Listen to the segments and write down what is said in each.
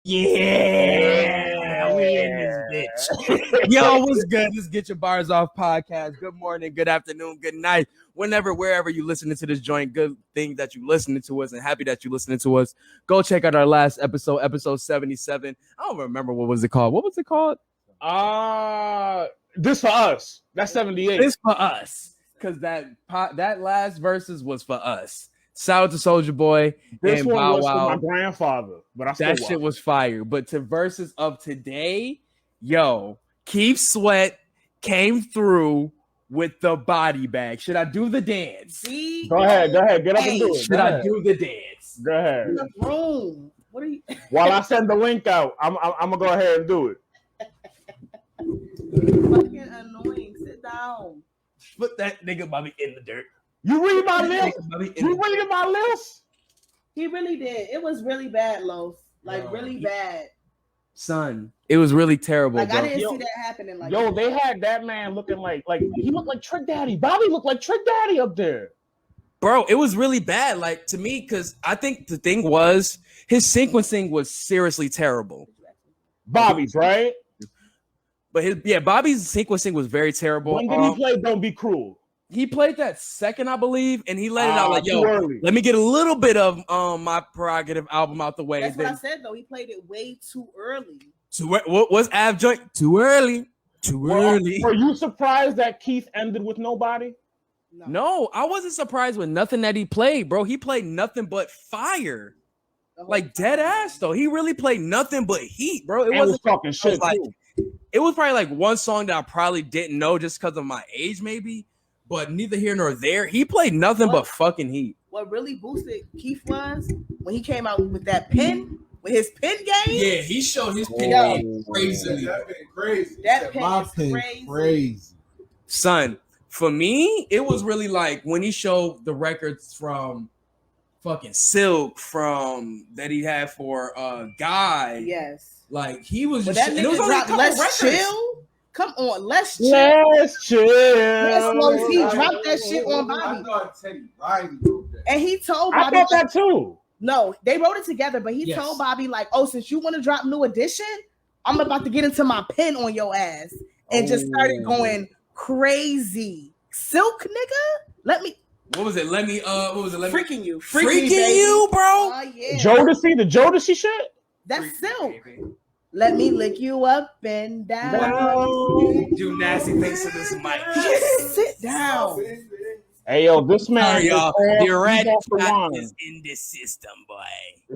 Yeah, we in this bitch. Yo, what's good? Let's get your bars off podcast. Good morning, good afternoon, good night. Whenever, wherever you listening to this joint, good thing that you listening to us and happy that you listening to us. Go check out our last episode, episode 77. I don't remember what was it called. What was it called? This for us. That's 78. This for us. Because that last verses was for us. Shout out to Soulja Boy. This and one Bow was Wow. for my grandfather, but I still that shit was fire. But to verses of today, yo, Keith Sweat came through with the body bag. Should I do the dance? See? Go ahead. Get up and do it. Should I do the dance? Go ahead. In the room. What are you? While I send the link out, I'm gonna go ahead and do it. Fucking annoying. Sit down. Put that nigga Bobby in the dirt. You read my list? You reading my list? He really did. It was really bad, Loaf. Like really bad. Son, it was really terrible. Like bro. I didn't see that happening. Like They had that man looking like he looked like Trick Daddy. Bobby looked like Trick Daddy up there. Bro, it was really bad. Like to me, because I think the thing was his sequencing was seriously terrible. Bobby's right, but Bobby's sequencing was very terrible. When did he play Don't Be Cruel? He played that second, I believe, and he let it out like, yo, early. Let me get a little bit of my prerogative album out the way. That's what I said, though. He played it way too early. What was Av joint? Too early. Early. Were you surprised that Keith ended with Nobody? No, I wasn't surprised with nothing that he played, bro. He played nothing but fire. Like dead ass, though. He really played nothing but heat, bro. It was talking shit, it was probably like one song that I probably didn't know just because of my age, maybe. But neither here nor there. He played nothing but fucking heat. What really boosted Keith was when he came out with that pin, with his pin game. Yeah, he showed his pin game crazily. That pin crazy. That pin my is pin crazy. Son, for me, it was really like when he showed the records from fucking Silk from that he had for Guy. Yes. Like he was But just that and it was only a couple Let's records. Chill. Come on, let's chill. Let's chill. Yes, he dropped that shit on Bobby. I thought Teddy Riley wrote that. And he told Bobby. I thought that too. No, they wrote it together, but he told Bobby, like, oh, since you want to drop New Edition, I'm about to get into my pen on your ass. And just started going crazy. Silk, nigga? Let me. What was it? Let me Freaking you. Freaking you, bro. Yeah. Jodeci, the Jodeci shit? That's Silk. Let me lick you up and down. Do nasty things to this mic. Just sit down. Hey, yo, this man Sorry, y'all. he's off the wine. Is in this system, boy.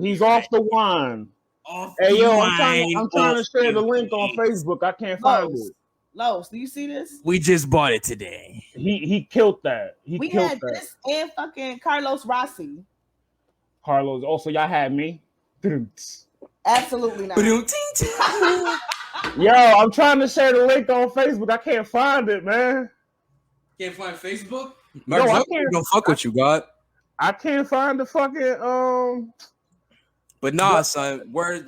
He's off the wine. Hey, yo, I'm trying to share the link on Facebook. I can't find it. Los, do you see this? We just bought it today. He killed that. We had this and fucking Carlos Rossi. Carlos. Also, y'all had me. Absolutely not. Yo, I'm trying to share the link on Facebook. I can't find it, man. Can't find Facebook? No, I can't. Don't fuck with you, God. I can't find the fucking But nah, son. Word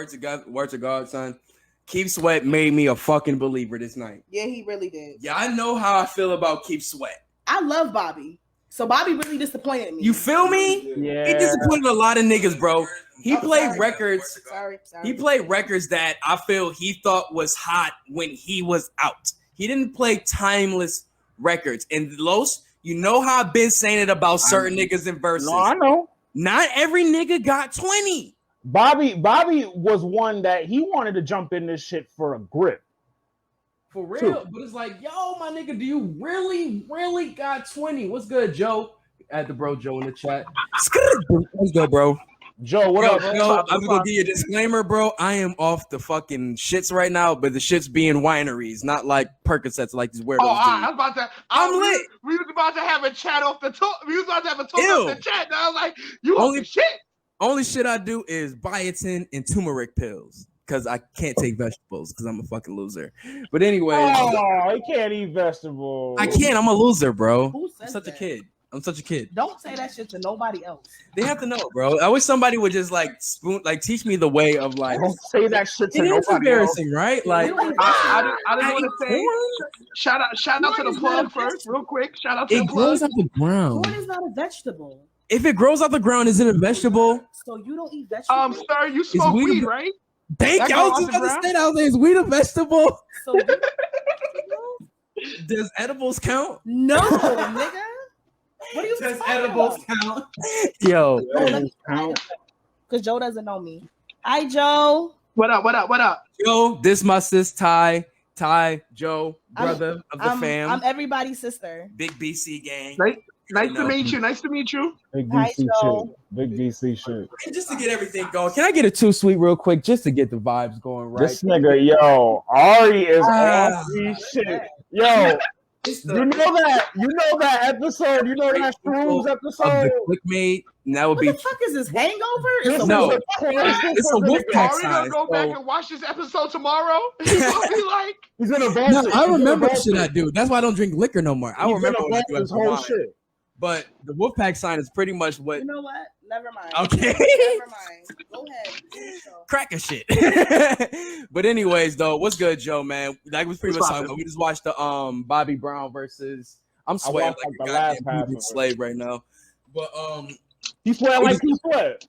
to God, son. Keith Sweat made me a fucking believer this night. Yeah, he really did. Yeah, I know how I feel about Keith Sweat. I love Bobby. So Bobby really disappointed me. You feel me? Yeah. He disappointed a lot of niggas, bro. He played records. Sorry. He played records that I feel he thought was hot when he was out. He didn't play timeless records. And Los, you know how I've been saying it about certain niggas in verses. No, I know. Not every nigga got 20. Bobby was one that he wanted to jump in this shit for a grip. For real. But it's like, yo, my nigga, do you really got 20? What's good, Joe? Add the bro Joe in the chat. Let's go, bro. Joe, what up? Yo, I'm gonna give you a disclaimer, bro. I am off the fucking shits right now, but the shits being wineries, not like Percocets, like these weirdos. I was about to. I'm lit. We was about to have a chat off the top. We was about to have a talk Ew. off the chat. And I was like, you Only- on the shit. Only shit I do is biotin and turmeric pills because I can't take vegetables because I'm a fucking loser. But anyway, Oh, he can't eat vegetables. I can't. I'm a loser, bro. Who I'm said such a that? kid. I'm such a kid. Don't say that shit to nobody else. They have to know, bro. I wish somebody would just like teach me the way of like. Don't say that shit to It is nobody else. embarrassing, right? Like, I didn't want to say. corn? Shout out to the plug first, real quick. Shout out to It the plug. grows up the ground. Corn is not a vegetable. If it grows out the ground, is it a vegetable? So you don't eat vegetables? Sir, you smoke weed, right? Thank you. I was just about to say that. Is weed a vegetable? So does edibles count? No, nigga. What are you Does talking edibles about? count? Yo. Because Joe doesn't know me. Hi, Joe. What up? Yo, this my sis Ty, Joe, brother of the fam. I'm everybody's sister. Big BC gang. Nice to meet you. Big Hi, BC Joe. shit. Big BC shit. And just to get everything going, can I get a too sweet real quick just to get the vibes going right? This nigga, yo, Ari is off these shit. Yo, you know that episode? You know that Shrooms episode? Of the Clickmate, and that would What be the fuck is this hangover? it's a Wolfpack Are we gonna go back and watch this episode tomorrow? He's gonna be like, he's gonna vote. No, I remember the shit I do. That's why I don't drink liquor no more. I remember what I do this whole shit. But the Wolfpack sign is pretty much what. You know what? Never mind. Okay. Never mind. Go ahead. Cracker shit. But anyways, though, what's good, Joe? Man, like was pretty much talking about. We just watched the Bobby Brown versus. I'm sweating like a goddamn slave right now. But he sweat like he sweat.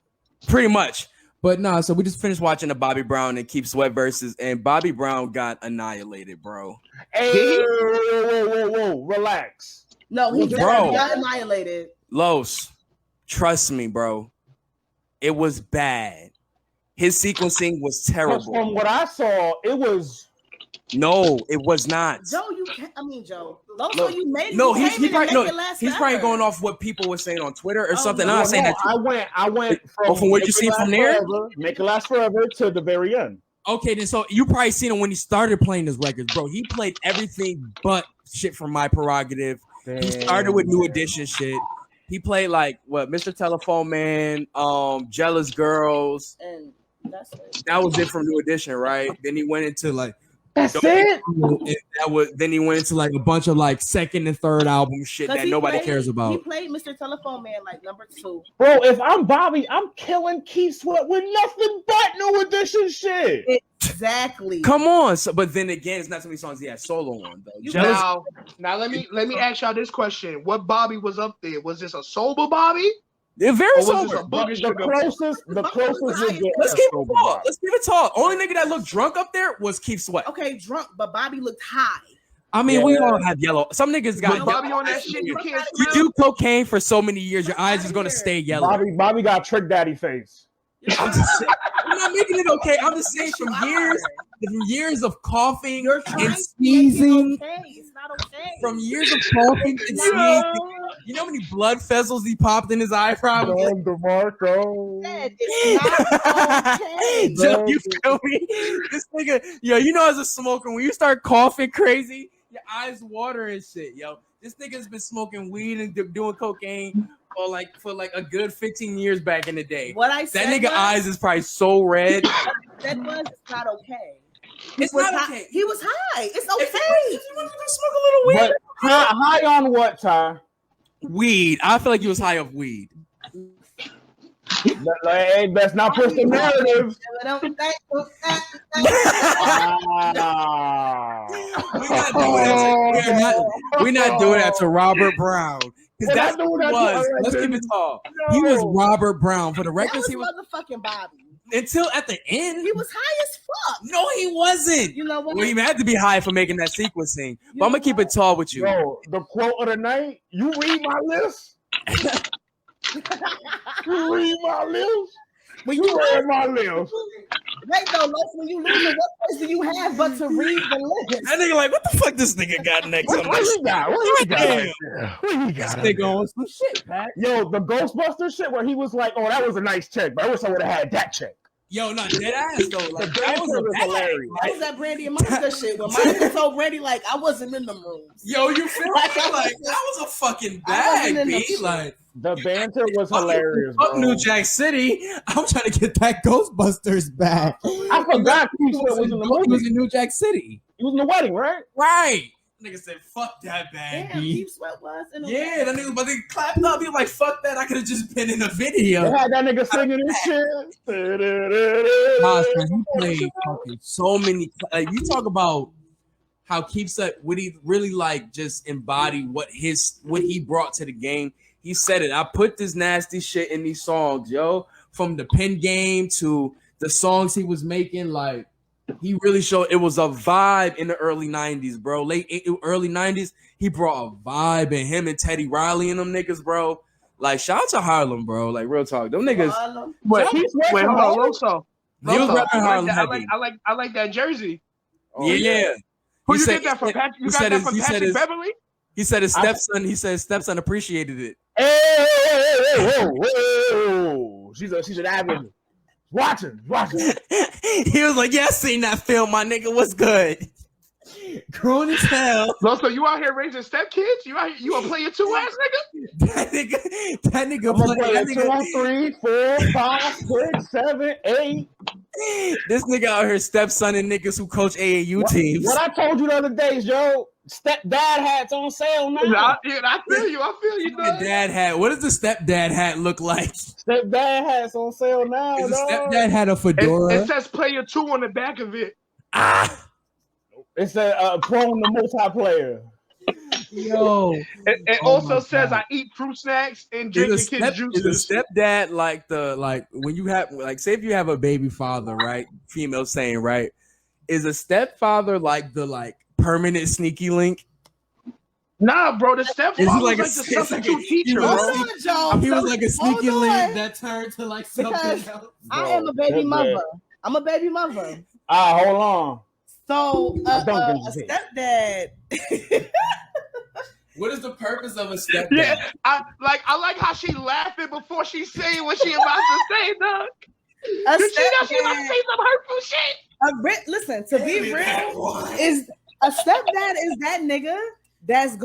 Pretty much. But nah, so we just finished watching the Bobby Brown and Keep Sweat versus, and Bobby Brown got annihilated, bro. Hey, whoa, relax. No, he Bro. got annihilated. Los, trust me, bro. It was bad. His sequencing was terrible. From what I saw, it was. No, it was not. Joe, Joe. Loso, you made it. No, he's probably going off what people were saying on Twitter or something. I'm not saying that. I went from what you seen from there. Make It Last Forever to the very end. Okay, then so you probably seen him when he started playing his records, bro. He played everything but shit from My Prerogative. Damn. He started with New Edition shit. He played like what, Mr. Telephone Man, Jealous Girls, and that's it. That was it from New Edition, right? Then he went into like then he went into like a bunch of like second and third album shit that nobody cares about. He played Mr. Telephone Man like number 2. Bro, if I'm Bobby, I'm killing Keith Sweat with nothing but New Edition shit. Exactly. Come on. So, but then again, it's not so many songs he had solo on though. Now let me ask y'all this question: what Bobby was up there? Was this a sober Bobby? They're very sober. The closest. Let's keep it tall. Let's keep it tall. Only nigga that looked drunk up there was Keith Sweat. Okay, drunk, but Bobby looked high. I mean, we all have yellow. Some niggas got Bobby on that shit. You can't. You do cocaine for so many years, your eyes is gonna stay yellow. Bobby got Trick Daddy face. I'm not making it okay. I'm just saying from years of coughing and sneezing. It's not okay. From years of coughing and sneezing. You know how many blood vessels he popped in his eyebrow? DeMarco. It's not okay. Joe, you feel me? This nigga, yo, you know as a smoker, when you start coughing crazy, your eyes water and shit, yo. This nigga's been smoking weed and doing cocaine for like a good 15 years back in the day. What I said, that nigga eyes is probably so red. That was not okay. It's not okay. He was high. It's okay. If you want to smoke a little weed. But high on what, Ty? Weed. I feel like he was high of weed. Hey, let's not push the narrative. We're not doing that to Robert Brown. Because that's what he was. Let's keep it tall. He was Robert Brown. For the records, he was motherfucking Bobby. Until at the end, he was high as fuck. No, he wasn't. You know what? Well, he had to be high for making that sequencing. But I'm gonna keep it tall with you. Bro, the quote of the night. You read my list. You read my list. When you read my list. Wait though, when you lose, what place do you have but to read the list? That nigga like, what the fuck this nigga got next? What he got? What he got? This nigga on some shit, Pat. Yo, the Ghostbuster shit where he was like, oh, that was a nice check, but I wish I would have had that check. Yo, not dead ass though. Like, that was hilarious. That was that Brandy and Monica shit when Monica told Brandy like I wasn't in them rooms. Yo, you feel like that was a fucking bag, B. Like the banter was hilarious. Fuck New Jack City. I'm trying to get that Ghostbusters back. I forgot Keith Sweat was in the movie. He was in New Jack City. He was in the wedding, right? Right. Nigga said, "Fuck that bag." Damn, Keith Sweat was in the yeah, that nigga, but they clapped up. He was like, "Fuck that! I could have just been in a video." They had that nigga singing this shit. He played fucking so many. Like, you talk about how Keith Sweat would he really like just embody what he brought to the game. He said it. I put this nasty shit in these songs, yo. From the pen game to the songs he was making, like he really showed it was a vibe in the early 90s, bro. Early 90s, he brought a vibe in him and Teddy Riley and them niggas, bro. Like, shout out to Harlem, bro. Like, real talk. Them niggas. Wait, hold on, Loso. He was rapping Harlem heavy. I like that jersey. Oh, yeah. Who you get that from? You got that from Patrick Beverly? He said his stepson. He said his stepson appreciated it. Hey, whoa. She's an avid watching. He was like, "Yeah, I seen that film, my nigga. What's good?" Grown as hell. So you out here raising stepkids? You a player 2 ass nigga? That nigga player 2, 3, 4, 5, 6, 7, 8. This nigga out here stepsoning niggas who coach AAU teams. What I told you the other day, Joe. Stepdad hats on sale now. I feel you. The dad hat. What does the stepdad hat look like? Stepdad hats on sale now. Is the stepdad hat a fedora? It says player 2 on the back of it. It said prone the multiplayer. Yo. It also says I eat fruit snacks and drink the kids' juices. Is a stepdad like when you have say if you have a baby father, right? Female saying, right? Is a stepfather like the permanent sneaky link? Nah, bro, the stepfather was like the substitute teacher, bro. He was like a sneaky link that turned to like something else. I am a baby mother. I'm a baby mother. Hold on. So a stepdad. What is the purpose of a stepdad? Yeah, I like how she laughing before she saying what she about to say, dog. She know she about to say some hurtful shit. Listen, to be real, is a stepdad is that nigga that's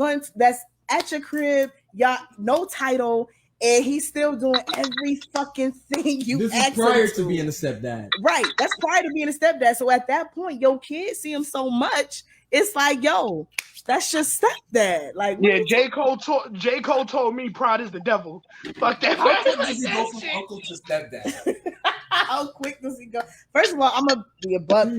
at your crib, y'all no title, and he's still doing every fucking thing you this asked is prior him to being a stepdad. Right. That's prior to being a stepdad. So at that point, your kids see him so much, it's like, yo, that's your stepdad. Like, yeah, J. Cole told me pride is the devil. Fuck that. How quick does he go from uncle to stepdad? How quick does he go? First of all, I'm gonna be a buck.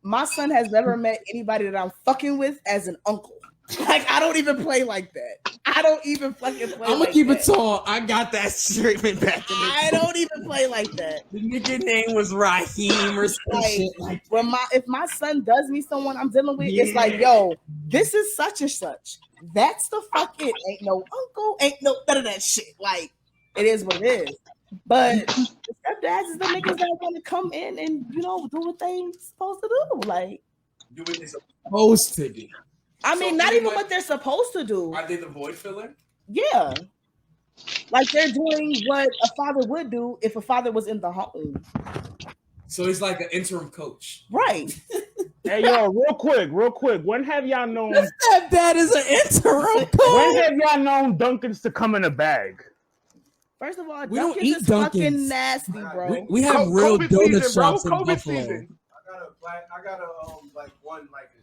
My son has never met anybody that I'm fucking with as an uncle. Like, I don't even play like that. I don't even fucking play. I'm gonna keep it tall. I got that treatment back in the I don't even play like that. The nigga name was Raheem or some shit like that. If my son does me someone I'm dealing with, it's like, yo, this is such and such. That's the fucking ain't no uncle, ain't no none of that shit. Like, it is what it is. But the stepdads is the niggas that want to come in and do what they supposed to do. Like, do what they're supposed to do. I mean, not even what they're supposed to do. Are they the void filler? Yeah. Like, they're doing what a father would do if a father was in the home. So he's like an interim coach. Right. Hey, yo, real quick. When have y'all known the stepdad is an interim coach? When have y'all known Dunkins to come in a bag? First of all, we don't eat is Dunkins. Fucking nasty, bro. We have real donut shops in Buffalo. Season. I got a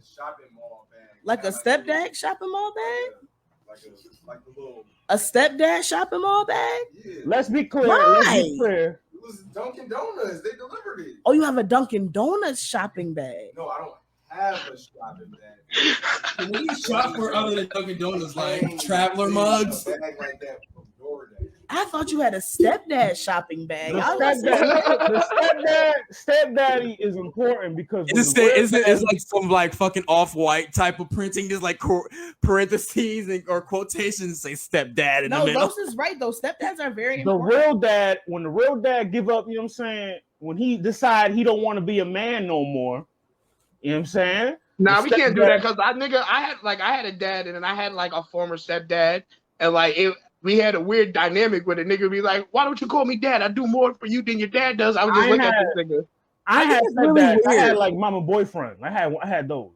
shopping mall bag. Like a stepdad shopping mall bag? Like a little. A stepdad shopping mall bag? Yeah. Let's be clear. Why? It was Dunkin' Donuts. They delivered it. Oh, you have a Dunkin' Donuts shopping bag? No, I don't have a shopping bag. When you shop for other than Dunkin' Donuts, like traveler mugs? A bag like that from DoorDash. I thought you had a stepdad shopping bag. The stepdaddy is important because it's like some like fucking off-white type of printing. There's like parentheses or quotations say stepdad in the middle. No, those is right though. Stepdads are very important. When the real dad give up, you know what I'm saying? When he decide he don't want to be a man no more, you know what I'm saying? Nah, we can't do that because I had a dad and then I had like a former stepdad and like we had a weird dynamic with a nigga be like, why don't you call me dad? I do more for you than your dad does. I was just looking at this nigga. I had like mama boyfriend. I had those.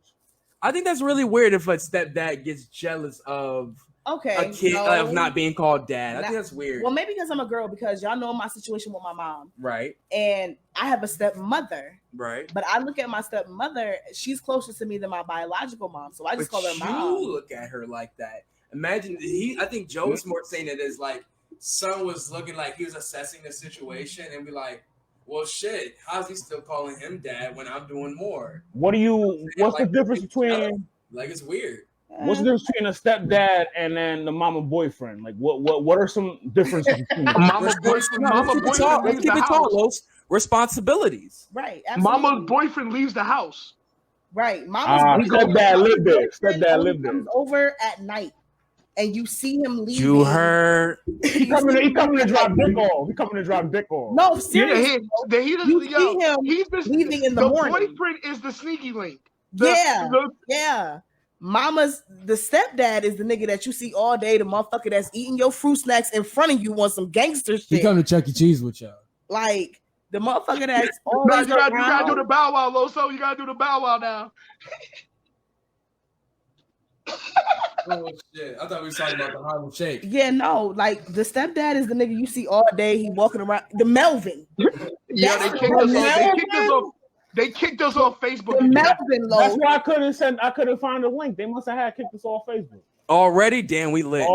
I think that's really weird if a stepdad gets jealous of a kid of not being called dad. I think that's weird. Well, maybe because I'm a girl, because y'all know my situation with my mom. Right. And I have a stepmother. Right. But I look at my stepmother, she's closer to me than my biological mom. So I just call her mom. You look at her like that. Imagine I think Joe was more saying it as like son was looking like he was assessing the situation and be like, well, shit, how's he still calling him dad when I'm doing more? What's the difference between like it's weird. What's the difference between a stepdad and then the mama boyfriend? Like, what are some differences between them? Mama boyfriend. Mama boyfriend leaves the house. Responsibilities. Right. Absolutely. Mama's boyfriend leaves the house. Right. Mama's stepdad lived there. Stepdad lived there. Comes over at night, and you see him leaving. You heard? He coming to drop dick off. He coming to drop dick off. No, seriously. Yeah, you see him leaving in the morning. The boyfriend is the sneaky link. Yeah. Mama's the stepdad is the nigga that you see all day, the motherfucker that's eating your fruit snacks in front of you on some gangster shit. He come to Chuck E. Cheese with y'all. Like the motherfucker that's always you gotta do the bow wow, Loso. You gotta do the bow wow now. Oh shit! I thought we were talking about the Harlem Shake. Yeah, no, like the stepdad is the nigga you see all day. He walking around the Melvin. Yeah, they kicked us off Facebook. Melvin, that's why I couldn't find a link. They must have had kicked us off Facebook. Already, damn, we lit.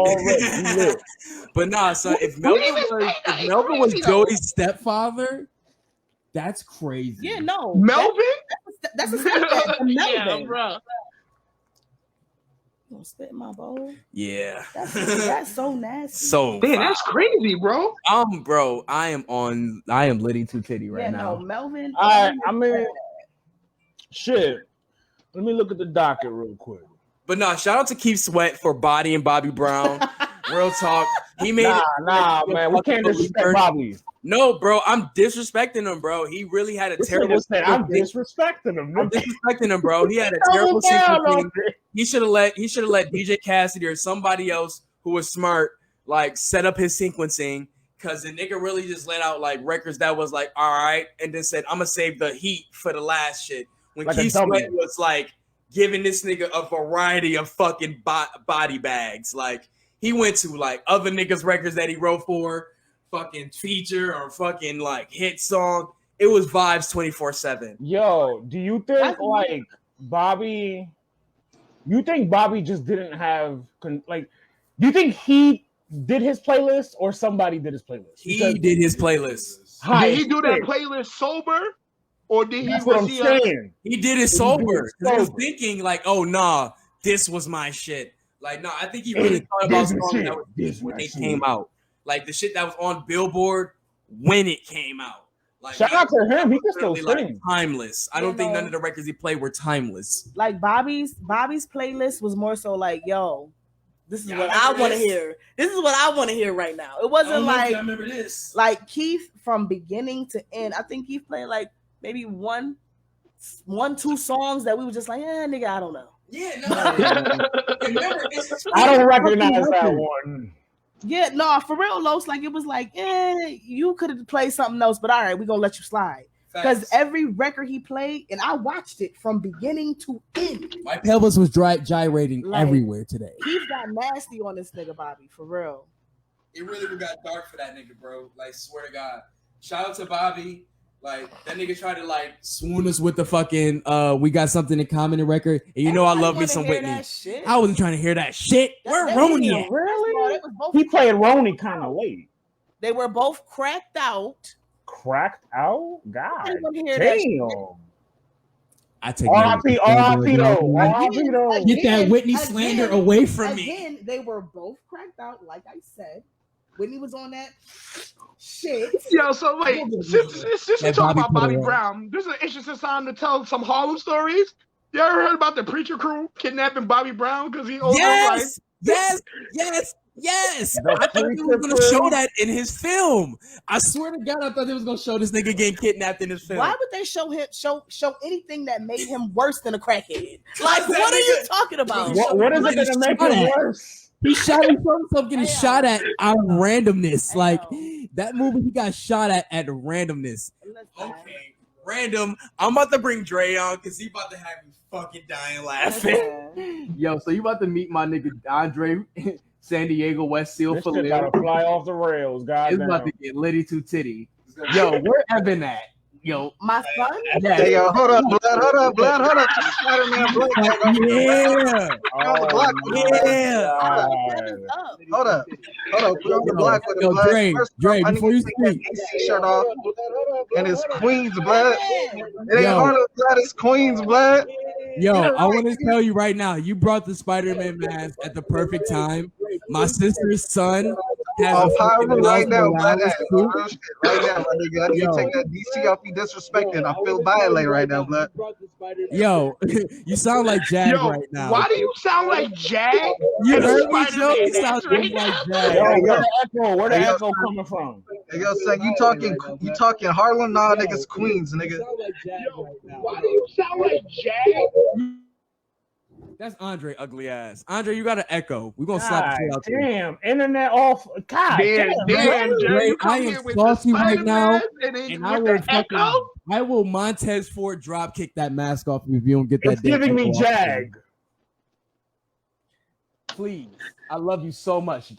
But nah, son, if Melvin was Joey's stepfather, that's crazy. Yeah, no, Melvin. That's a stepdad. Melvin, yeah, bro. You gonna spit in my bowl? Yeah, that's so nasty. So damn, that's crazy, bro. Bro, I am litty to titty right now. No, Melvin. I mean, shit. Let me look at the docket real quick. But nah, shout out to Keith Sweat for Body and Bobby Brown. Real talk. He made nah, man. We can't disrespect Bobby. No, bro, I'm disrespecting him, bro. He really had a terrible. I'm disrespecting him. Bro. He had a terrible sequencing. He should have let DJ Cassidy or somebody else who was smart like set up his sequencing, because the nigga really just let out like records that was like all right, and then said I'm gonna save the heat for the last shit. When like Keith Sweat was like giving this nigga a variety of fucking body bags, like he went to like other niggas' records that he wrote for. Fucking feature or fucking like hit song. It was vibes 24/7. Yo, do you think like Bobby? You think Bobby just didn't have like? Do you think he did his playlist or somebody did his playlist? He did his playlist. Did he do that playlist sober, or did he? That's what I'm saying. He did it sober. He was thinking like, oh nah, this was my shit. Like nah, I think he really thought about songs that was when they came out. Like the shit that was on Billboard when it came out. Like shout out to him. He can still sing. Like, timeless. I don't think none of the records he played were timeless. Like Bobby's playlist was more so like, yo, this is what I want to hear. This is what I want to hear right now. It wasn't like I remember this. Like Keith from beginning to end. I think Keith played like maybe one, two songs that we were just like, nigga, I don't know. Yeah, no. I don't recognize that one. Yeah, no, for real, Los. Like it was like, you could have played something else, but all right, we're gonna let you slide. Because every record he played, and I watched it from beginning to end. My pelvis was gyrating like, everywhere today. He's got nasty on this nigga, Bobby, for real. It really got dark for that nigga, bro. Like, swear to God. Shout out to Bobby. Like, that nigga tried to, like, swoon us with the fucking, we got something in common in record. And you know I love me some Whitney. I wasn't trying to hear that shit. Where Ronnie at? Really? He played Ronnie kind of late. They were both cracked out. Cracked out? God damn. I take R.I.P. though. Get that Whitney slander away from me. Again, they were both cracked out, like I said. Whitney was on that shit. Yo, so wait, since you talk about Bobby Brown, this is an interesting time to tell some Harlem stories. You ever heard about the Preacher Crew kidnapping Bobby Brown because he owed yes. I thought he was going to show that in his film. I swear to God, I thought they was going to show this nigga getting kidnapped in his film. Why would they show anything that made him worse than a crackhead? Like, what are you talking about? What is it going to make him worse? He shot himself getting shot at out of randomness. Like that movie, he got shot at randomness. Okay, random. I'm about to bring Dre on because he about to have me fucking dying laughing. Yo, so you about to meet my nigga Andre, San Diego West Seal for This shit gotta fly off the rails, guys. It's about to get litty to titty. Yo, where Evan at? Yo, my son? Yeah. Hey, yo, hold up, blood. Spider-Man blood. Yeah. Hold up. Put on the block with the blood. Dre, before you speak. Shirt off. And it's Queen's blood. It ain't Harlem blood, it's Queen's blood. Yo, I want to tell you right now, you brought the Spider-Man mask at the perfect time. My sister's son has a fucking right now, Morales suit. right now, my nigga. I need to take that DC off me disrespecting. I feel violated right now, blood. Yo, you sound like Jag Yo, right now. why do you sound like Jag? You heard me, Spider-Man Joe? You is sound right like now. Jag. Yo, Hey, yo. where the Hey, yo, echo coming from? Hey, yo, son, you talking Harlem? Nah, niggas Queens, nigga. Why do you sound like Jag? That's Andre, ugly ass. Andre, you got an echo. We're gonna slap the shit out you. Damn, internet off. God Damn, damn. Jay, you I come am here with saucy the right now, Spider-Man and and then I with will the echo. I will Montez Ford drop kick that mask off if you don't get that. It's giving me Jag. Please, I love you so much.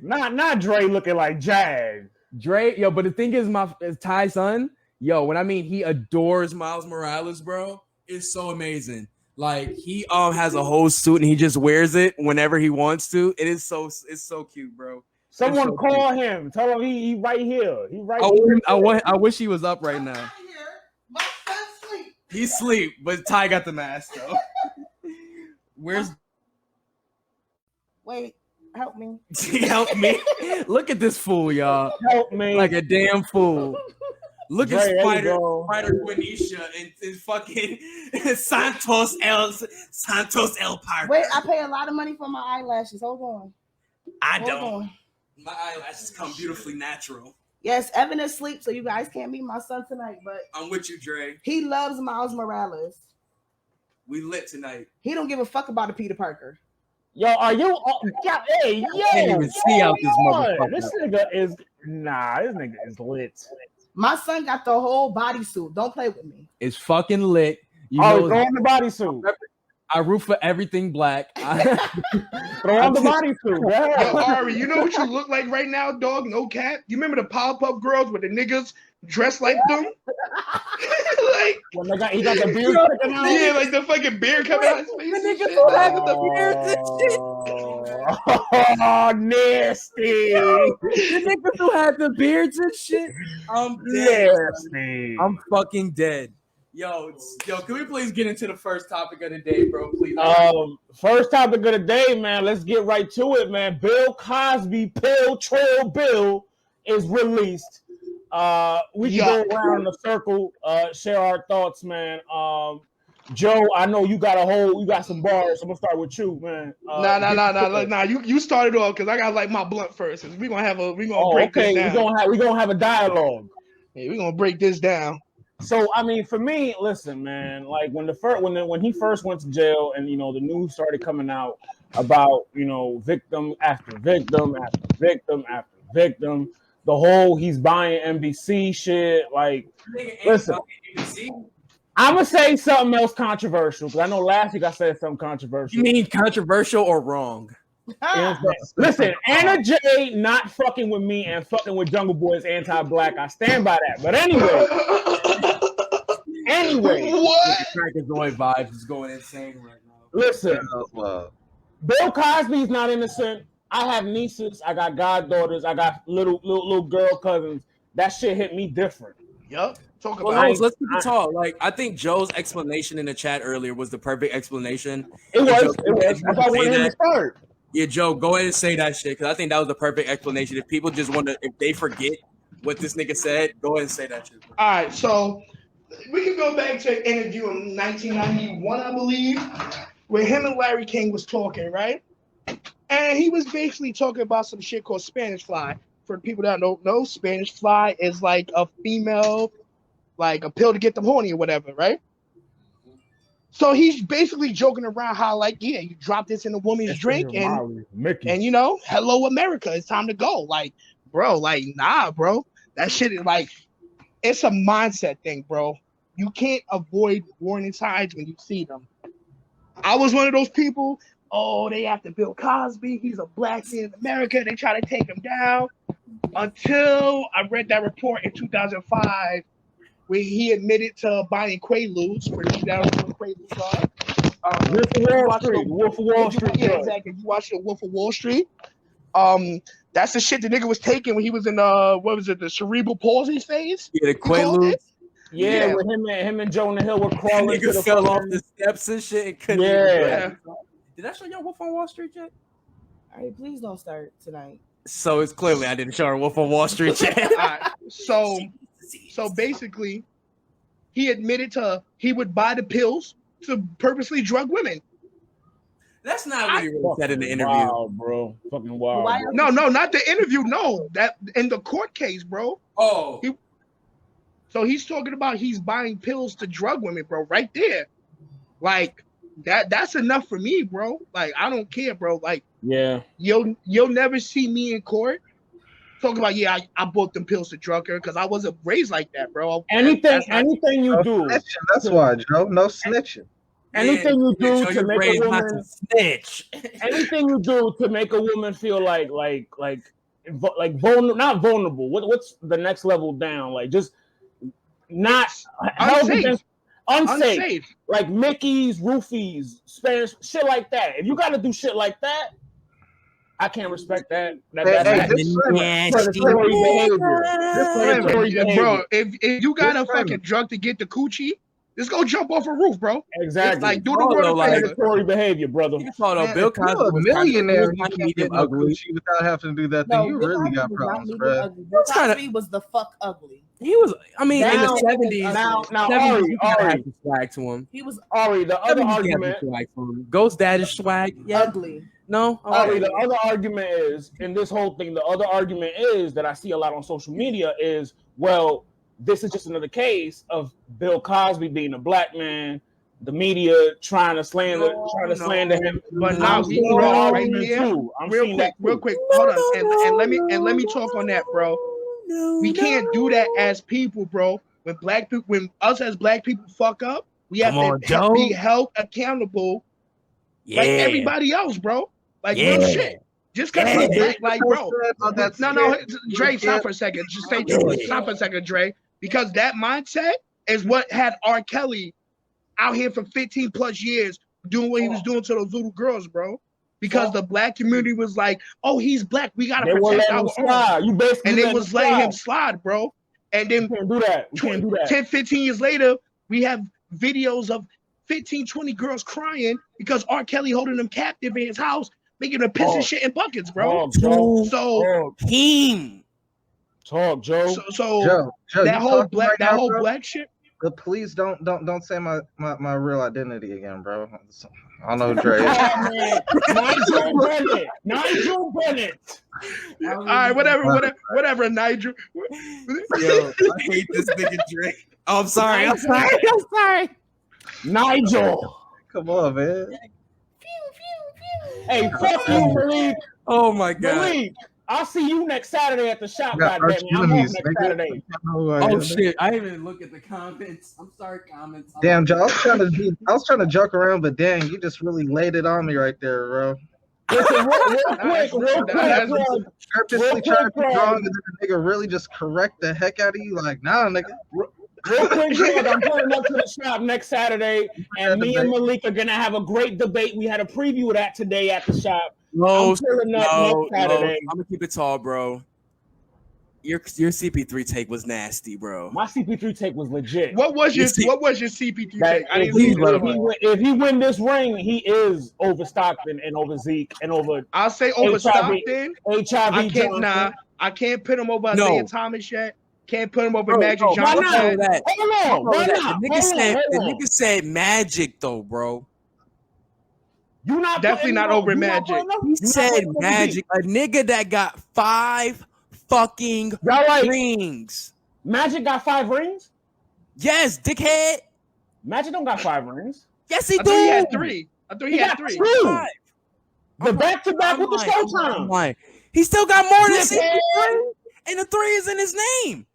Not Dre looking like Jag. Dre, yo, but the thing is, Ty son, yo, when I mean he adores Miles Morales, bro, it's so amazing. Like he has a whole suit and he just wears it whenever he wants to. It's so cute, bro. Someone so call him. Tell him he right here. He right here. here. I wish he was up right now. My son's asleep. He's asleep, but Ty got the mask though. Where's? Wait, help me. Help me! Look at this fool, y'all. Help me. Like a damn fool. Look Dre, at Spider Quenisha and fucking Santos El Parker. Wait, I pay a lot of money for my eyelashes. Hold on. I Hold don't. on. My eyelashes come beautifully natural. Yes, Evan is asleep, so you guys can't meet my son tonight, but I'm with you, Dre. he loves Miles Morales. We lit tonight. He don't give a fuck about a Peter Parker. Yo, are you? Hey, yo, can't even see out this motherfucker. This nigga is this nigga is lit. My son got the whole bodysuit. Don't play with me. It's fucking lit. You Oh, know, throw on the bodysuit. I root for everything black. Throw on the bodysuit. Yo, Ari, you know what you look like right now, dog? No cap. You remember the Powerpuff Girls with the niggas dressed like them? Like, when he got the beard sticking out. yeah, like the fucking beard coming out his face. The and niggas shit. who have the beards and shit. Oh, nasty. The niggas who have the beards and shit. I'm dead. Nasty. I'm fucking dead. Yo, can we please get into the first topic of the day, bro? Please. First topic of the day, man. Let's get right to it, man. Bill Cosby, Pill Trail Bill is released. We can go around in a circle, share our thoughts, man. Joe, I know you got some bars. I'm gonna start with you, man. Nah. You started off because I got like my blunt first. We're gonna break this down. We're gonna have a dialogue. Yeah, we're gonna break this down. So I mean, for me, listen, man. Like when he first went to jail, and the news started coming out about victim after victim after victim after victim. The whole he's buying NBC shit. Like, listen, I'm gonna say something else controversial because I know last week I said something controversial. You mean controversial or wrong? Listen, Anna J not fucking with me and fucking with Jungle Boy is anti-black. I stand by that. But anyway, what? The Crackazoid vibes is going insane right now. Listen, Bill Cosby's not innocent. I have nieces, I got goddaughters, I got little girl cousins. That shit hit me different. Yup. Talk about let's keep it talk. Like I think Joe's explanation in the chat earlier was the perfect explanation. It was. That's why I wanted him to start. Yeah, Joe, go ahead and say that shit because I think that was the perfect explanation. If people just if they forget what this nigga said, go ahead and say that shit. All right, so we can go back to an interview in 1991, I believe, where him and Larry King was talking, right? And he was basically talking about some shit called Spanish fly. For people that don't know, Spanish fly is like a female, like a pill to get them horny or whatever, right? So he's basically joking around how, like, yeah, you drop this in a woman's drink and hello, America, it's time to go. Like, bro, like, nah, bro. That shit is like, it's a mindset thing, bro. You can't avoid warning signs when you see them. I was one of those people, they after Bill Cosby. He's a black man in America. They try to take him down. Until I read that report in 2005 where he admitted to buying Quaaludes. For you know what Quaaludes are. Wolf of Wall Street. Yeah, exactly. You watched the Wolf of Wall Street. That's the shit the nigga was taking when he was in the cerebral palsy phase. Yeah, the Quaaludes. Yeah, with him and Jonah Hill were crawling to the fell off the steps and shit and couldn't even Did I show y'all Wolf on Wall Street yet? All right, please don't start tonight. So it's clearly I didn't show her Wolf on Wall Street yet. Right. So basically, he admitted he would buy the pills to purposely drug women. That's not what he really said in the interview. Wild, bro. Fucking wild. No, not the interview. No, that in the court case, bro. Oh. So he's talking about he's buying pills to drug women, bro, right there. Like that's enough for me, bro. Like I don't care, bro. Like you'll never see me in court talking about I bought them pills to drug her because I wasn't raised like that, bro. Anything you do. That's why, Joe. No snitching. Anything you do to make a woman snitch. Anything you do to make a woman feel like vulnerable, not vulnerable. What's the next level down? Like just not unsafe. Like Mickey's, roofies, Spanish, shit like that. If you got to do shit like that, I can't respect that. That's predatory behavior. Bro, if you got a fucking drug to get the coochie, just go jump off a roof, bro. Exactly. It's like do the work. Predatory behavior, brother. Bill Cosby, a millionaire, you can't get no coochie without having to do that. Then you really got problems, bro. Bill Cosby was the fuck ugly. He was. I mean, in the 70s. Now, Ari, swag to him. He was Ari. The other argument. Ghost Dad is swag. Yeah. Ugly. No. Ari. The other argument is in this whole thing. The other argument is that I see a lot on social media is this is just another case of Bill Cosby being a black man, the media trying to slander him. But now right here, real quick, hold on, and let me talk on that, bro. We can't do that as people, bro. When us as black people fuck up, we have to be held accountable, like everybody else, bro. Like real shit. Just because we're black, like bro. No, Dre, stop for a second. Just stay true. Stop for a second, Dre. Because that mindset is what had R. Kelly out here for 15 plus years doing what he was doing to those little girls, bro. Because the black community was like, oh, he's black. We got to protect our own. And they was letting him slide, bro. And then we can't do that. 10, 15 years later, we have videos of 15, 20 girls crying because R. Kelly holding them captive in his house, making them piss and shit in buckets, bro. Talk, Joe. So Joe, that whole black shit. But please don't say my real identity again, bro. I don't know Dre. Nigel Bennett. All right, whatever, Nigel. Yo, I hate this nigga Dre. Oh, I'm sorry. Nigel. Come on, man. Hey, fuck you, Malik. Oh my God. Malik, I'll see you next Saturday at the shop. Goddamn, I'm off next Saturday. Oh shit! I didn't even look at the comments. I'm sorry, comments. Damn, Joe. I was trying to joke around, but dang, you just really laid it on me right there, bro. Listen, real quick. Purposely trying to be wrong, and then the nigga really just correct the heck out of you. Like, nah, nigga. Real quick, I'm pulling up to the shop next Saturday, and me and Malik are gonna have a great debate. We had a preview of that today at the shop. No, I'm gonna keep it tall, bro. Your CP3 take was nasty, bro. My CP3 take was legit. What was your CP3 take? If he win this ring, he is over Stockton and over Zeke and over. I'll say over Stockton. HIV. I can't put him over Isaiah Thomas yet. Can't put him over Magic Johnson. Hold on. The nigga said Magic though, bro. You not definitely not over Magic. He said Magic, a nigga that got 5 fucking rings. Magic got 5 rings? Yes, dickhead. Magic don't got 5 rings. Yes, he did. He had 3. I thought he had 3. 5. The back-to-back with the Showtime. He still got more than CP3, and the 3 is in his name.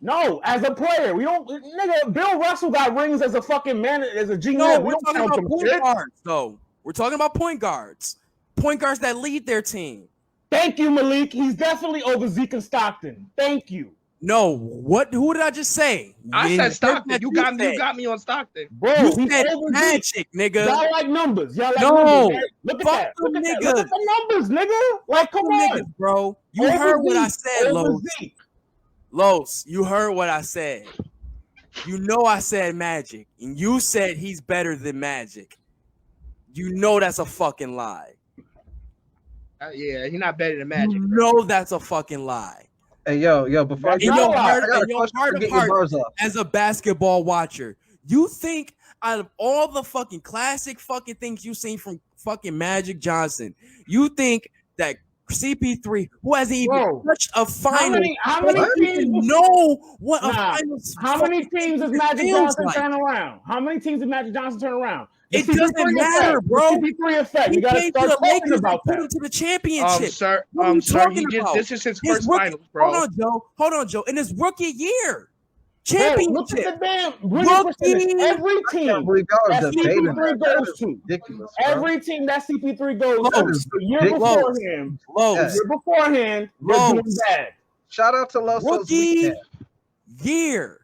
No, as a player, we don't. Nigga, Bill Russell got rings as a fucking man, as a GM. No, we're talking about point guards, though. We're talking about point guards that lead their team. Thank you, Malik. He's definitely over Zeke and Stockton. Thank you. No, what? Who did I just say? I said Stockton. You got me on Stockton, bro. You said Magic, nigga. Y'all like numbers. Look at that. Look at the numbers, nigga. Like, come on, niggas, bro. You heard what I said, Los. You heard what I said. You know I said Magic, and you said he's better than Magic. You know that's a fucking lie. Yeah, he's not better than Magic. You know that's a fucking lie. Hey, yo, before I In your heart of hearts, as a basketball watcher, you think out of all the fucking classic fucking things you've seen from fucking Magic Johnson, you think that CP3, who hasn't even touched a final, how many teams know what a final? How many teams does Magic Johnson turn around? How many teams did Magic Johnson turn around? It doesn't matter, bro. CP3 effect. You gotta start talking about that. Put him to the championship. Sir, this is his first finals, bro. Hold on, Joe. In his rookie year, championship. Look at the damn winning percentage. Every team that CP3 goes to, every team that CP3 goes to, the year beforehand, they're doing bad. Shout out to Los rookie year.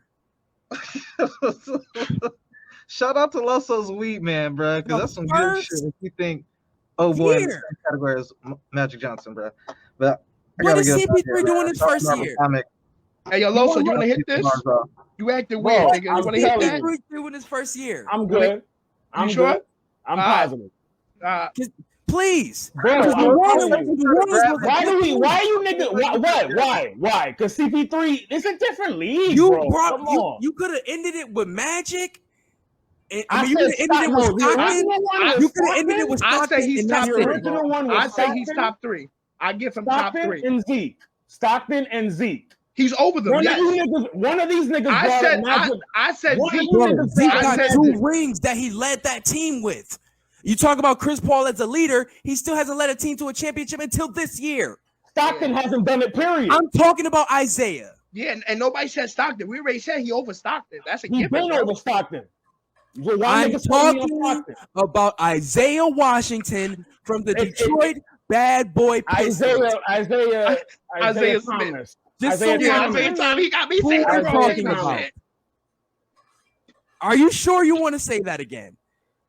Shout out to Loso's weed, man, bro, because that's some good shit. If you think, oh boy, in the same category as Magic Johnson, bro. But what is CP3 doing his first year? Hey, yo, Loso, you want to hit this? You acting weird, nigga. You want to hit that? CP3 doing his first year. I'm good. I'm sure. I'm positive. Please. Bro, why you nigga? Why? Because CP3 is a different league. You could have ended it with Magic. You could have ended it with Stockton. You could have ended it with Stockton. I say he's top 3. I say he's top 3. I give him top 3. Stockton and Zeke. He's over them. One of these niggas. I said Zeke got 2 rings that he led that team with. You talk about Chris Paul as a leader, he still hasn't led a team to a championship until this year. Stockton hasn't done it, period. I'm talking about Isaiah. Yeah, and nobody said Stockton. We already said he over Stockton. That's a given. He's been over Stockton. I'm talking about Isaiah Washington from the Detroit Bad Boy Pistons. Isaiah Thomas. Isaiah Thomas. He got me saying the wrong shit. Are you sure you want to say that again?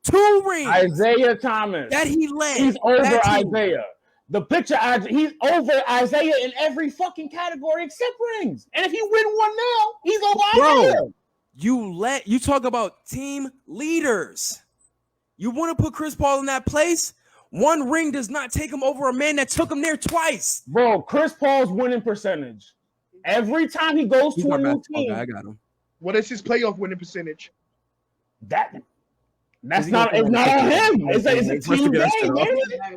2 rings. Isaiah Thomas. That he led. He's over Isaiah. The picture, he's over Isaiah in every fucking category except rings. And if he win one now, he's over Isaiah. You talk about team leaders. You want to put Chris Paul in that place? 1 ring does not take him over a man that took him there twice. Bro, Chris Paul's winning percentage. Every time he goes to a new team. I got him. What is his playoff winning percentage? That's not on him. It's a team game,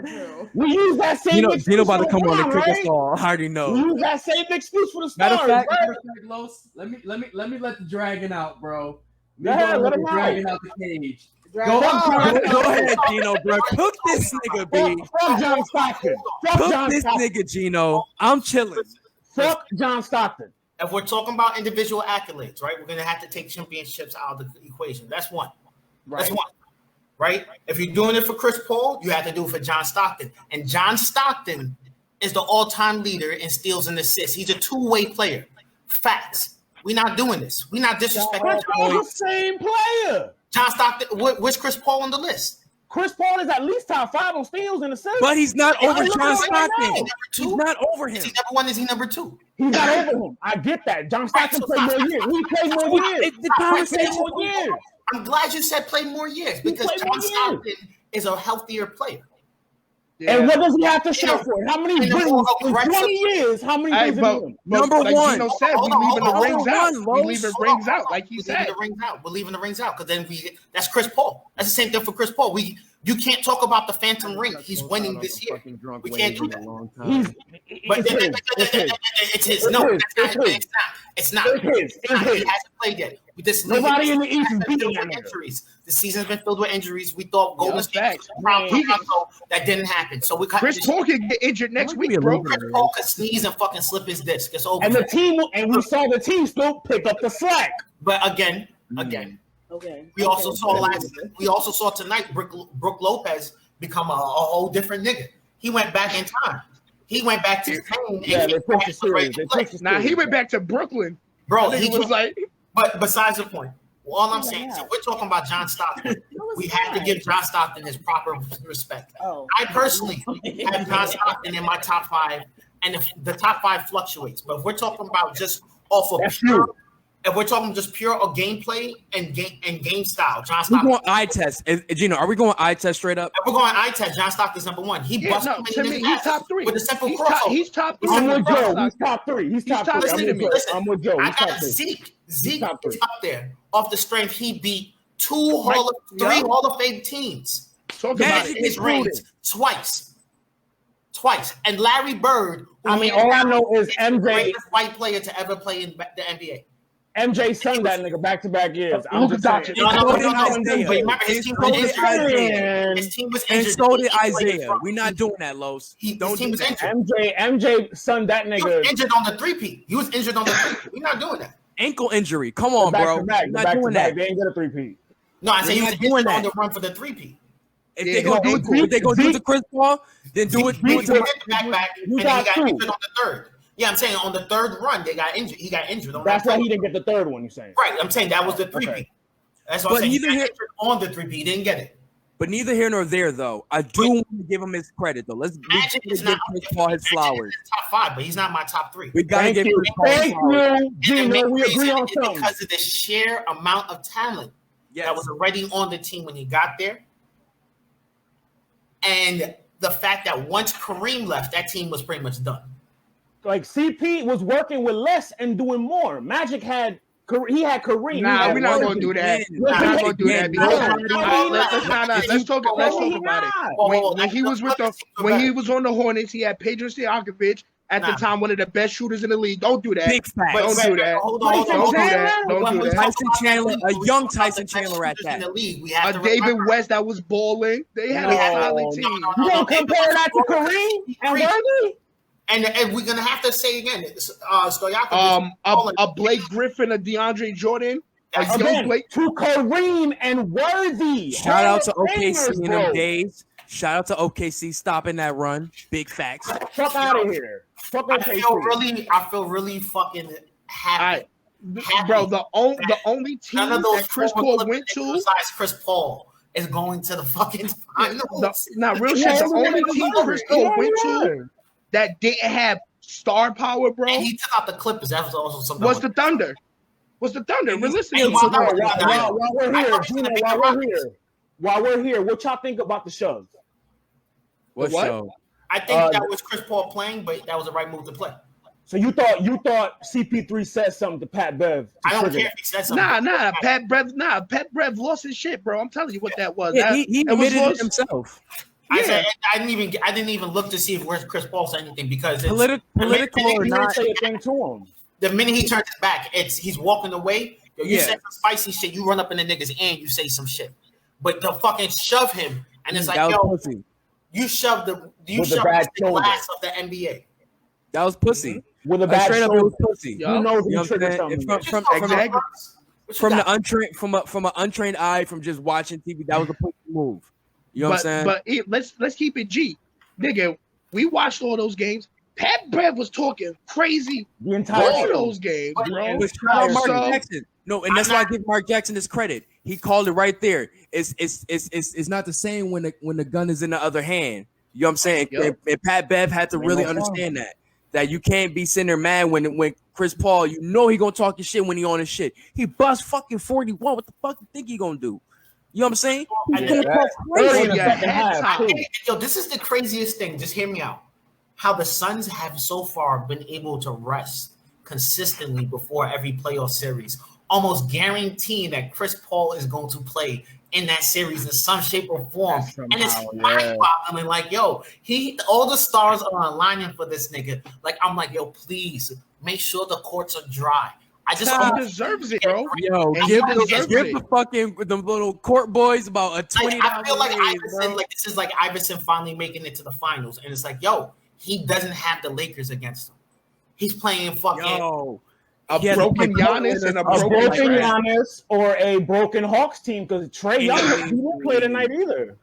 man. We use that same excuse. Gino about to come on and kick us all. I already know. We use that same excuse for the Matter stars. of fact, Los, let me let the dragon out, bro. Let him dragon out the cage. Go ahead, Gino, bro. Cook this nigga, B. Fuck John Stockton. Cook this nigga, Gino. I'm chilling. Fuck John Stockton. If we're talking about individual accolades, right, we're going to have to take championships out of the equation. That's one. Right. That's one. Right? If you're doing it for Chris Paul, you have to do it for John Stockton. And John Stockton is the all-time leader in steals and assists. He's a two-way player. Facts. We're not doing this. We're not disrespecting. Chris Paul's the same player. John Stockton, where's Chris Paul on the list? Chris Paul is at least top 5 on steals and assists. But he's not over John Stockton. He's not over him. Is he number 1? Is he number 2? He's not over him. I get that. John Stockton played more years. He played more years. I'm glad you said play more years because John Stockton is a healthier player. Yeah. And what does he have to show for it? How many rings in 20 years? How many rings in Number like one. Gino said, we leaving the rings out. We leaving rings out, like he said. We're leaving the rings out because then that's Chris Paul. That's the same thing for Chris Paul. You can't talk about the phantom ring. He's winning this year. We can't do that. It's his. No, it's not. He hasn't played yet. Nobody in the East is beating injuries. The season's been filled with injuries. We thought Golden State that didn't happen. So Chris Paul can get injured next week, bro. Chris Paul could sneeze and fucking slip his disc. It's over. And we saw the team still pick up the slack. But again. We also saw tonight Brook Lopez become a whole different nigga. He went back in time. He went back to Spain. Yeah, they pushed the series. He went back to Brooklyn. Bro, he was like. But besides the point, all I'm saying is if we're talking about John Stockton, we have to give John Stockton his proper respect. I personally have John Stockton in my top 5, and the top 5 fluctuates. But if we're talking about just off of If we're talking just pure or gameplay and game style, John We're Stockton. going eye test. Gino, are we going eye test straight up? If we're going eye test, John Stockton's number one. He busts no, to me, he's top 3 with a simple he's crossover. He's top 3. I'm with Joe. He's top 3. He's top 3. Listen, I'm with Joe. I He's top got 3. Zeke. Zeke top 3. is up there. Off the strength, he beat 3 Hall of Fame teams. Talk about it. His rings twice. And Larry Bird. I mean, all I know is MJ, greatest white player to ever play in the NBA. MJ son that nigga back-to-back years. I'm just saying. No. Remember, his team was injured. His team was injured. And so did Isaiah. We're not doing that, Los. Don't do that. MJ son that nigga. He was injured on the 3-peat. We're not doing that. Ankle injury. Come on, bro. We're not doing that. They ain't get a 3-peat. No, I said he was injured on the run for the 3-peat. If they go do it to Chris Paul, then do it. He to back, and he got injured on the third. Yeah, I'm saying on the third run they got injured. He got injured on That's why he didn't get the third one. You're saying, right? I'm saying that was the 3-peat. Okay. That's what I'm saying. He got injured on the 3-peat. He didn't get it. But neither here nor there, though. I do want to give him his credit, though. Let's give Chris Paul his flowers. Top 5, but he's not my top 3. We gotta give Chris Paul his flowers. Gino, we agree on something. Because of the sheer amount of talent that was already on the team when he got there. And the fact that once Kareem left, that team was pretty much done. Like CP was working with less and doing more. Magic had Kareem. Nah, we're not gonna do that. We're not gonna do that because let's talk about it. When he was on the Hornets, he had Pedro Stojakovic. At the time, one of the best shooters in the league. Don't do that. Big fact. Don't do that. Don't do that. Tyson Chandler, a young Tyson Chandler at that. A David West that was balling. They had a solid team. You gonna compare that to Kareem and Worthy? And we're gonna have to say again, Stojakovic. A Blake Griffin, a DeAndre Jordan. Again, to Kareem and Worthy. Shout out to OKC in them days. Shout out to OKC stopping that run. Big facts. Fuck out of here. I feel really fucking happy. Bro, the only team none of those that Chris Paul went to besides Chris Paul is going to the fucking finals. Real shit. The only team Chris Paul went to that didn't have star power, bro. And he took out the Clippers. That was also something. Was the Thunder? Realistically, while we're here, what y'all think about the shove? What show? I think that was Chris Paul playing, but that was the right move to play. So you thought CP3 said something to Pat Bev? I don't care if he said something. Pat Bev lost his shit, bro. I'm telling you what that was. Yeah, he admitted it himself. I didn't even look to see if where's Chris Paul said anything because political or not. Say a thing to him. The minute he turns his back, he's walking away. You say some spicy shit, you run up in the niggas and you say some shit. But to fucking shove him, and it's like, pussy. You shoved the glass of the NBA. That was pussy. With a bad straight up, it was pussy. You know he triggered something. From an untrained eye, from just watching TV, that was a pussy move. You know what I'm saying? But let's keep it G, nigga. We watched all those games. Pat Bev was talking crazy the entire all those games, bro. Mark Jackson. No, and that's why I give Mark Jackson his credit. He called it right there. It's not the same when the gun is in the other hand. You know what I'm saying? Yep. And Pat Bev had to really understand that you can't be sitting there mad when Chris Paul, you know he gonna talk his shit when he on his shit. He bust fucking 41. What the fuck you think he gonna do? You know what I'm saying? He's gonna talk crazy. Yo, this is the craziest thing. Just hear me out. How the Suns have so far been able to rest consistently before every playoff series, almost guaranteeing that Chris Paul is going to play in that series in some shape or form. And it's mind-boggling. Like, yo, all the stars are aligning for this nigga. Like, I'm like, yo, please make sure the courts are dry. He deserves it, bro. Yo, give the fucking the little court boys about a $20. I feel like Iverson, this is like Iverson finally making it to the finals, and it's like, yo, he doesn't have the Lakers against him. He's playing fucking a broken Giannis and a broken Giannis or a broken Hawks team because Trae Young didn't play tonight either.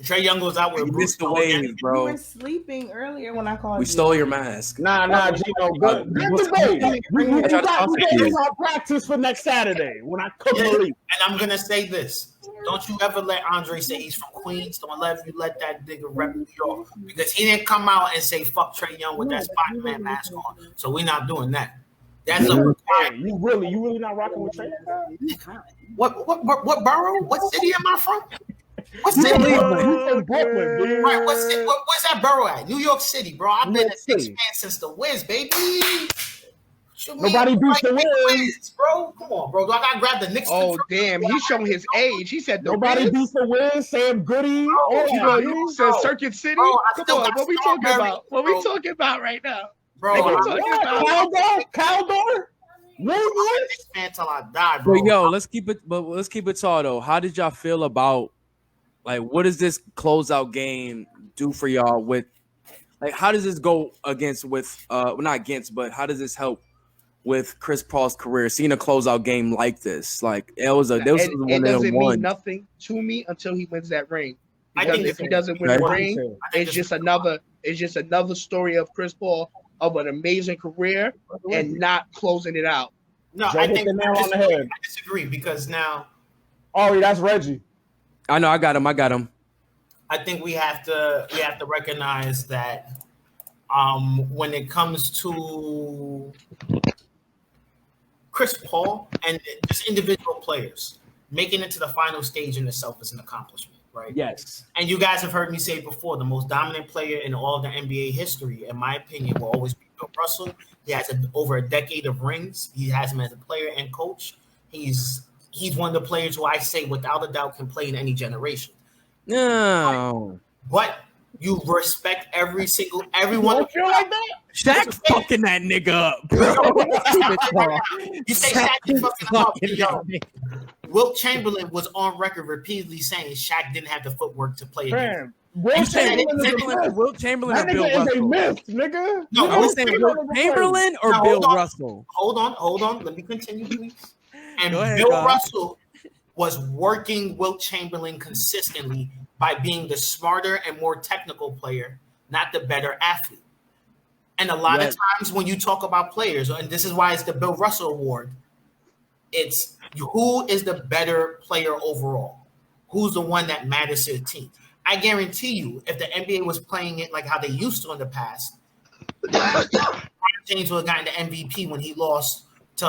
Trae Young was out with Bruce the wave, bro. You were sleeping earlier when I called you. We stole your mask. Nah, Gino. Good debate. We got practice for next Saturday when I cook the league. And I'm gonna say this. Don't you ever let Andre say he's from Queens. Don't ever let that nigga rep New York because he didn't come out and say fuck Trae Young with that Spider-Man mask on. So we're not doing that. That's a requirement. You really not rocking with Trey? What borough? What city am I from? What city? You from Brooklyn, dude. Right, what's that borough at? New York City, bro. I've been a Knicks fan since the Wiz, baby. Nobody beats the Wiz, bro. Come on, bro. Do I gotta grab the Knicks? Oh damn, he's showing his age. He said nobody beats the Wiz. Sam Goody. You said Circuit City. Come on, what we talking about? What we talking about right now? Bro, Caldor. Man, till I die, bro. But yo, let's keep it tall though. How did y'all feel about what does this closeout game do for y'all with how does this go against with not against, but how does this help with Chris Paul's career? Seeing a closeout game like this, it doesn't mean nothing to me until he wins that ring. Because if he doesn't win the ring, it's just another story of Chris Paul of an amazing career and not closing it out. No, I think I disagree because now. Oh, that's Reggie. I know. I got him. I think we have to recognize that when it comes to Chris Paul and just individual players, making it to the final stage in itself is an accomplishment, right? Yes. And you guys have heard me say before, the most dominant player in all of the NBA history, in my opinion, will always be Bill Russell. He has over a decade of rings. He has him as a player and coach. He's one of the players who I say without a doubt can play in any generation. No. But you respect everyone. You feel like that? Shaq fucking that nigga up, bro. You say Shaq fucking up. Yo, Wilt Chamberlain was on record repeatedly saying Shaq didn't have the footwork to play against. Wilt Chamberlain or Bill Russell? Myth, nigga. No, are we saying Wilt Chamberlain or Bill Russell? Hold on. Let me continue, please. And ahead, Bill Russell was working Wilt Chamberlain consistently by being the smarter and more technical player, not the better athlete. And a lot of times when you talk about players, and this is why it's the Bill Russell Award, it's who is the better player overall? Who's the one that matters to the team? I guarantee you, if the NBA was playing it like how they used to in the past, James would have gotten the MVP when he lost to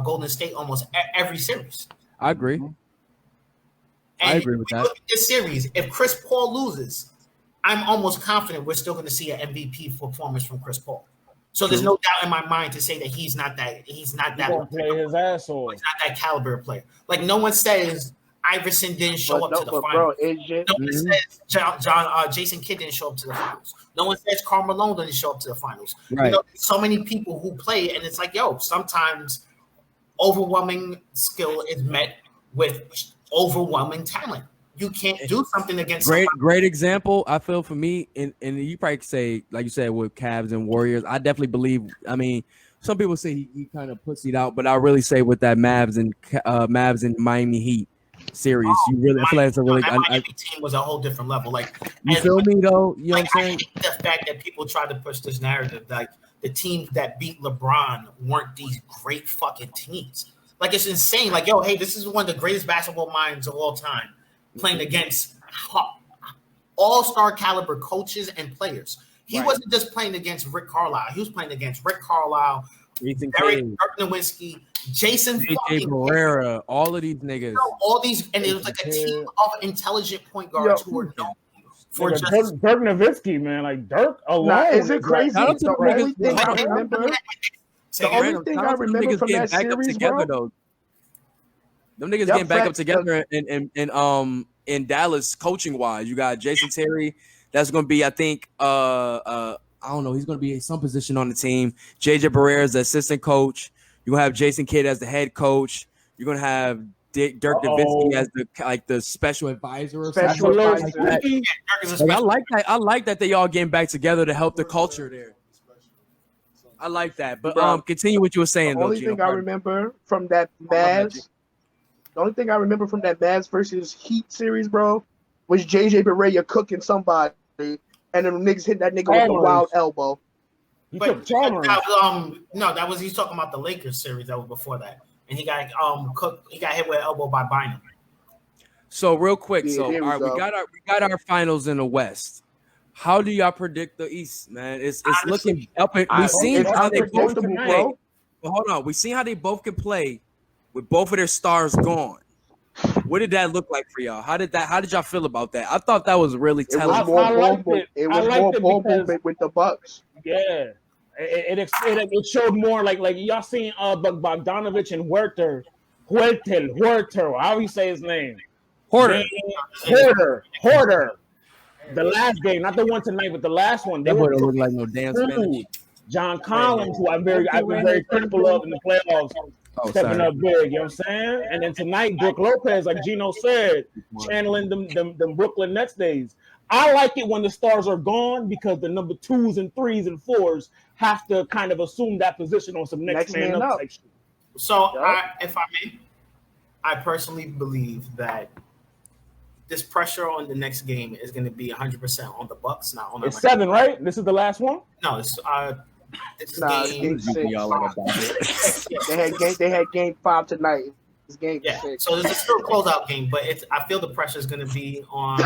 Golden State almost every series. I agree. And I agree with that. Look at this series. If Chris Paul loses, I'm almost confident we're still going to see an MVP performance from Chris Paul. So there's no doubt in my mind to say that he's not that. He's not that. Play his ass off. He's not that caliber player. Like no one says Iverson didn't show up to the finals. No one says Jason Kidd didn't show up to the finals. No one says Karl Malone didn't show up to the finals. Right. So many people who play, and it's like, sometimes overwhelming skill is met with overwhelming talent. You can't do something against great example. I feel for me, and you probably say, like you said, with Cavs and Warriors, I definitely believe. I mean, some people say he kind of pussied out, but I really say with that Mavs and Miami Heat series, I feel like it's a really. Miami team was a whole different level. Like you feel me though? You know what I'm saying? The fact that people try to push this narrative, like the teams that beat LeBron weren't these great fucking teams. Like it's insane. Like hey, this is one of the greatest basketball minds of all time. Playing against all-star caliber coaches and players. He wasn't just playing against Rick Carlisle. He was playing against Rick Carlisle, Dirk Nowitzki, Jason Barrera, all of these niggas. All these, and it was like a team of intelligent point guards who were known for Dirk Nowitzki, man. Like Dirk alone. Is it crazy? The only thing I remember from that series, bro. Them niggas getting back up together in Dallas coaching wise. You got Jason Terry. That's going to be, I think, I don't know. He's going to be in some position on the team. JJ Barrera is the assistant coach. You're going to have Jason Kidd as the head coach. You're going to have Dirk Nowitzki as the special advisor or something. Like that. I like that. I like that they all getting back together to help the culture there. I like that. But continue what you were saying. The only thing I remember from that Mavs. The only thing I remember from that Mavs versus Heat series, bro, was JJ Barea cooking somebody, and then the niggas hit that nigga with a wild elbow. But that was he's talking about the Lakers series that was before that, and he got cooked. He got hit with an elbow by Bynum. So real quick, all right, we got our finals in the West. How do y'all predict the East, man? It's honestly, looking up. We've seen how they go, bro. Well, hold on. We seen how they both can play with both of their stars gone. What did that look like for y'all? How did y'all feel about that? I thought that was really telling. I liked it. It was more ball movement with the Bucks. Yeah, it showed more like y'all seen Bogdanovich and Huerter, however you say his name. Horter. The last game, not the one tonight, but the last one. That boy don't look like no damn Spanish. John Collins, who I've been very critical of in the playoffs, stepping up big. You know what I'm saying? And then tonight, Brook Lopez, like Gino said, channeling them Brooklyn Nets days. I like it when the stars are gone because the number 2s and 3s and 4s have to kind of assume that position on some next man up type shit. So, if I may, I personally believe that this pressure on the next game is going to be 100% on the Bucks, not on. It's 7, right? This is the last one. No, it's game 6. They had game 5 tonight. It's game 6. So this is still a closeout game, but I feel the pressure is going to be on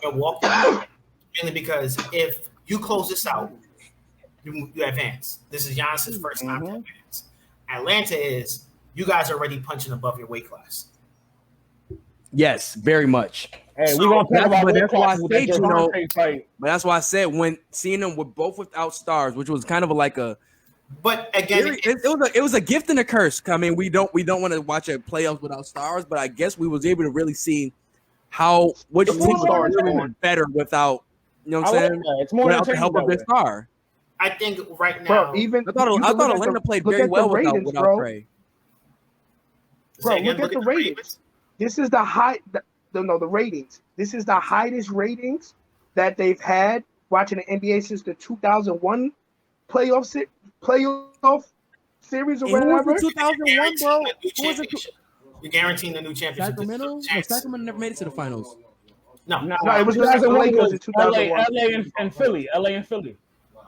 Milwaukee, mainly because if you close this out, you advance. This is Giannis's first time to advance. Atlanta is you guys are already punching above your weight class. Yes, very much. Hey, we're gonna talk about that's why I said, you know, but that's why I said when seeing them with both without stars, which was kind of like a. But again, it was a gift and a curse. I mean, we don't want to watch a playoffs without stars, but I guess we was able to really see which teams are really better without. You know what I'm saying? It's more without the help of their star. I think right now, bro, even I thought Atlanta played very well without Trey. Bro, look at the ratings. This is the the ratings. This is the highest ratings that they've had watching the NBA since the 2001 playoff series or whatever. 2001, bro. You're guaranteeing the new championship. Sacramento? No, Sacramento never made it to the finals. No, it was the Lakers in 2001. LA and Philly.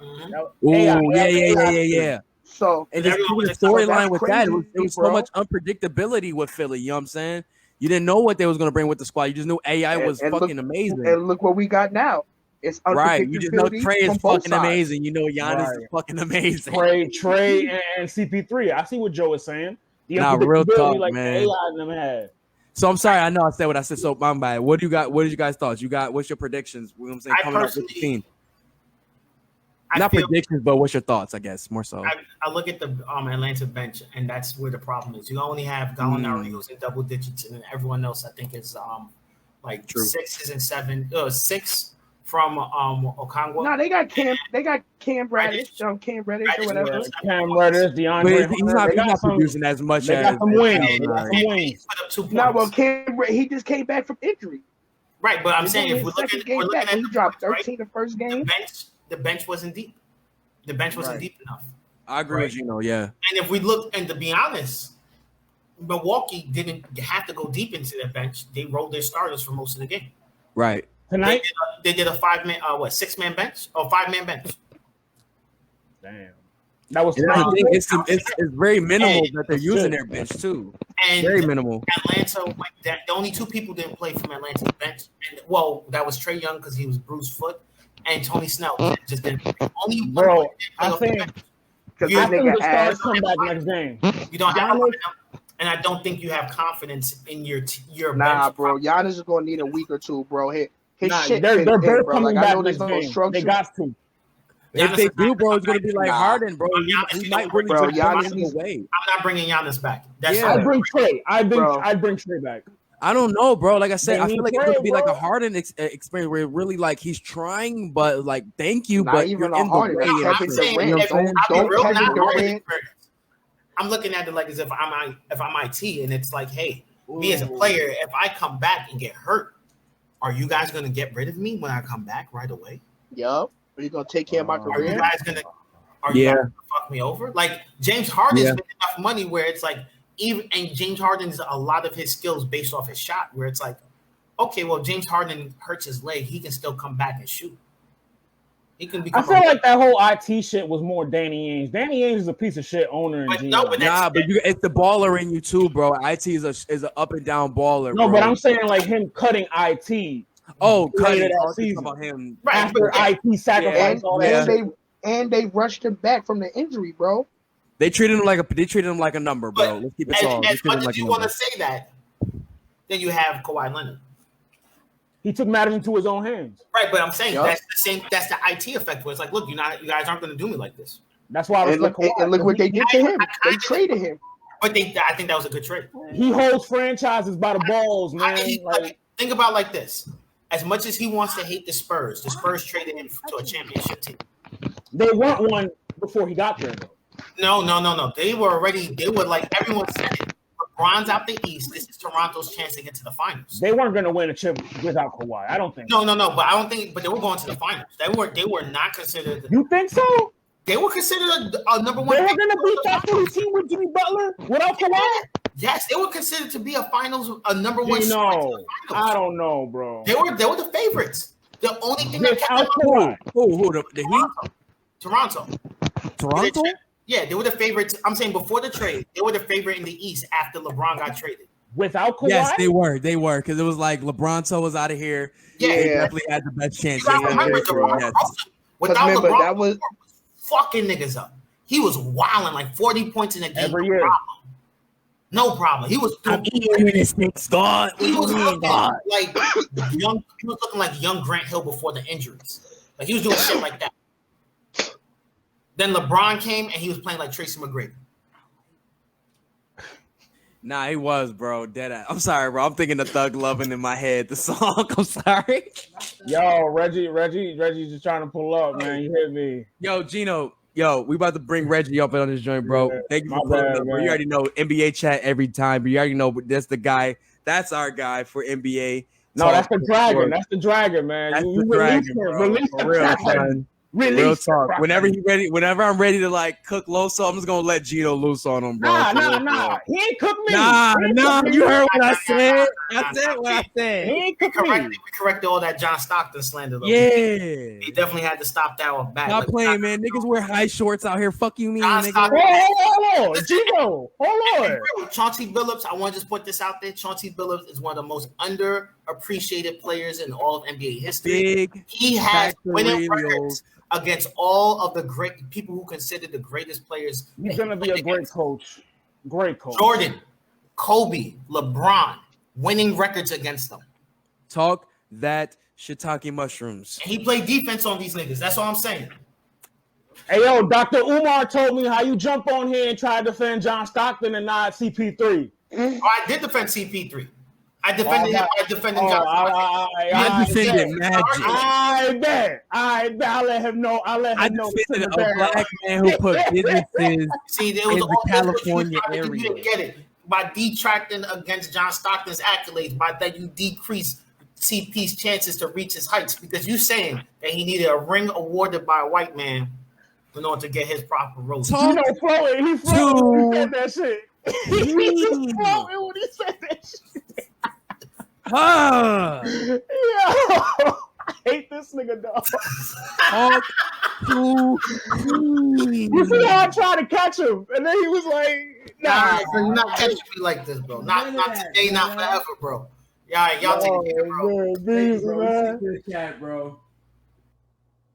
Mm-hmm. Yeah. So, and just the storyline with that, it was so much unpredictability with Philly. You know what I'm saying? You didn't know what they was going to bring with the squad. You just knew AI was fucking amazing. And look what we got now. It's right. You just know Trey is fucking amazing. You know Giannis is fucking amazing. Trey and CP3. I see what Joe is saying. Real talk, like man. AI and them had. So I'm sorry. I know I said what I said. So my bad. What do you got? What did you guys thought? What's your predictions? You know what I'm saying? Coming up with the team. Not predictions, but what's your thoughts? I guess more so. I look at the Atlanta bench, and that's where the problem is. You only have Gallinari who's in double digits, and then everyone else I think is like 6s and 7, 6 from Okongwu. No, they got Cam Reddish, Cam Reddish or whatever. Cam Reddish, DeAndre. He's not producing as much as. Got some wings. No, well, he just came back from injury. Right, but I'm saying if we're looking at he dropped 13 the first game. The bench wasn't deep. The bench wasn't deep enough. I agree with you, yeah. And if we look, and to be honest, Milwaukee didn't have to go deep into their bench. They rolled their starters for most of the game. Right. Tonight they did a 6-man bench or 5-man bench. Damn. That was it's very minimal that they're using their bench too. And very minimal. Atlanta, the only 2 people didn't play from Atlanta's bench. And that was Trae Young because he was bruised foot. And Tony Snell just didn't. Only bro. I think the stars come back next game. You don't have, and I don't think you have confidence in your bench. Bro. Giannis is gonna need a week or 2, bro. His shit. They're both bro. coming like, back I know next game. They got to. If they do, bro, it's gonna be like Harden, bro. He might really Giannis away. I'm not bringing Giannis back. I bring Trey. I bring Trey back. I don't know, bro. Like I said, I feel like it's going to be like a Harden experience where really like he's trying, but like thank you, but even on Harden. I'm looking at it like as if I'm IT, and it's like, hey, me as a player, if I come back and get hurt, are you guys going to get rid of me when I come back right away? Yup. Are you going to take care of my career? Are you guys going to fuck me over? Like James Harden's made enough money where it's like. And James Harden's a lot of his skills based off his shot, where it's like, okay, well, James Harden hurts his leg, he can still come back and shoot. He can become. I feel like that whole IT shit was more Danny Ainge. Danny Ainge is a piece of shit owner. But it's the baller in you too, bro. IT is an up and down baller. No, bro. But I'm saying like him cutting IT. Cutting that season about him after IT sacrificed all that. And they rushed him back from the injury, bro. They treated him like a number, bro. But Let's keep it solid. as much as you want to say that, then you have Kawhi Leonard. He took matters into his own hands. Right, but I'm saying that's the same. That's the IT effect where it's like, look, you guys aren't going to do me like this. That's why I was look what they did to him. They traded him. But I think that was a good trade. He holds franchises by the balls, man. Think about it like this. As much as he wants to hate the Spurs traded him to a championship team. They weren't one before he got there, though. No. They were like, everyone said it. LeBron's out the East. This is Toronto's chance to get to the finals. They weren't going to win a chip without Kawhi. I don't think. No. But they were going to the finals. They were not considered. You think so? They were considered a number one. They were going to beat that Philly team with Jimmy Butler without Kawhi? Yes, they were considered to be a number one. No, I don't know, bro. They were the favorites. The only thing that kept them who the Heat? Toronto. Yeah, they were the favorites. I'm saying before the trade, they were the favorite in the East after LeBron got traded. Without Kawhi? Yes, they were because it was like LeBron was out of here. Yeah, they definitely had the best chance. Without LeBron, that was fucking niggas up. He was wilding like 40 points in a game. Every year. No problem. He was God. He was looking like young Grant Hill before the injuries. Like he was doing shit like that. Then LeBron came and he was playing like Tracy McGrady. Nah, he was, bro. Deadass. I'm sorry, bro. I'm thinking of Thug Lovin' in my head. The song. I'm sorry. Yo, Reggie's just trying to pull up, man. You hit me. Yo, Gino. Yo, we about to bring Reggie up on this joint, bro. Yeah, thank you for pulling up, bro. You already know NBA chat every time, but you already know that's the guy. That's our guy for NBA. No, that's the dragon. That's the dragon, man. That's the dragon, bro. Release for real, son. Real talk. Whenever I'm ready to like cook Loso, I'm just gonna let Gino loose on him, bro. Nah. He ain't cook me. Nah. You heard what I said. I said what I said. He ain't cook me. We corrected all that John Stockton slander, though. Yeah. He definitely had to stop that one back. Stop playing, man. Niggas wear high shorts out here. Fuck you, mean, nigga. Hold on, Gino. Hold on. Chauncey Billups, I want to just put this out there. Chauncey Billups is one of the most underappreciated players in all of NBA history. He has winning records against all of the great people who consider the greatest players. He's gonna be a great coach. Great coach. Jordan, Kobe, LeBron, winning records against them. Talk that shiitake mushrooms. And he played defense on these niggas. That's all I'm saying. Hey, yo, Dr. Umar told me how you jump on here and try to defend John Stockton and not CP3. Oh, I did defend CP3. I defended him. I defended John Stockton. I defended Magic. I bet. I'll let him know. I defended a black man who put businesses in the California area. You didn't get it. By detracting against John Stockton's accolades, by that you decrease CP's chances to reach his heights because you saying that he needed a ring awarded by a white man in order to get his proper rose. You know, he floated when he said that shit. He just floated when he said that shit. Yo, I hate this nigga, dog. You see how I tried to catch him, and then he was like, "Nah, you're not catching me like this, bro. Not today, not forever, bro. Yeah, y'all take it, bro.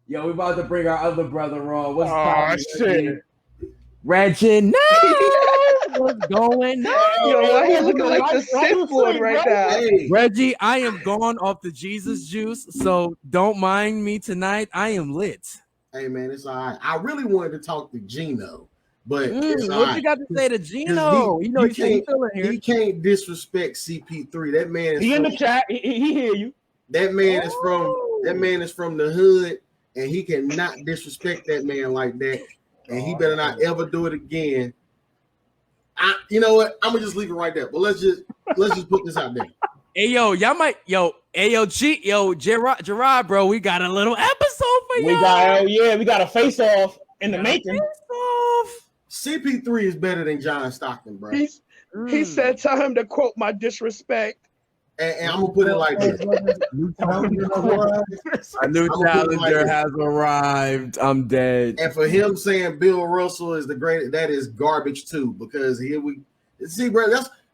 Yo, we about to bring our other brother on. What's shit? Reggie, no! What's going on? Yo, you're looking like the Sith Lord right now. Hey. Reggie, I am gone off the Jesus juice, so don't mind me tonight. I am lit. Hey, man, it's all right. I really wanted to talk to Gino, but it's all what right. You got to say to Gino? He can't disrespect CP3. That man is in the chat. He hear you. That man is from the hood, and he cannot disrespect that man like that. And he better not ever do it again. You know what? I'm gonna just leave it right there. But let's just put this out there. Hey yo, y'all might Gerard, bro. We got a little episode for you. We got a face off in the making. CP3 is better than John Stockton, bro. He said, "Tell him to quote my disrespect." And I'm gonna put it like this: a new challenger has arrived. I'm dead. And for him saying Bill Russell is the greatest, that is garbage too. Because here we see, bro.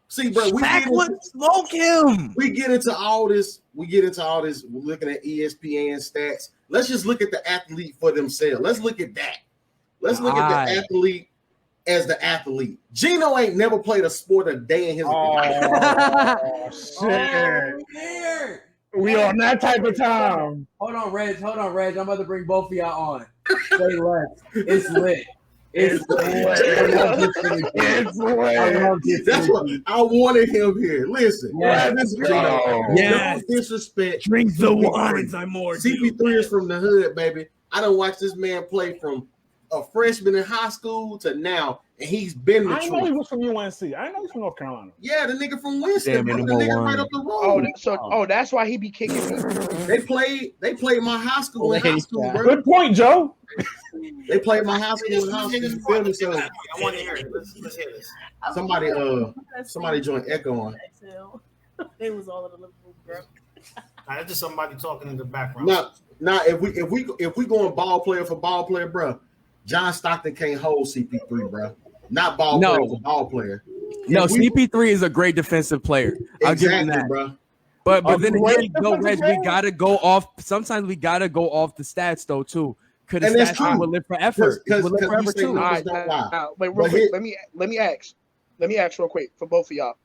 Smoke him. We get into all this. We're looking at ESPN stats. Let's just look at the athlete for themselves. Let's look at that. Let's look at the athlete as the athlete. Gino ain't never played a sport a day in his life. Oh, shit. Here. We on that type of time. Hold on, Reg. I'm about to bring both of y'all on. Say less. It's lit. It's lit. That's what I wanted him here. Listen, Yes. No disrespect. Drink the wines. I'm more. CP3 is from the hood, baby. I done watched this man play from a freshman in high school to now, and he's been the I truth. know he was from UNC. I know he's from North Carolina. Yeah, the nigga from Winston, Damn, the nigga right up the road. Oh, that's why he be kicking me. They played my high school in high school, bro. Good point, Joe. They played my high school in high school. You feel me? So I want to hear it. Let's hear this. Somebody joined Echo on. It was all in the living room, bro. That's just somebody talking in the background. Now, if we going ball player for ball player, bro, John Stockton can't hold CP3, bro. Not ball player for ball player. No, CP3 is a great defensive player. I'll give him that, bro. But then again, Reg, we gotta go off. Sometimes we gotta go off the stats though too. Could the stats will live forever? Will live forever too. Wait, real quick. Let me ask real quick for both of y'all.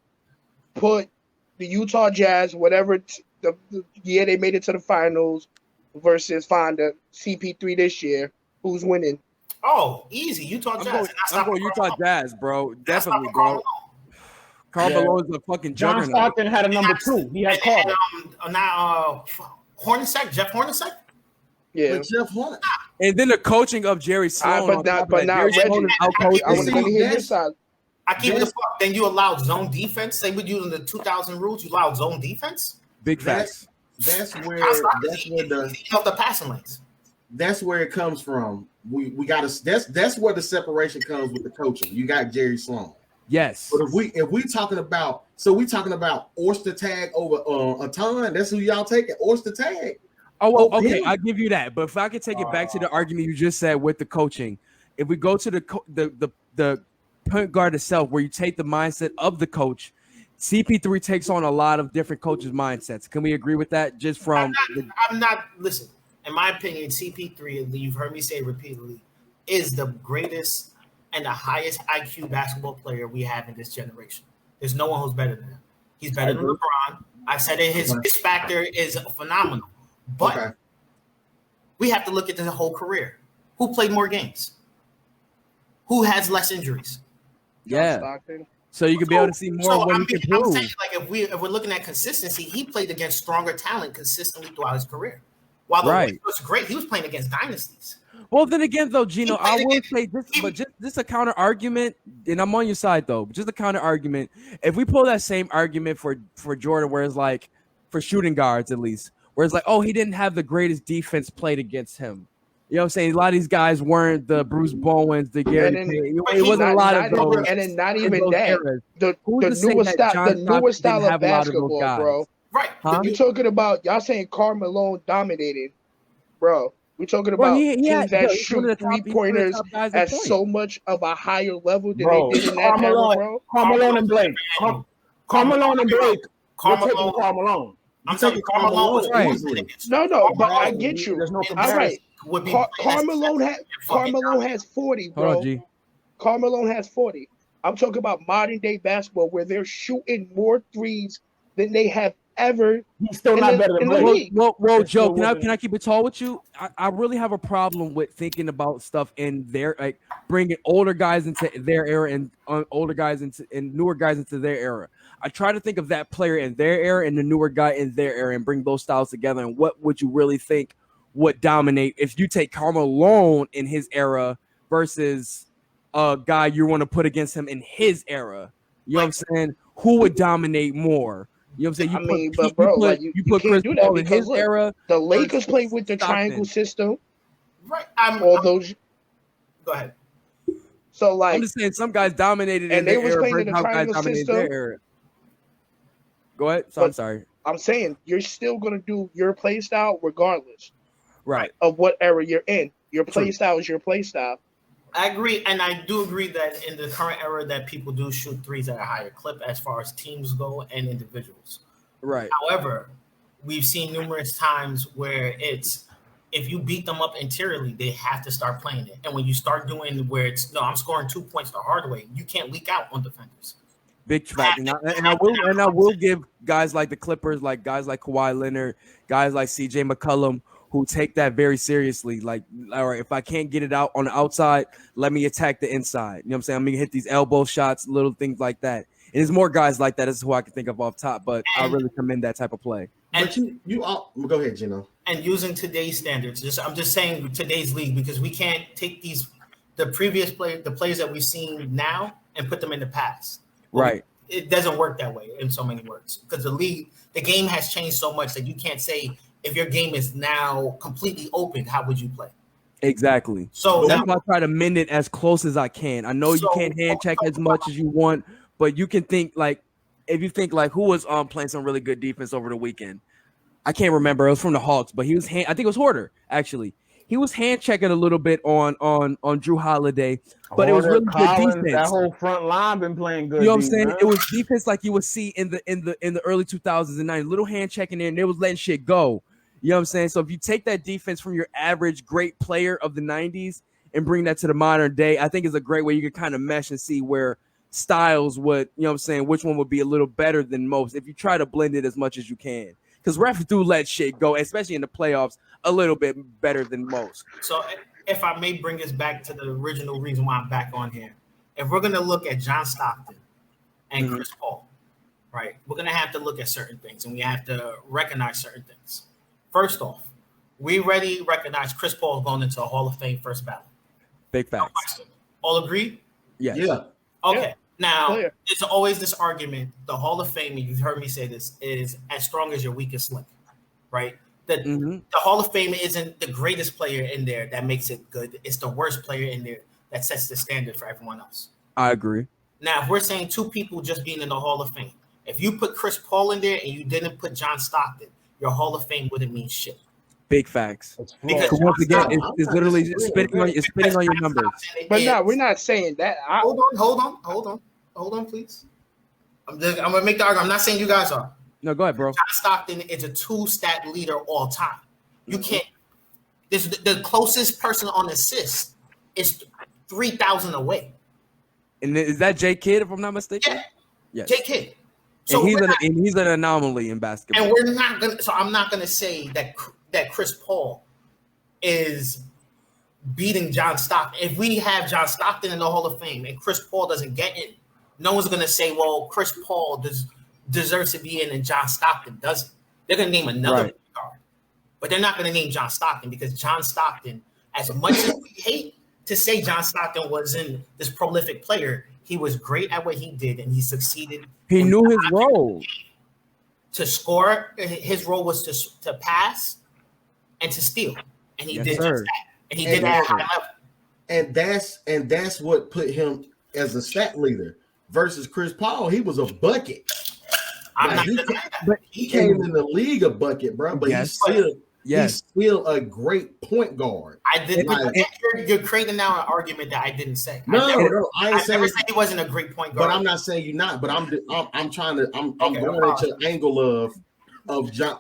Put the Utah Jazz, whatever the year they made it to the finals, versus find the CP3 this year. Who's winning? Oh, easy. Utah Jazz. I'm going Utah Jazz, bro. Definitely, bro. Carl Malone is a fucking John juggernaut. Stockton had a number 2. He had Carl. Jeff Hornacek. Yeah, Jeff Hornacek. And then the coaching of Jerry Sloan. But now Reggie, I want to hear your side. I keep it the fuck. Then you allowed zone defense. They would use in the 2000 rules. You allowed zone defense. Big facts. That's where the passing lanes. That's where it comes from. We got to. That's where the separation comes with the coaching. You got Jerry Sloan. Yes. But if we talking about Oyster Tag over a ton, that's who y'all taking, Oyster Tag. Oh, well, okay, I'll give you that. But if I could take it back to the argument you just said with the coaching, if we go to the point guard itself, where you take the mindset of the coach, CP3 takes on a lot of different coaches' mindsets. Can we agree with that? Just from I'm not listen. In my opinion, CP3, you've heard me say repeatedly, is the greatest and the highest IQ basketball player we have in this generation. There's no one who's better than him. He's better than LeBron. I said it, his factor is phenomenal. But we have to look at the whole career. Who played more games? Who has less injuries? Yeah. So you can be able to see more of what he can prove. I'm saying, like, if we're looking at consistency, he played against stronger talent consistently throughout his career. While the Wizards was great, he was playing against dynasties. Well, then again, though, Gino, I will say this, but just a counter argument, and I'm on your side though. Just a counter argument. If we pull that same argument for Jordan, where it's like for shooting guards at least, where it's like, oh, he didn't have the greatest defense played against him. You know what I'm saying? A lot of these guys weren't the Bruce Bowens, the Gary. It wasn't a lot of those. And then not even that. The newer style of basketball, bro. Right. You talking about y'all saying Karl Malone dominated, bro. We're talking about teams that shoot 3-pointers at so much of a higher level than they did in that era, bro. Karl Malone and Blake. Karl Malone and Blake. Karl Malone. I'm taking Karl Malone. No, but I get you. All right. Karl Malone has 40, bro. Karl Malone has 40. I'm talking about modern day basketball where they're shooting more threes than they have ever. He's still not better than Blake. Well, Joe, can I keep it tall with you? I really have a problem with thinking about stuff in their, like, bringing older guys into their era and older guys into and newer guys into their era. I try to think of that player in their era and the newer guy in their era and bring those styles together. And what would you really think would dominate if you take Karl Malone in his era versus a guy you want to put against him in his era? You know what I'm saying? Who would dominate more? You know what I'm saying? You put Chris Paul in his era. The Lakers played with the triangle system. Right. Go ahead. So, like, I'm just saying some guys dominated and in they their was era playing in the triangle system. Go ahead. I'm sorry. I'm saying you're still gonna do your play style regardless, right, of what era you're in. Your play style is your play style. I agree, and I do agree that in the current era that people do shoot threes at a higher clip as far as teams go and individuals. Right. However, we've seen numerous times where it's if you beat them up interiorly, they have to start playing it. And when you start doing where it's no, I'm scoring 2 points the hard way, you can't leak out on defenders. Big fact, and I will give guys like the Clippers, like guys like Kawhi Leonard, guys like CJ McCollum, who take that very seriously. Like, all right, if I can't get it out on the outside, let me attack the inside. You know what I'm saying? I'm gonna hit these elbow shots, little things like that. And there's more guys like that. This is who I can think of off top, but I really commend that type of play. But you all go ahead, Gino. And using today's standards, I'm just saying today's league, because we can't take the players that we've seen now and put them in the past. Right. It doesn't work that way in so many words, because the game has changed so much that you can't say if your game is now completely open, how would you play? Exactly. So that's why I try to mend it as close as I can. I know you can't hand check as much as you want, but you can think like, if you think like who was playing some really good defense over the weekend. I can't remember. It was from the Hawks, but I think it was Horder actually. He was hand checking a little bit on Drew Holiday, but it was really Collins, good defense. That whole front line been playing good. You know what I'm saying? Man. It was defense like you would see in the early 2000s and 90s. Little hand checking in, and they was letting shit go. You know what I'm saying? So if you take that defense from your average great player of the 90s and bring that to the modern day, I think is a great way you can kind of mesh and see where styles would, you know what I'm saying, which one would be a little better than most if you try to blend it as much as you can. Because refs do let shit go, especially in the playoffs, a little bit better than most. So if I may bring us back to the original reason why I'm back on here, if we're going to look at John Stockton and Chris Paul, right, we're going to have to look at certain things, and we have to recognize certain things. First off, we already recognize Chris Paul going into a Hall of Fame first ballot. Big facts. All agree? Yes. Yeah. Okay. Yeah. Now, it's always this argument, the Hall of Fame, and you've heard me say this, is as strong as your weakest link, right? The Hall of Fame isn't the greatest player in there that makes it good. It's the worst player in there that sets the standard for everyone else. I agree. Now, if we're saying two people just being in the Hall of Fame, if you put Chris Paul in there and you didn't put John Stockton, your Hall of Fame wouldn't mean shit. Big facts. Because once again, it's literally spitting on your numbers. But no, we're not saying that. Hold on, please. I'm gonna make the argument. I'm not saying you guys are. No, go ahead, bro. John Stockton is a 2-stat leader all time. You can't. This the closest person on assist is 3,000 away. And is that J Kidd, if I'm not mistaken? Yeah. Yes. J Kidd. So and he's an anomaly in basketball. And we're not gonna. So I'm not gonna say that Chris Paul is beating John Stockton. If we have John Stockton in the Hall of Fame and Chris Paul doesn't get in, no one's gonna say, "Well, Chris Paul deserves to be in and John Stockton doesn't." They're gonna name another guard, but they're not gonna name John Stockton because John Stockton, as much as we hate to say John Stockton wasn't this prolific player, he was great at what he did and he succeeded. He knew his role. To score, his role was to pass and to steal, and he did just that. And he did that at high level. And that's what put him as a stat leader versus Chris Paul. He was a bucket. He came in the league a bucket, bro. But he's still a great point guard. I didn't. You're creating now an argument that I didn't say. I never said he wasn't a great point guard. But I'm not saying you're not. But I'm going into the angle of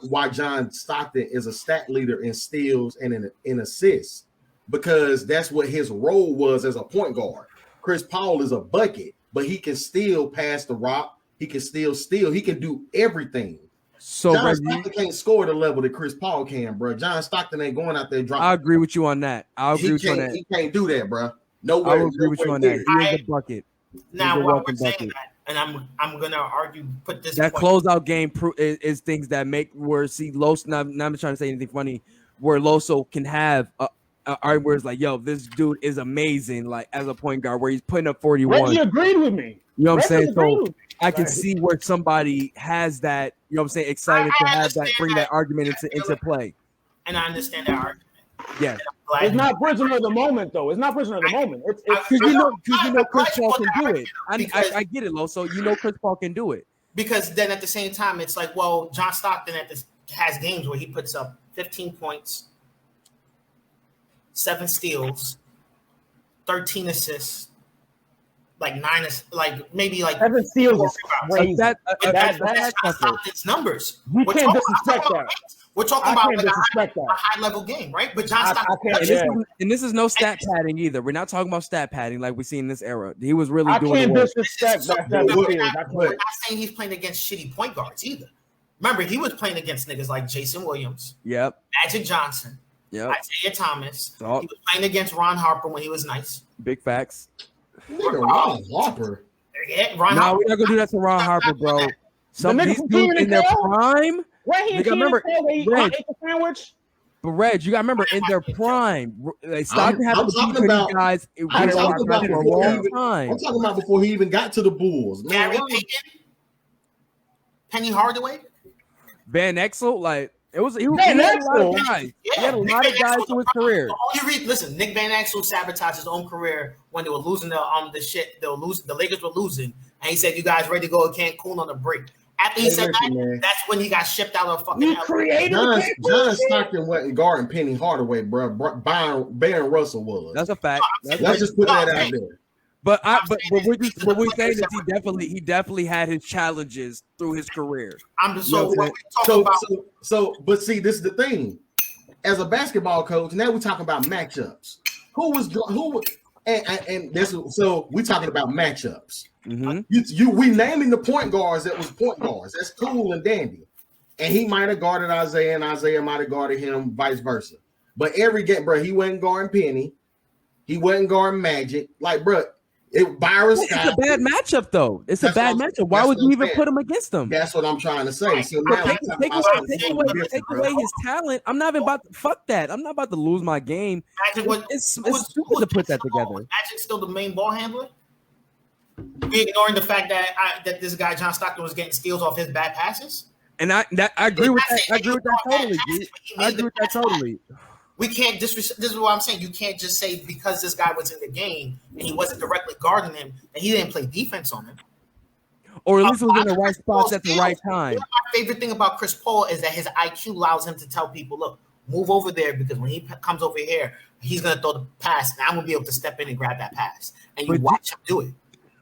why John Stockton is a stat leader in steals and in assists, because that's what his role was as a point guard. Chris Paul is a bucket, but he can still pass the rock. He can still steal. He can do everything. So John Stockton can't score the level that Chris Paul can, bro. John Stockton ain't going out there dropping. I agree with you on that. He can't do that, bro. No way. I agree with you on that. He is a bucket. Now, while we're saying that, and I'm gonna argue, put this that closeout game is things that make where Loso. Not trying to say anything funny, where Loso can have where it's like, yo, this dude is amazing, like as a point guard, where he's putting up 41. Reggie agreed with me. You know what I'm saying? So I can see where somebody has that, you know what I'm saying, excited to have that, bring that argument into play. And I understand that argument. Yeah. It's not prisoner of the moment, though. It's not prisoner of the moment. It's because you know Chris Paul can do it. I get it, Lo. So you know Chris Paul can do it. Because then at the same time, it's like, well, John Stockton has games where he puts up 15 points, 7 steals, 13 assists, like 9, like maybe like 7 steals. That's Stockton's numbers. You can't disrespect that. We're talking about like a high level game, right? But John Stockton, and this is no stat padding either. We're not talking about stat padding like we see in this era. He was really doing. I can't disrespect that. We're not saying he's playing against shitty point guards either. Remember, he was playing against niggas like Jason Williams, Magic Johnson, Isaiah Thomas. He was playing against Ron Harper when he was nice. Big facts. Nigga, Ron Harper. Yeah, Ron Harper. We're not gonna do that to Ron Harper, bro. Some of these dudes in their prime. Right here, remember, sandwich. But Reg, you gotta remember in their prime, they started having to beat these guys for a long time. I'm talking about before he even got to the Bulls. Gary Payton, Penny Hardaway, Van Exel, like he was a lot of guys. He had a lot of guys to his career. Listen, Nick Van Exel sabotaged his own career when they were losing the shit. The Lakers were losing, and he said, "You guys ready to go to Cancun on the break?" After he said that, that's when he got shipped out of fucking John Stockton went and guarding Penny Hardaway, bro. Baron Russell was. That's a fact. Let's just put that out there. But we're saying that he definitely had his challenges through his career. But see, this is the thing. As a basketball coach, now we're talking about matchups. And this, so we're talking about matchups. Mm-hmm. We naming the point guards that was point guards. That's cool and dandy. And he might have guarded Isaiah, and Isaiah might have guarded him, vice versa. But every game, bro, he wasn't guarding Penny. He wasn't guarding Magic. Like, bro, Byron Scott. It's a bad matchup, though. It's a bad matchup. Why would you even put him against them? That's what I'm trying to say. So now take away his talent. I'm not even about to fuck that. I'm not about to lose my game. It's stupid to put that together. Magic's still the main ball handler. We ignoring the fact that this guy John Stockton was getting steals off his bad passes. And I agree with that. I agree with that totally. I agree with that totally. We can't disrespect. This is what I'm saying. You can't just say because this guy was in the game and he wasn't directly guarding him that he didn't play defense on him. Or at least was in the right spots at the right time. My favorite thing about Chris Paul is that his IQ allows him to tell people, "Look, move over there because when he comes over here, he's gonna throw the pass, and I'm gonna be able to step in and grab that pass." And you watch him do it.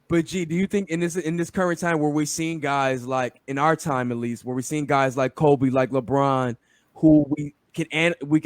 But G, do you think in this current time where we're seeing guys like in our time at least, where we're seeing guys like Kobe, like LeBron, who we can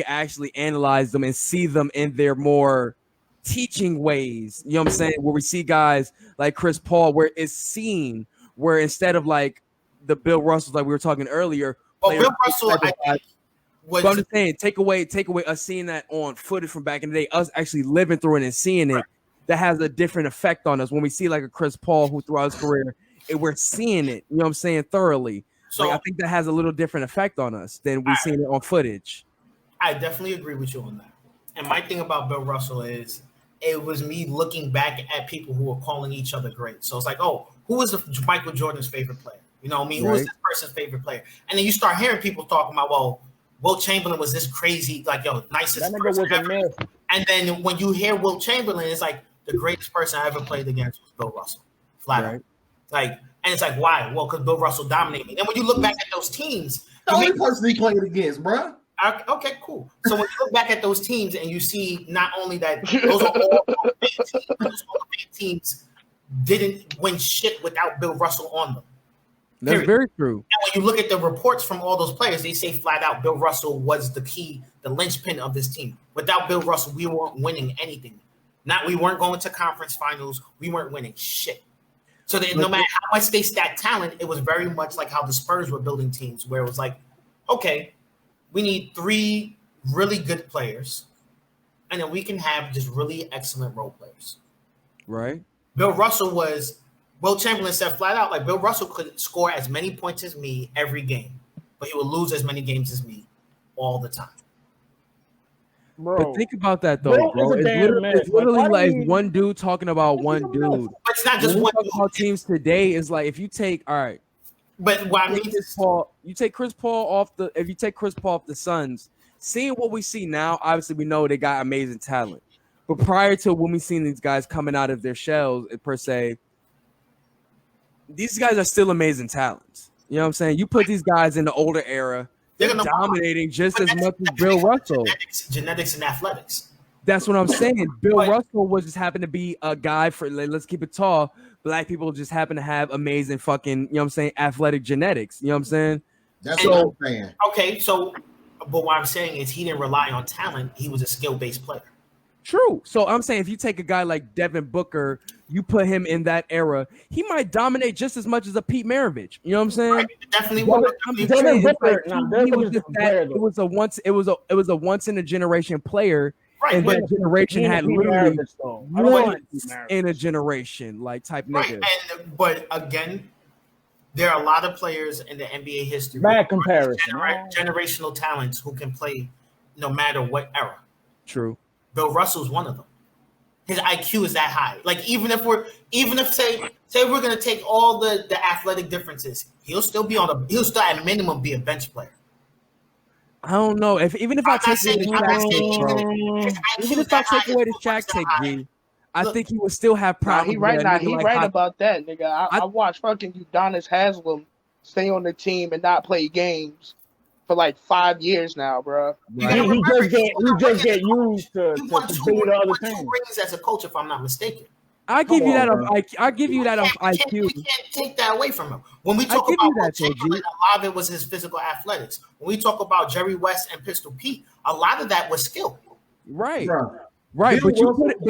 actually analyze them and see them in their more teaching ways? You know what I'm saying? Where we see guys like Chris Paul, where it's seen, where instead of like the Bill Russells like we were talking earlier. Well, Bill Russell, but I'm just saying, take away us seeing that on footage from back in the day, us actually living through it and seeing it. That has a different effect on us when we see like a Chris Paul who throughout his career, and we're seeing it, you know what I'm saying, thoroughly. So I think that has a little different effect on us than we seeing it on footage. I definitely agree with you on that. And my thing about Bill Russell is it was me looking back at people who were calling each other great. So it's like, oh, who was Michael Jordan's favorite player? You know what I mean? Who was this person's favorite player? And then you start hearing people talking about, well, Wilt Chamberlain was this crazy, like, nicest person ever. And then when you hear Wilt Chamberlain, it's like, the greatest person I ever played against was Bill Russell. Flat out. Like, and it's like, why? Well, because Bill Russell dominated me. And when you look back at those teams, the only person he played against, bro. Okay, cool. So when you look back at those teams and you see not only that those are all bad teams didn't win shit without Bill Russell on them. That's very true. And when you look at the reports from all those players, they say flat out Bill Russell was the key, the linchpin of this team. Without Bill Russell, we weren't winning anything. We weren't going to conference finals. We weren't winning shit. So that no matter how much they stacked talent, it was very much like how the Spurs were building teams, where it was like, okay, we need 3 really good players, and then we can have just really excellent role players. Right. Bill Chamberlain said flat out, like, Bill Russell could score as many points as me every game, but he would lose as many games as me all the time. Bro, but think about that though, bro. It's literally like one dude talking about one dude. But it's not just one dude. About teams today is like if you take But what I mean is, you take Chris Paul off the Suns, seeing what we see now, obviously we know they got amazing talent. But prior to when we seen these guys coming out of their shells per se, these guys are still amazing talents. You know what I'm saying? You put these guys in the older era. They're dominating just as much as Bill Russell. Genetics and athletics. That's what I'm saying. Bill Russell was just happened to be a guy for, let's keep it tall. Black people just happen to have amazing fucking, you know what I'm saying, athletic genetics. You know what I'm saying? That's what I'm saying. Okay, so But what I'm saying is he didn't rely on talent. He was a skill-based player. True. So I'm saying if you take a guy like Devin Booker, you put him in that era, he might dominate just as much as a Pete Maravich. You know what I'm saying? Right, definitely would. Devin Booker, it was a once in a generation player. Right, and that generation had literally once Maravich. in a generation like type nigga. Right, but again, there are a lot of players in the NBA history. Bad comparison. Generational talents who can play no matter what era. True. Bill Russell's one of them. His IQ is that high. Like even if say we're gonna take all the athletic differences, he'll still at minimum be a bench player. I don't know even if I take away the Shaq take, G, I think he would still have problems. He right now. He right about that, nigga. I watched fucking Udonis Haslem stay on the team and not play games for like 5 years now, bro. Right. He just get used to beat the other team. Rings as a coach, if I'm not mistaken. I give you that off IQ. We can't take that away from him. When we talk about Will Chamberlain, a lot of it was his physical athletics. When we talk about Jerry West and Pistol Pete, a lot of that was skill. Right. Right. But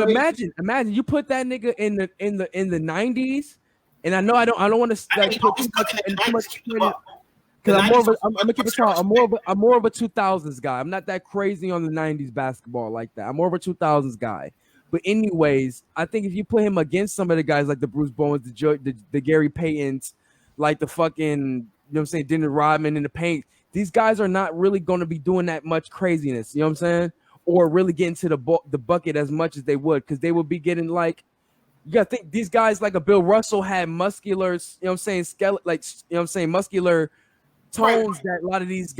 imagine you put that nigga in the 90s, and I know I don't want to like put too much credit. Because I'm gonna keep it short. I'm more of a 2000s guy. I'm not that crazy on the 90s basketball like that. I'm more of a 2000s guy. But anyways, I think if you put him against some of the guys like the Bruce Bowens, the Gary Paytons, like the fucking, you know what I'm saying, Dennis Rodman in the paint, these guys are not really going to be doing that much craziness. You know what I'm saying? Or really getting to the bucket as much as they would, because they would be getting like, you gotta think these guys like a Bill Russell had muscular, you know what I'm saying, skeleton, like, you know what I'm saying, muscular tones that a lot of these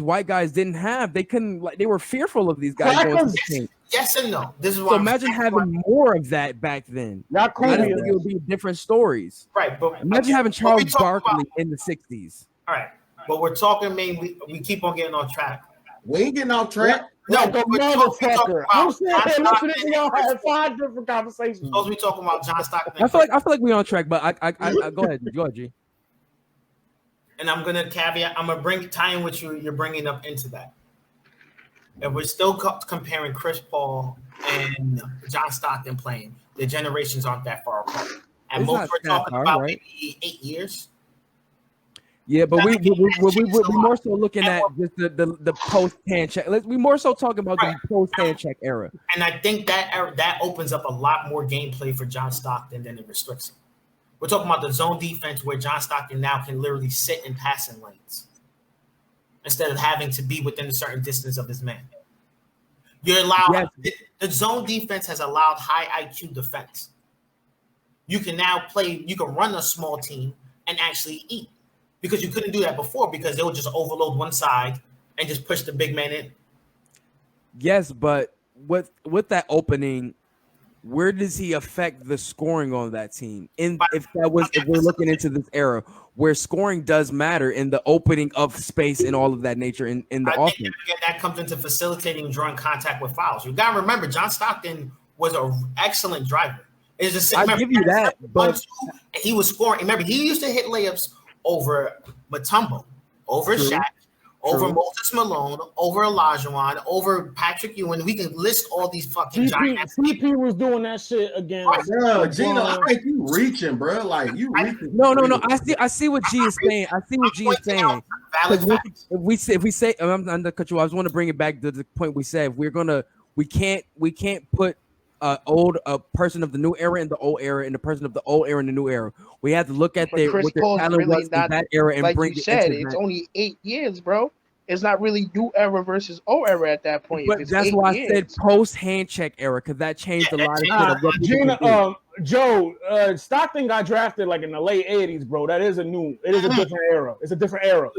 white guys didn't have. They couldn't, like, they were fearful of these guys going to the team. Yes and no. This is so imagine having more of that back then. I think it would be different stories. Right, but imagine having Charles Barkley in the 60s. All right, but we're talking mainly. We keep on getting off track. We ain't getting off track. No, the motherfucker. I'm sitting here listening to y'all have 5 different conversations. Supposed to be talking about John Stockton. I feel like we're on track, but I go ahead, G. And I'm gonna caveat. I'm gonna tie in what you're bringing up into that. And we're still comparing Chris Paul and John Stockton playing. The generations aren't that far apart. And most we're talking about maybe 8 years. Yeah, but we're more so looking at just the post hand check. We more so talking about the post hand check era. And I think that opens up a lot more gameplay for John Stockton than it restricts him. We're talking about the zone defense where John Stockton now can literally sit in passing lanes instead of having to be within a certain distance of his man. You're allowed the zone defense has allowed high IQ defense. You can now you can run a small team and actually eat, because you couldn't do that before because they would just overload one side and just push the big man in. Yes, but with that opening, where does he affect the scoring on that team? If we're looking into this era where scoring does matter in the opening of space and all of that nature in the offense. Think that comes into facilitating and drawing contact with fouls. You gotta remember, John Stockton was an excellent driver. I give you that, but he was scoring. Remember, he used to hit layups over Mutombo, over Shaq, over Moses Malone, over Olajuwon, over Patrick Ewing. We can list all these fucking giants. CP was doing that shit again. Bro, Gino, I think you reaching, bro. Like you reaching. No. I see what G is saying. I see what G is saying. If we say, I'm gonna cut you off. I just want to bring it back to the point we said. We can't put a person of the new era in the old era and the person of the old era in the new era. We have to look at what their talent was in that era and like bring you said. It's only 8 years, bro. It's not really new era versus old era at that point. But that's why I said post hand check era, because that changed a lot of shit. Joe, Stockton got drafted like in the late 80s, bro. It is a different era. It's a different era.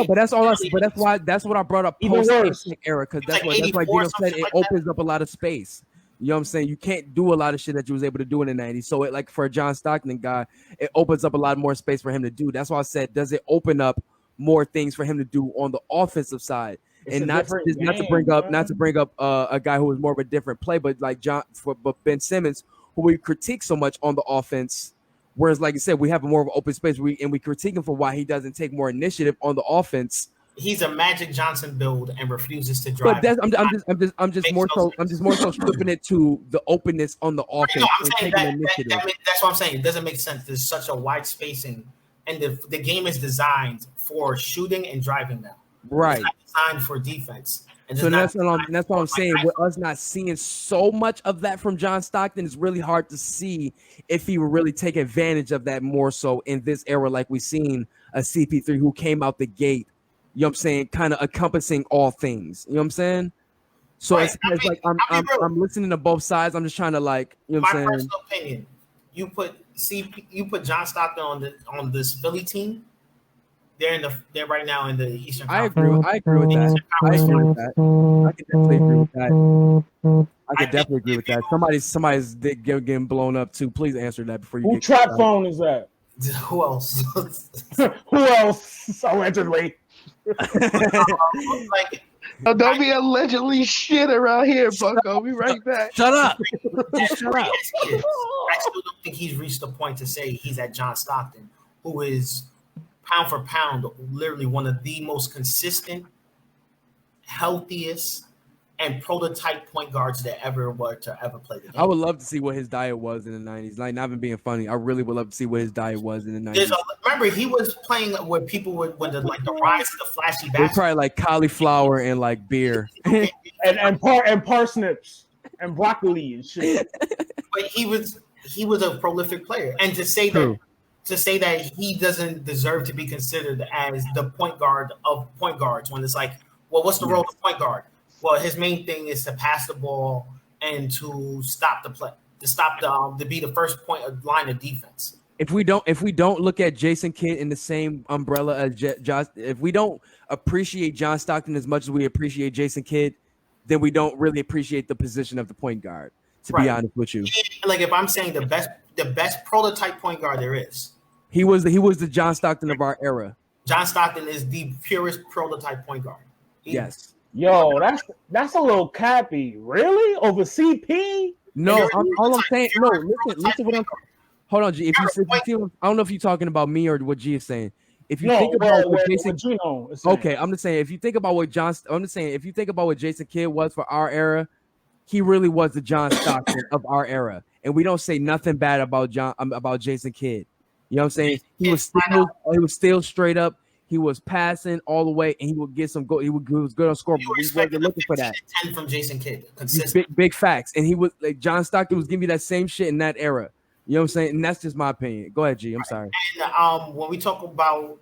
But that's all I said. But that's what I brought up, post hand check era, because that's why Gino said it opens up a lot of space. You know what I'm saying? You can't do a lot of shit that you was able to do in the 90s. So it, like for a John Stockton guy, it opens up a lot more space for him to do. That's why I said, does it open up more things for him to do on the offensive side? And not to bring up a guy who was more of a different play, but like but Ben Simmons, who we critique so much on the offense. Whereas, like you said, we have more of an open space. We critique him for why he doesn't take more initiative on the offense. he's a Magic Johnson build and refuses to drive. But I'm just more so stripping it to the openness on the offense. No, I'm saying that's what I'm saying. It doesn't make sense. There's such a wide spacing, and the game is designed for shooting and driving now. Right. It's not designed for defense. So that's what I'm saying. With us not seeing so much of that from John Stockton, it's really hard to see if he would really take advantage of that more so in this era, like we've seen a CP3 who came out the gate, you know what I'm saying, kind of encompassing all things. You know what I'm saying? So right. It's like I'm listening to both sides. I'm just trying to like, you know what I'm saying? My personal opinion, you put John Stockton on this Philly team. They're right now in the Eastern Conference. I agree with that. I can definitely agree with that. I could definitely agree with that. Somebody's dick getting blown up too. Please answer that before you. Who trap phone is that? Who else? Who else? Allegedly. Don't be allegedly shit around here, Bucko. Be right back. Shut up. Shut up. I still don't think he's reached the point to say he's at John Stockton, who is pound for pound, literally one of the most consistent, healthiest, and prototype point guards that ever play the game. I would love to see what his diet was in the 90s. Like, not even being funny, I really would love to see what his diet was in the 90s. Remember, he was playing where people would, when the rise of the flashy basketball. Probably like cauliflower and like beer. and parsnips and broccoli and shit. But he was a prolific player. And to say that he doesn't deserve to be considered as the point guard of point guards, when it's like, well, what's the role of the point guard? Well, his main thing is to pass the ball and to stop the play, to be the first line of defense. If we don't look at Jason Kidd in the same umbrella as Josh, if we don't appreciate John Stockton as much as we appreciate Jason Kidd, then we don't really appreciate the position of the point guard. To be honest with you, like if I'm saying the best prototype point guard there is. He was the John Stockton of our era. John Stockton is the purest prototype point guard. Yes. Yo, that's a little cappy. Really? Over CP? No, all I'm saying. No, listen. What I'm. Hold on, G. If you feel, I don't know if you're talking about me or what G is saying. If you think about what Jason, Gino is saying. Okay, I'm just saying. If you think about what if you think about what Jason Kidd was for our era, he really was the John Stockton of our era, and we don't say nothing bad about Jason Kidd. You know what I'm saying? He was still straight up. He was passing all the way, and he would get some goal. He was good on score. We weren't looking for that. 10 from Jason Kidd, consistent. Big facts, and he was like John Stockton was giving me that same shit in that era. You know what I'm saying? And that's just my opinion. Go ahead, G. I'm sorry. And when we talk about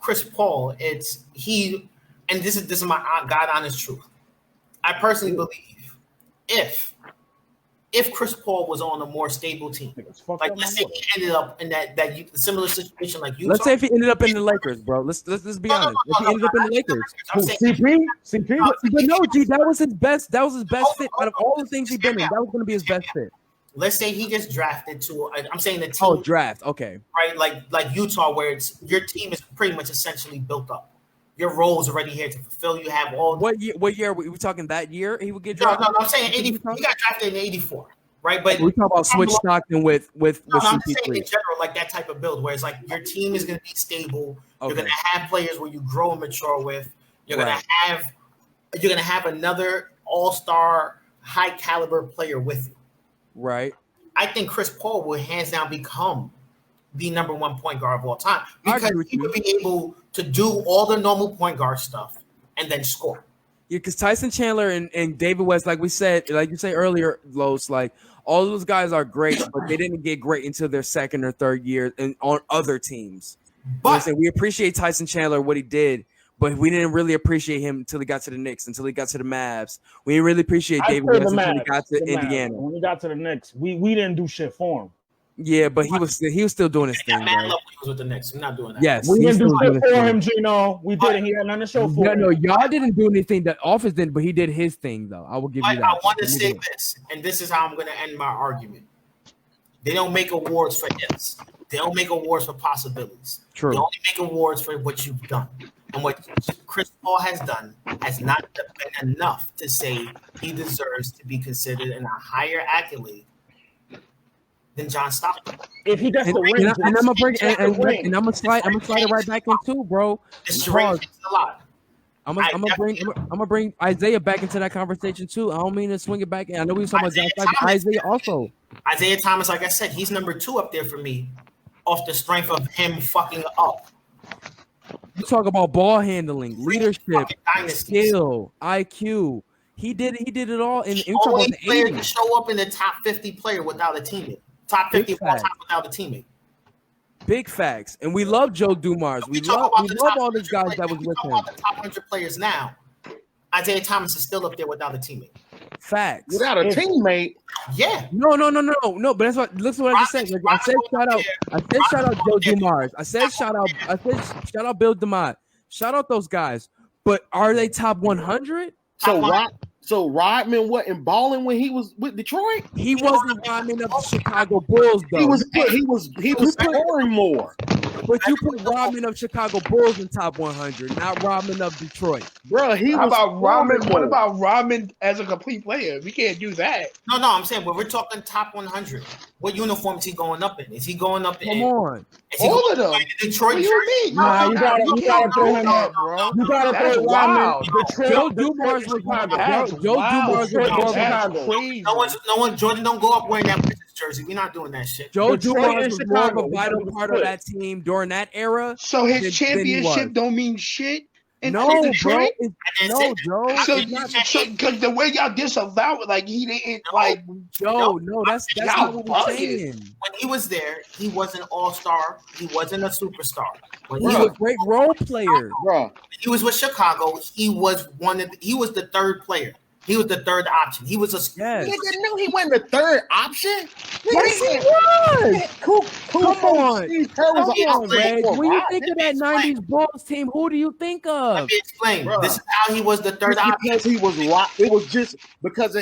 Chris Paul, it's he, and this is my God honest truth. I personally believe if Chris Paul was on a more stable team, like let's say he ended up in that similar situation like Utah. Let's say if he ended up in the Lakers, bro. Let's be honest. If he ended up in the Lakers, CP. But no, G, that was his best. That was his best fit out of all the things he's been in. That was going to be his best fit. Let's say he gets drafted to. I'm saying the team. Oh, draft. Okay. Right, like Utah, where it's your team is pretty much essentially built up. Your role is already here to fulfill. You have all. What year? We talking that year? He would get drafted. No, I'm saying 80. He got drafted in '84, right? But we talk about switch Stockton with I'm saying in general, like that type of build, where it's like your team is going to be stable. Okay. You're going to have players where you grow and mature with. You're going to have another all-star, high caliber player with you. Right. I think Chris Paul will hands down become the number one point guard of all time because he would be able to do all the normal point guard stuff and then score. Yeah, because Tyson Chandler and David West, like you said earlier, Los, like all those guys are great, but they didn't get great until their second or third year and on other teams. But we appreciate Tyson Chandler, what he did, but we didn't really appreciate him until he got to the Knicks, until he got to the Mavs. We didn't really appreciate David West until he got to Indiana. When he got to the Knicks, we didn't do shit for him. Yeah, but he was still doing his thing. Man, he was with the Knicks. We're not doing that. Yes, we didn't do shit for him, Gino. We didn't. He had nothing to show for him. No, y'all didn't do anything. The office didn't, but he did his thing, though. I will give you that. I want to say this, and this is how I'm going to end my argument. They don't make awards for ifs. They don't make awards for possibilities. True. They only make awards for what you've done. And what Chris Paul has done has not been enough to say he deserves to be considered in a higher accolade than John Stockton. If he gets the ring, and I'm gonna bring and I'm gonna slide it right back in too, bro. It's a lot. I'm gonna bring Isaiah back into that conversation too. I don't mean to swing it back in. I know we were talking about John Stockton. Isaiah also. Isaiah Thomas, like I said, he's number 2 up there for me, off the strength of him fucking up. You talk about ball handling, leadership, skill, IQ. He did it all. And the only player to show up in the top 50 player without a teammate. Top 50 all time without a teammate. Big facts. And we love Joe Dumars. We love all these guys that was with him. About the top 100 players now, Isaiah Thomas is still up there without a teammate. Facts. Without a teammate? Yeah. No. But that's what. Listen, what I just said. I said shout out Joe Dumars. I said shout out Bill DeMott. Shout out those guys. But are they top 100? So Rodman wasn't balling when he was with Detroit. He wasn't Rodman of the Chicago Bulls though. He was scoring more. But you put Rodman of Chicago Bulls in top 100, not Rodman of Detroit, bro. How about Rodman? What about Rodman as a complete player? We can't do that. No. I'm saying, but we're talking top 100. What uniform is he going up in? Is he going up in? Come on. All of them. Detroit. What do you mean? Nah, you gotta throw him out, bro. You gotta throw Rodman. Joe Dumars was Chicago. Joe Dumars was Chicago. No one. Jordan don't go up wearing that jersey. We're not doing that shit. Joe Dumars was more of a vital part of that team during that era. So his championship don't mean shit. No, Joe. So because the way y'all disavow it, like he didn't like Joe. No, that's not what we're saying. When he was there, he was an all-star. He wasn't a superstar. He was a great role player, bro. He was with Chicago. He was the third player. He was the third option. He was a nigga knew he wasn't the third option. Yes, he was. Come on, Reg. When you think of that '90s Bulls team, who do you think of? Let me explain. Bro. This is how he was the third option. Because he was it was just because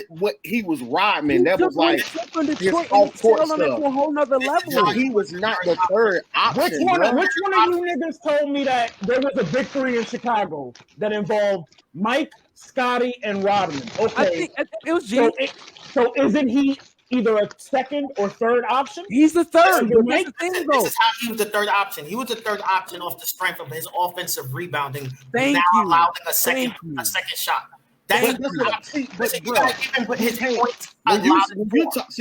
he was Rodman. That was like his off-court stuff. To a whole nother level. He was not the third option. Which one of you niggas told me that there was a victory in Chicago that involved Mike, Scottie, and Rodman? Okay, I think it was G. So isn't he either a second or third option? He's the third. This is how he was the third option. He was the third option off the strength of his offensive rebounding. Allowing a second shot. See,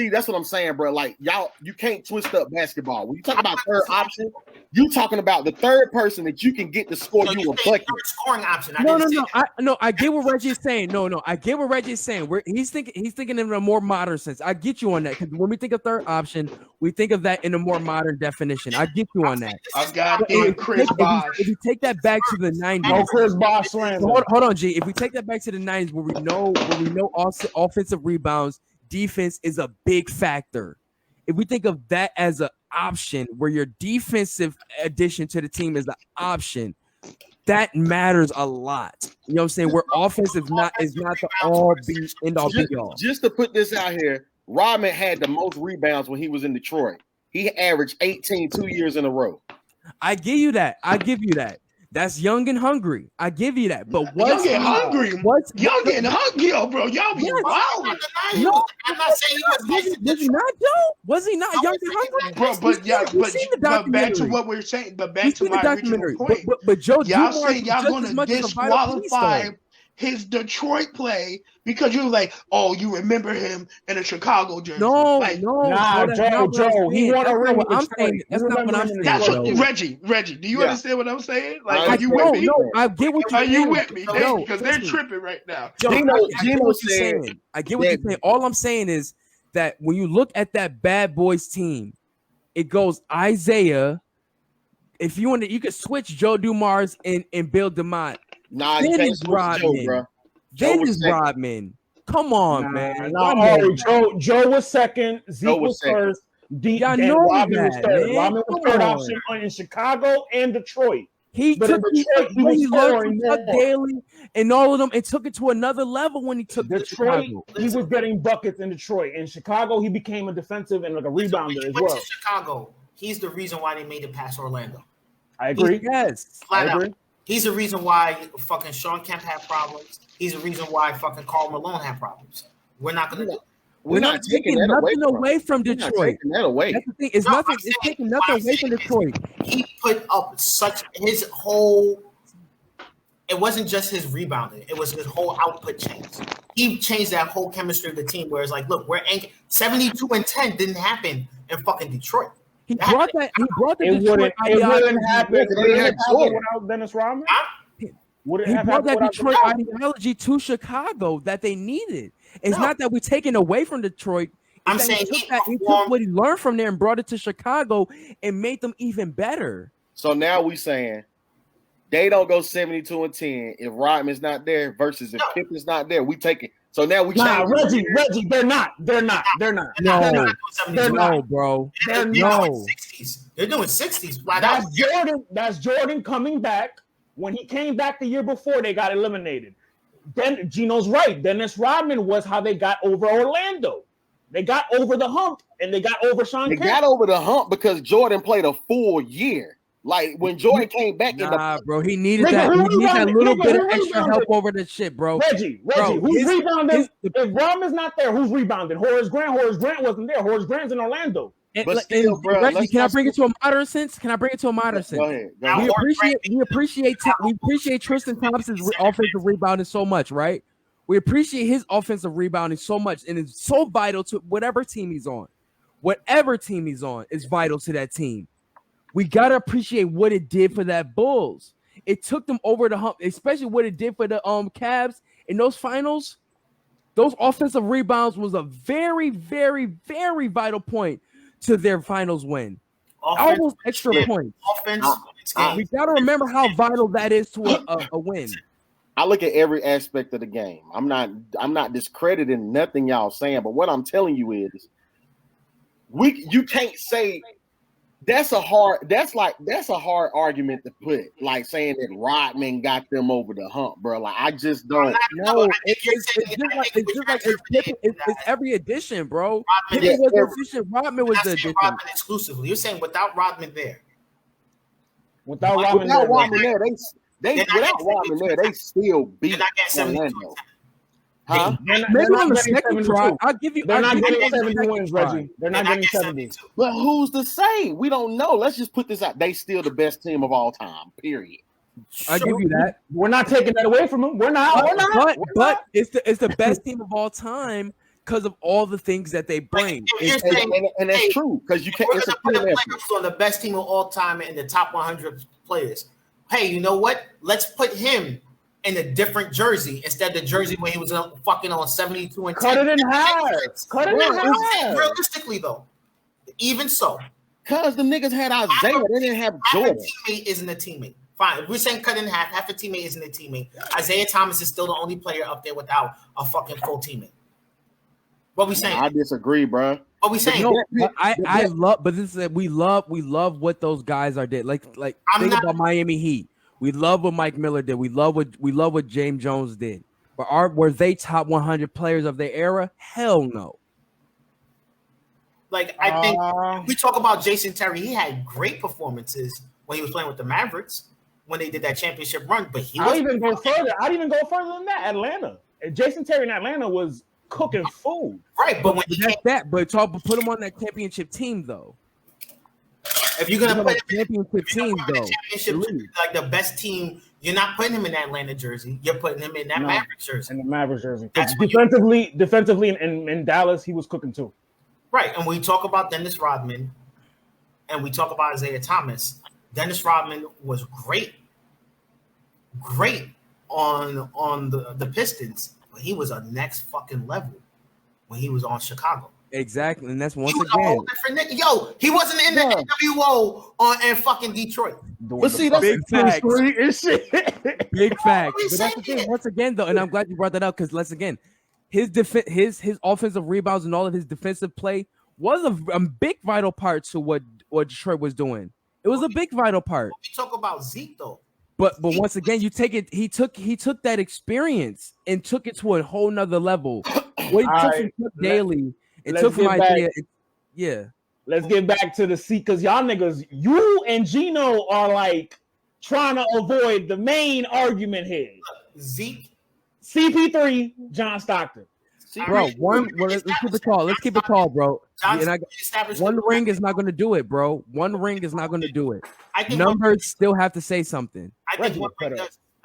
that's what I'm saying, bro. Like y'all, you can't twist up basketball. When you talk about third option, you talking about the third person that you can get to score you a bucket. Scoring option. I get what Reggie's saying. No, I get what Reggie's saying. He's thinking in a more modern sense. I get you on that because when we think of third option, we think of that in a more modern definition. I get you on that. I got Chris Bosh. If you take that back to the 90s, no Chris Bosh slander. Hold on, G. If we take that back to the 90s, where we know offensive rebounds, defense is a big factor. If we think of that as an option, where your defensive addition to the team is an option, that matters a lot. You know what I'm saying? Where offensive is not the all be end all be all. Just to put this out here, Rodman had the most rebounds when he was in Detroit. He averaged 18 2 years in a row. I give you that. That's young and hungry. I give you that. But what's young and hungry? What's young and hungry, bro? Y'all be wild. No, I'm not saying was he not, Joe? Was he not young and hungry? Bro, but back to what we're saying. But back to my original point. But Joe, y'all saying y'all going to disqualify his Detroit play because you're like, oh, you remember him in a Chicago jersey. No, Joe, he won a ring with Detroit. That's not what I'm saying. That's what Reggie, do you understand what I'm saying? Like, are you with me? No, I get what you're saying. Are you with me? Because they're tripping right now. Gino saying. I get what you're saying. All I'm saying is that when you look at that Bad Boys team, it goes Isaiah. If you want to, you could switch Joe Dumars and Bill DeMott. Nah, then you can't is Rodman. Joe, bro. Then is Rodman. Come on, man. Joe was second. Zeke was first. Rodman was third. Rodman was third option in Chicago and Detroit. He loved Chuck Daly and all of them and took it to another level when he took Detroit. He was getting buckets in Detroit. In Chicago, he became a defensive and like a rebounder as well. Chicago, he's the reason why they made it past Orlando. I agree. Yes, I agree. He's the reason why fucking Sean Kemp had problems. He's the reason why fucking Karl Malone had problems. We're not going to do it. We're not taking nothing away from Detroit. Taking that away. That's the thing. It's nothing. It's taking nothing away from Detroit. He put up his whole. It wasn't just his rebounding; it was his whole output change. He changed that whole chemistry of the team. Where it's like, look, we're 72-10 didn't happen in fucking Detroit. He brought the Detroit ideology. It wouldn't happen without Dennis Rodman. He brought that Detroit ideology to Chicago that they needed. It's not that we're taking away from Detroit. I'm saying he took what he learned from there and brought it to Chicago and made them even better. So now we saying they don't go 72-10 if Rodman's not there versus if Pippen's not there. We take it. So now we Reggie, they're not. No, bro. They're doing 60s. They're doing 60s. That's Jordan coming back. When he came back the year before, they got eliminated. Then Gino's right. Dennis Rodman was how they got over Orlando. They got over the hump and they got over Sean Kemp. They got over the hump because Jordan played a full year. Like when Jordan came back bro, he needed that. He needed that little bit of extra help over the shit, bro. Reggie, who's rebounding? If Rodman's not there, who's rebounding? Horace Grant wasn't there. Horace Grant's in Orlando. But still, bro, Reggie, can I bring it to a modern sense? Go ahead. We appreciate Tristan Thompson's offensive rebounding so much, right? We appreciate his offensive rebounding so much, and it's so vital to whatever team he's on. Whatever team he's on is vital to that team. We gotta appreciate what it did for that Bulls. It took them over the hump, especially what it did for the Cavs in those finals. Those offensive rebounds was a very, very, very vital point to their finals win. Almost extra points. We got to remember how vital that is to a win. I look at every aspect of the game. I'm not discrediting nothing y'all saying, but what I'm telling you is you can't say that's a hard argument to put, like saying that Rodman got them over the hump, bro. Like I just don't know. It's every edition, bro. Pippen was the edition. Rodman was the edition. Rodman exclusively. You're saying without Rodman there. Without Rodman there, they still beat Orlando. Huh? Maybe on the second try, I'll give you. They're not getting 70 wins, Reggie. They're not getting 70. But who's to say? We don't know. Let's just put this out. They still the best team of all time. Period. I give you that. We're not taking that away from them. We're not. But it's the best team of all time because of all the things that they bring. And that's true because you can't. It's a put on the best team of all time in the top 100 players. Hey, you know what? Let's put him in a different jersey instead of the jersey when he was fucking on 72 and 10. Cut it in half. Realistically, though, even so, because the niggas had Isaiah, they didn't have Jordan. Half a teammate isn't a teammate. Fine, if we're saying cut in half a teammate isn't a teammate. Isaiah Thomas is still the only player up there without a fucking full teammate. What we saying? I disagree, bro. What we saying? I love, but this is we love what those guys are did. Like think about Miami Heat. We love what Mike Miller did. We love what James Jones did. But were they top 100 players of their era? Hell no. Like I think we talk about Jason Terry. He had great performances when he was playing with the Mavericks when they did that championship run. But I'd even go further than that. Atlanta. Jason Terry in Atlanta was cooking food. Right, but when put him on that championship team though. If you're gonna put championship team though, like the best team, you're not putting him in that Atlanta jersey. You're putting him in that Mavericks jersey. In the Mavericks jersey. Defensively in Dallas, he was cooking too. Right, and we talk about Dennis Rodman, and we talk about Isaiah Thomas. Dennis Rodman was great on the Pistons, but he was a next fucking level when he was on Chicago. Exactly, and that's once again. He wasn't in the NWO in fucking Detroit. But see, that's big facts. Big facts. But that's the thing. Once again, though, and I'm glad you brought that up because once again, his offensive rebounds and all of his defensive play was a big vital part to what Detroit was doing. It was a big vital part. We talk about Zeke though. But once again, you take it. He took that experience and took it to a whole nother level. What he took daily. It took from idea. Let's get back to the seat because y'all niggas, you and Gino are like trying to avoid the main argument here. Zeke, CP3, John Stockton. Bro, let's keep it tall. Let's keep it tall, bro. One ring is not going to do it, bro. One ring is not going to do it. Numbers still have to say something. I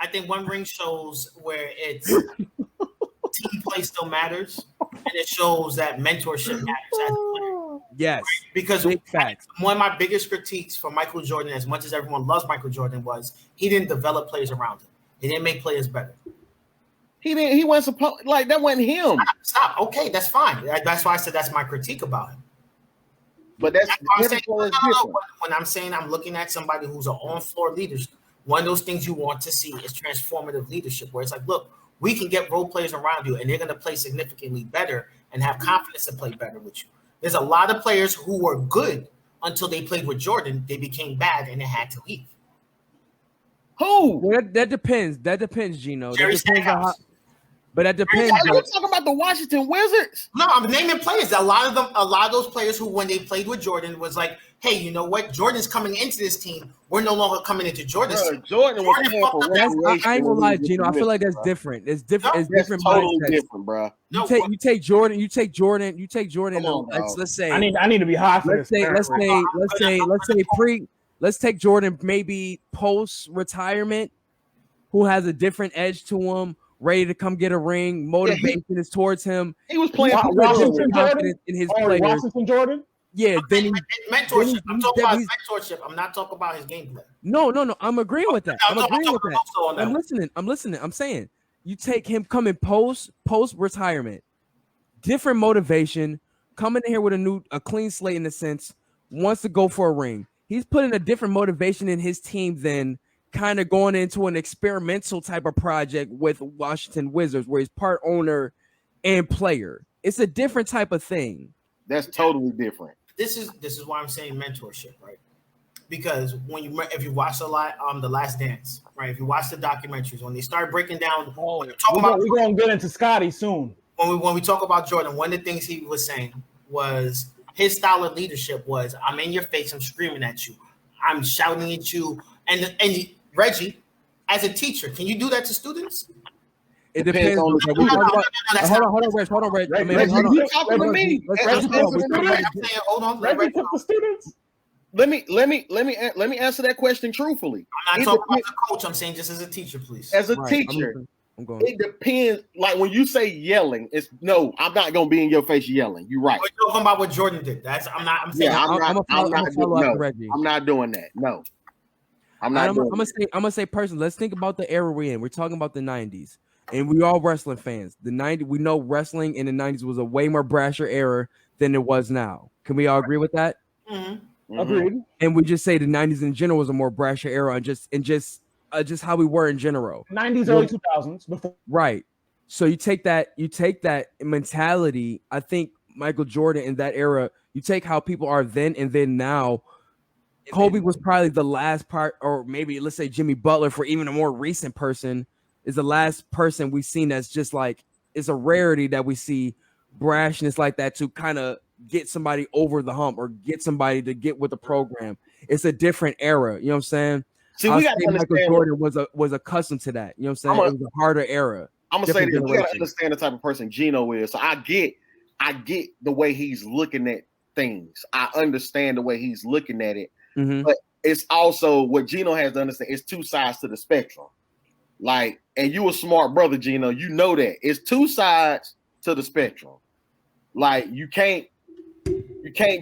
think one ring shows where it's team play still matters, and it shows that mentorship matters. Yes, because one of my biggest critiques for Michael Jordan, as much as everyone loves Michael Jordan, was he didn't develop players around him. He didn't make players better. He didn't. He wasn't supposed like that. Wasn't him. Stop. Okay, that's fine. That's why I said that's my critique about him. But that's when I'm saying I'm looking at somebody who's an on-floor leader. One of those things you want to see is transformative leadership, where it's like, look, we can get role players around you, and they're going to play significantly better and have confidence to play better with you. There's a lot of players who were good until they played with Jordan. They became bad, and they had to leave. Who? Well, that depends. That depends, Gino. Jerry Stackhouse. But that depends. Are you talking about the Washington Wizards? No, I'm naming players. A lot of those players who, when they played with Jordan, was like, "Hey, you know what? Jordan's coming into this team. We're no longer coming into Jordan's team." Jordan I ain't gonna lie, Gino. I feel like that's different. It's different. It's different. Totally different, bro. You take Jordan. You take Jordan. Let's say I need to be high for this. Let's take Jordan maybe post retirement, who has a different edge to him. Ready to come get a ring. Motivation is towards him. He was playing Washington Jordan in his players. Washington Jordan. Yeah, mentorship. I'm talking about his mentorship. I'm not talking about his gameplay. No. I'm agreeing with that. I'm listening. I'm saying you take him coming post retirement, different motivation, coming in here with a clean slate in a sense, wants to go for a ring. He's putting a different motivation in his team than kind of going into an experimental type of project with Washington Wizards, where he's part owner and player. It's a different type of thing. That's totally different. This is why I'm saying mentorship, right? Because if you watch a lot, The Last Dance, right? If you watch the documentaries, when they start breaking down, we're gonna get into Scottie soon. When we talk about Jordan, one of the things he was saying was his style of leadership was, I'm in your face, I'm screaming at you, I'm shouting at you, and Reggie, as a teacher, can you do that to students? It depends. Hold on, Reg. Hold on. You're talking to me. Hold on. Reggie took the students. Let me answer that question truthfully. I'm not talking about the coach. I'm saying just as a teacher, please. As a teacher, it depends. Like when you say yelling, I'm not gonna be in your face yelling. You're right. We're talking about what Jordan did. I'm not doing that. No. I'm gonna say personally. Let's think about the era we're in. We're talking about the 90s, and we all wrestling fans. The 90s, we know wrestling in the 90s was a way more brasher era than it was now. Can we all agree with that? Mm-hmm. Agreed. And we just say the 90s in general was a more brasher era, and just how we were in general. 90s, early 2000s. Before. Right. So you take that mentality. I think Michael Jordan in that era. You take how people are then and then now. Kobe was probably the last part, or maybe let's say Jimmy Butler, for even a more recent person, is the last person we've seen that's just like, it's a rarity that we see brashness like that to kind of get somebody over the hump or get somebody to get with the program. It's a different era. You know what I'm saying? See, we got to Michael Jordan was accustomed to that. You know what I'm saying? It was a harder era. I'm gonna say this. We got to understand the type of person Gino is. So I get the way he's looking at things. I understand the way he's looking at it. Mm-hmm. But it's also what Gino has to understand. It's two sides to the spectrum. Like, and you a smart brother, Gino. You know that it's two sides to the spectrum. Like, you can't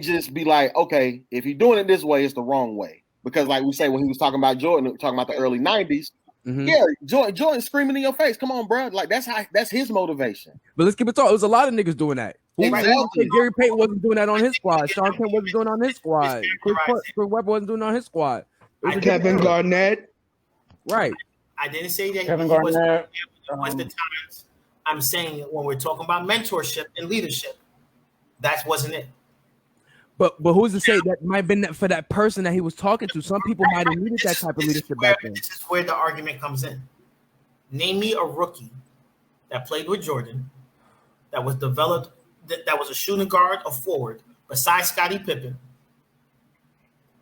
just be like, okay, if he's doing it this way, it's the wrong way. Because, like we say, when he was talking about Jordan, talking about the early 90s, yeah, Jordan screaming in your face. Come on, bro. Like, that's his motivation. But let's keep it talking. It was a lot of niggas doing that. Exactly. Gary Payton wasn't doing that on his squad. Sean Kemp wasn't doing it on his squad. Chris Webber wasn't doing it on his squad. Kevin Garnett. Right. I didn't say that Kevin Garnett. Was the times. I'm saying when we're talking about mentorship and leadership, that wasn't it. But who's to say that might have been that for that person that he was talking to? Some people might have needed that type of leadership back then. This is where the argument comes in. Name me a rookie that played with Jordan, that was developed, that was a shooting guard or forward, besides Scottie Pippen,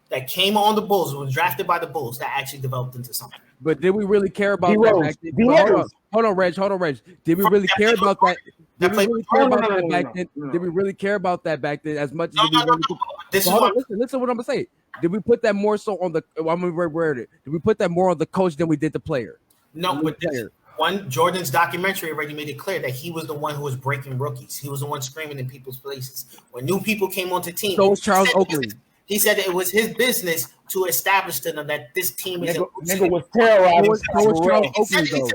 that came on the Bulls, was drafted by the Bulls, that actually developed into something. But did we really care about that? Hold on, Reg. Did we really care about that? Did we really care about that back then? Did we really care about that back then as much as did we really? Listen to what I'm gonna say. Did we put that more so on the? I'm gonna reword it. Did we put that more on the coach than we did the player? No, but Jordan's documentary already made it clear that he was the one who was breaking rookies. He was the one screaming in people's faces when new people came onto the team. So was Charles Oakley. He said that it was his business to establish to them that this team is. Nigga was terrorizing. So was Charles Oakley though.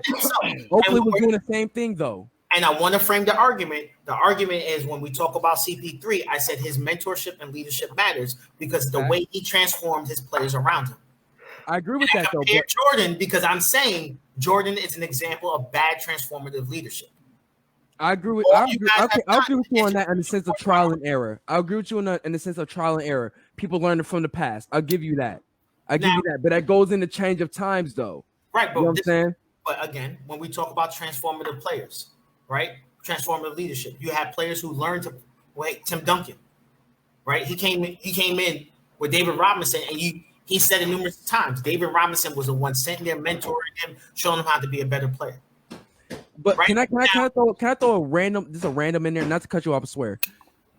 Oakley was doing the same thing though. And I want to frame the argument. The argument is when we talk about CP3, I said his mentorship and leadership matters because of the way he transformed his players around him. I agree with that though. Jordan, because I'm saying Jordan is an example of bad transformative leadership. I agree with you on that in the sense of trial and error. I agree with you in the sense of trial and error. People learning from the past. I'll give you that. But that goes in the change of times though. Right, but you know what I'm saying? But again, when we talk about transformative players, right? Transformative leadership. You have players who learn to Tim Duncan, right? He came in with David Robinson, and he said it numerous times. David Robinson was the one sitting there mentoring him, showing him how to be a better player. But right? can I throw a random in there? Not to cut you off, I swear.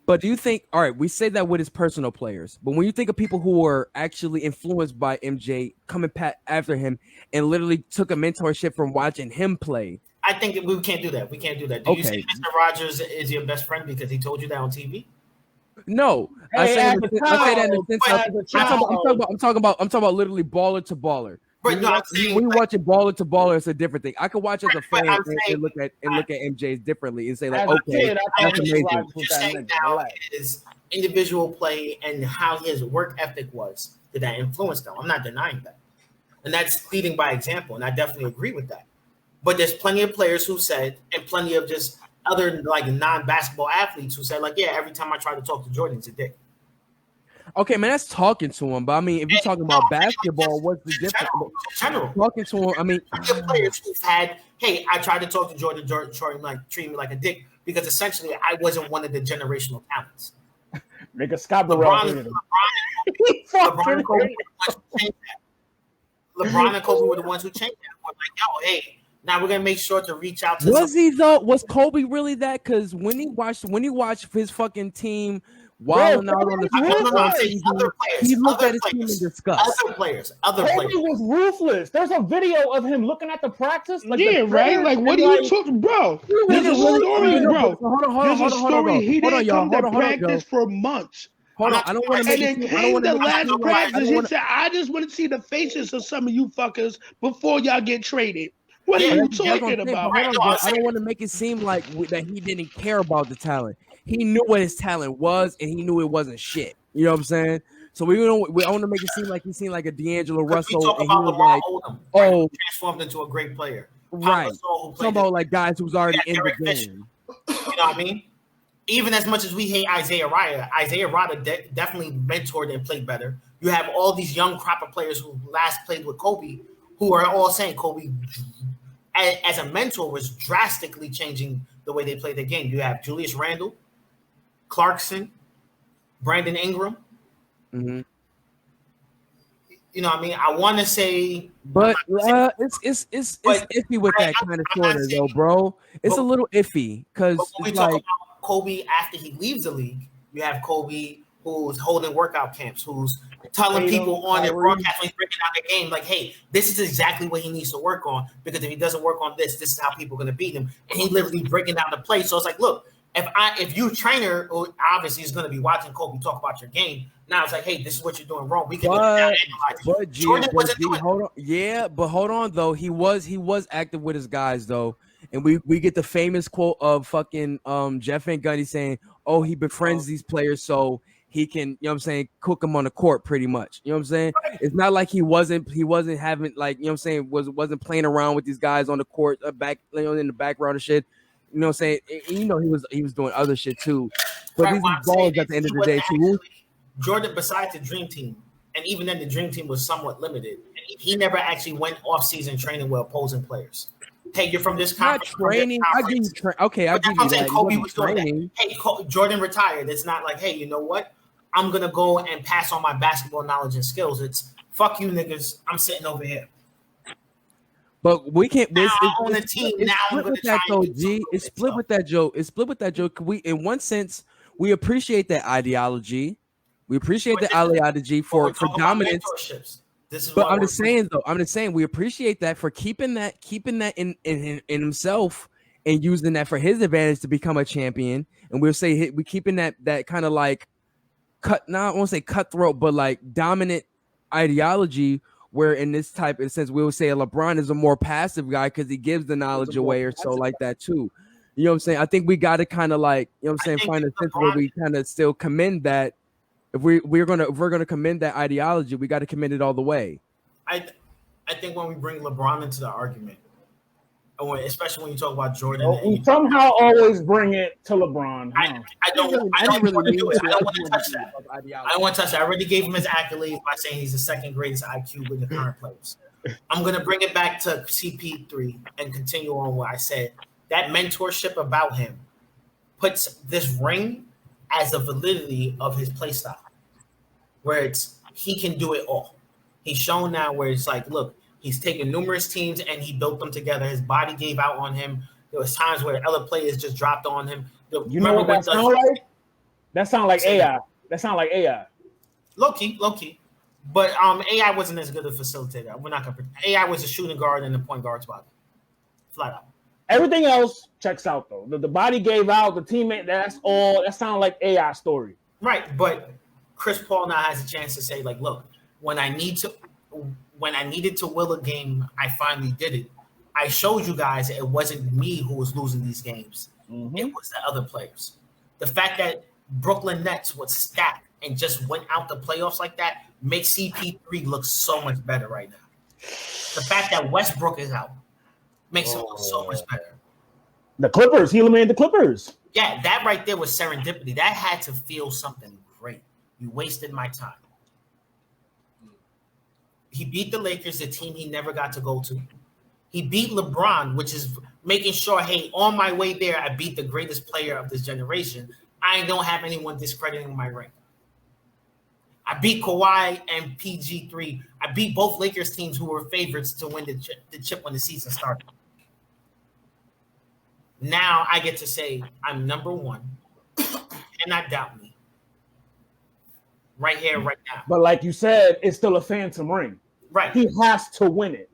But do you think? All right, we say that with his personal players, but when you think of people who were actually influenced by MJ, coming after him, and literally took a mentorship from watching him play. I think we can't do that. We can't do that. Do you say Mr. Rogers is your best friend because he told you that on TV? No, I say that in the sense of I'm talking about literally baller to baller. When you watching baller to baller, it's a different thing. I could watch as a fan and look at MJ's differently and say like, okay, that's amazing. You're saying now is individual play and how his work ethic was that influenced them. I'm not denying that, and that's leading by example, and I definitely agree with that. But there's plenty of players who said, and plenty of just other like non-basketball athletes who said, like, yeah, every time I try to talk to Jordan, it's a dick. Okay, man, that's talking to him. But I mean, if you're talking about basketball, what's the difference? General. Talking to him, I mean, players who've had, hey, I tried to talk to Jordan like treating me like a dick because essentially I wasn't one of the generational talents. Nigga, Scottie LeBron and Kobe were the ones who changed that. We're like, yo, hey, now we're gonna make sure to reach out to. Was Kobe really that? Because when he watched his fucking team wilding out on the court, he looked at his team in disgust. Other players. Kobe was ruthless. There's a video of him looking at the practice. Like right? Like, what are you talking, bro? There's a story, bro. There's a story. He didn't come to practice for months. Hold on, I don't want to make it. And then the last practice, he said, "I just want to see the faces of some of you fuckers before y'all get traded." What are you talking about? I don't want to make it seem like that he didn't care about the talent. He knew what his talent was, and he knew it wasn't shit. You know what I'm saying? So we want to make it seem like he seemed like a D'Angelo Russell. We talk about LeBron Odom, transformed into a great player. Right. Talking about like guys who's already in the game. You know what I mean? Even as much as we hate Isaiah Rada definitely mentored and played better. You have all these young crop of players who last played with Kobe, who are all saying Kobe, as a mentor, was drastically changing the way they play the game. You have Julius Randle, Clarkson, Brandon Ingram. Mm-hmm. You know what I mean? I want to say, but it's iffy with that kind of sort of though, bro. It's a little iffy because when we talk about Kobe after he leaves the league, you have Kobe who's holding workout camps, who's telling people on their broadcast when he's breaking down the game, like, hey, this is exactly what he needs to work on, because if he doesn't work on this is how people are going to beat him. And he literally breaking down the play. So it's like, look, if you trainer who obviously is going to be watching Kobe talk about your game, now it's like, hey, this is what you're doing wrong. We can analyze it. Jordan wasn't doing it. Yeah, but hold on though. He was active with his guys though. And we get the famous quote of fucking Jeff Van Gundy saying, oh, he befriends these players so he can, you know what I'm saying, cook them on the court pretty much. You know what I'm saying? It's not like he wasn't having, like, you know what I'm saying, wasn't playing around with these guys on the court back, you know, in the background and shit. You know what I'm saying? And, you know, he was doing other shit too. But these balls at the end of the day too. Jordan, besides the Dream Team, and even then the Dream Team was somewhat limited. He never actually went off-season training with opposing players. Hey, you're from this conference. Not training. I give you okay. I give you that. Kobe was doing that. Hey, Jordan retired. It's not like, hey, you know what? I'm gonna go and pass on my basketball knowledge and skills. It's fuck you niggas. I'm sitting over here. But we can't. Now on the team. Now I'm going to try though, G. It's split with that, Joe. It's split with that, Joe. We, in one sense, we appreciate that ideology. We appreciate the ideology for dominance. This is but I'm just saying, though. I'm just saying we appreciate that for keeping that in himself and using that for his advantage to become a champion. And we'll say we keeping that kind of like I won't say cutthroat, but like dominant ideology. Where in this type of sense, we'll say LeBron is a more passive guy because he gives the knowledge away or so like that too. You know what I'm saying? I think we got to kind of like, you know what I'm saying, find a sense where we kind of still commend that. If we're gonna commend that ideology, we got to commend it all the way. I think when we bring LeBron into the argument, especially when you talk about Jordan, we somehow always bring it to LeBron. I don't want to do it. I don't want to touch that. I don't want to touch that. I already gave him his accolades by saying he's the second greatest IQ with the current players. I'm going to bring it back to CP3 and continue on what I said. That mentorship about him puts this ring as a validity of his play style, where he can do it all. He's shown now where it's like, look, he's taken numerous teams and he built them together. His body gave out on him. There was times where other players just dropped on him. You know what that sound like? That sound like AI. That sound like AI. Low key. But AI wasn't as good a facilitator. We're not gonna. AI was a shooting guard and a point guard spot, flat out. Everything else checks out though. The body gave out. The teammate. That's all. That sounds like AI story. Right, but Chris Paul now has a chance to say like, look, when I needed to will a game, I finally did it. I showed you guys it wasn't me who was losing these games. Mm-hmm. It was the other players. The fact that Brooklyn Nets was stacked and just went out the playoffs like that makes CP3 look so much better right now. The fact that Westbrook is out makes him look so much better. The Clippers, he eliminated the Clippers. Yeah, that right there was serendipity. That had to feel something great. You wasted my time. He beat the Lakers, the team he never got to go to. He beat LeBron, which is making sure, hey, on my way there, I beat the greatest player of this generation. I don't have anyone discrediting my ring. I beat Kawhi and PG3. I beat both Lakers teams who were favorites to win the chip when the season started. Now I get to say I'm number one. Cannot doubt me. Right here, right now. But like you said, it's still a phantom ring. Right. He has to win it.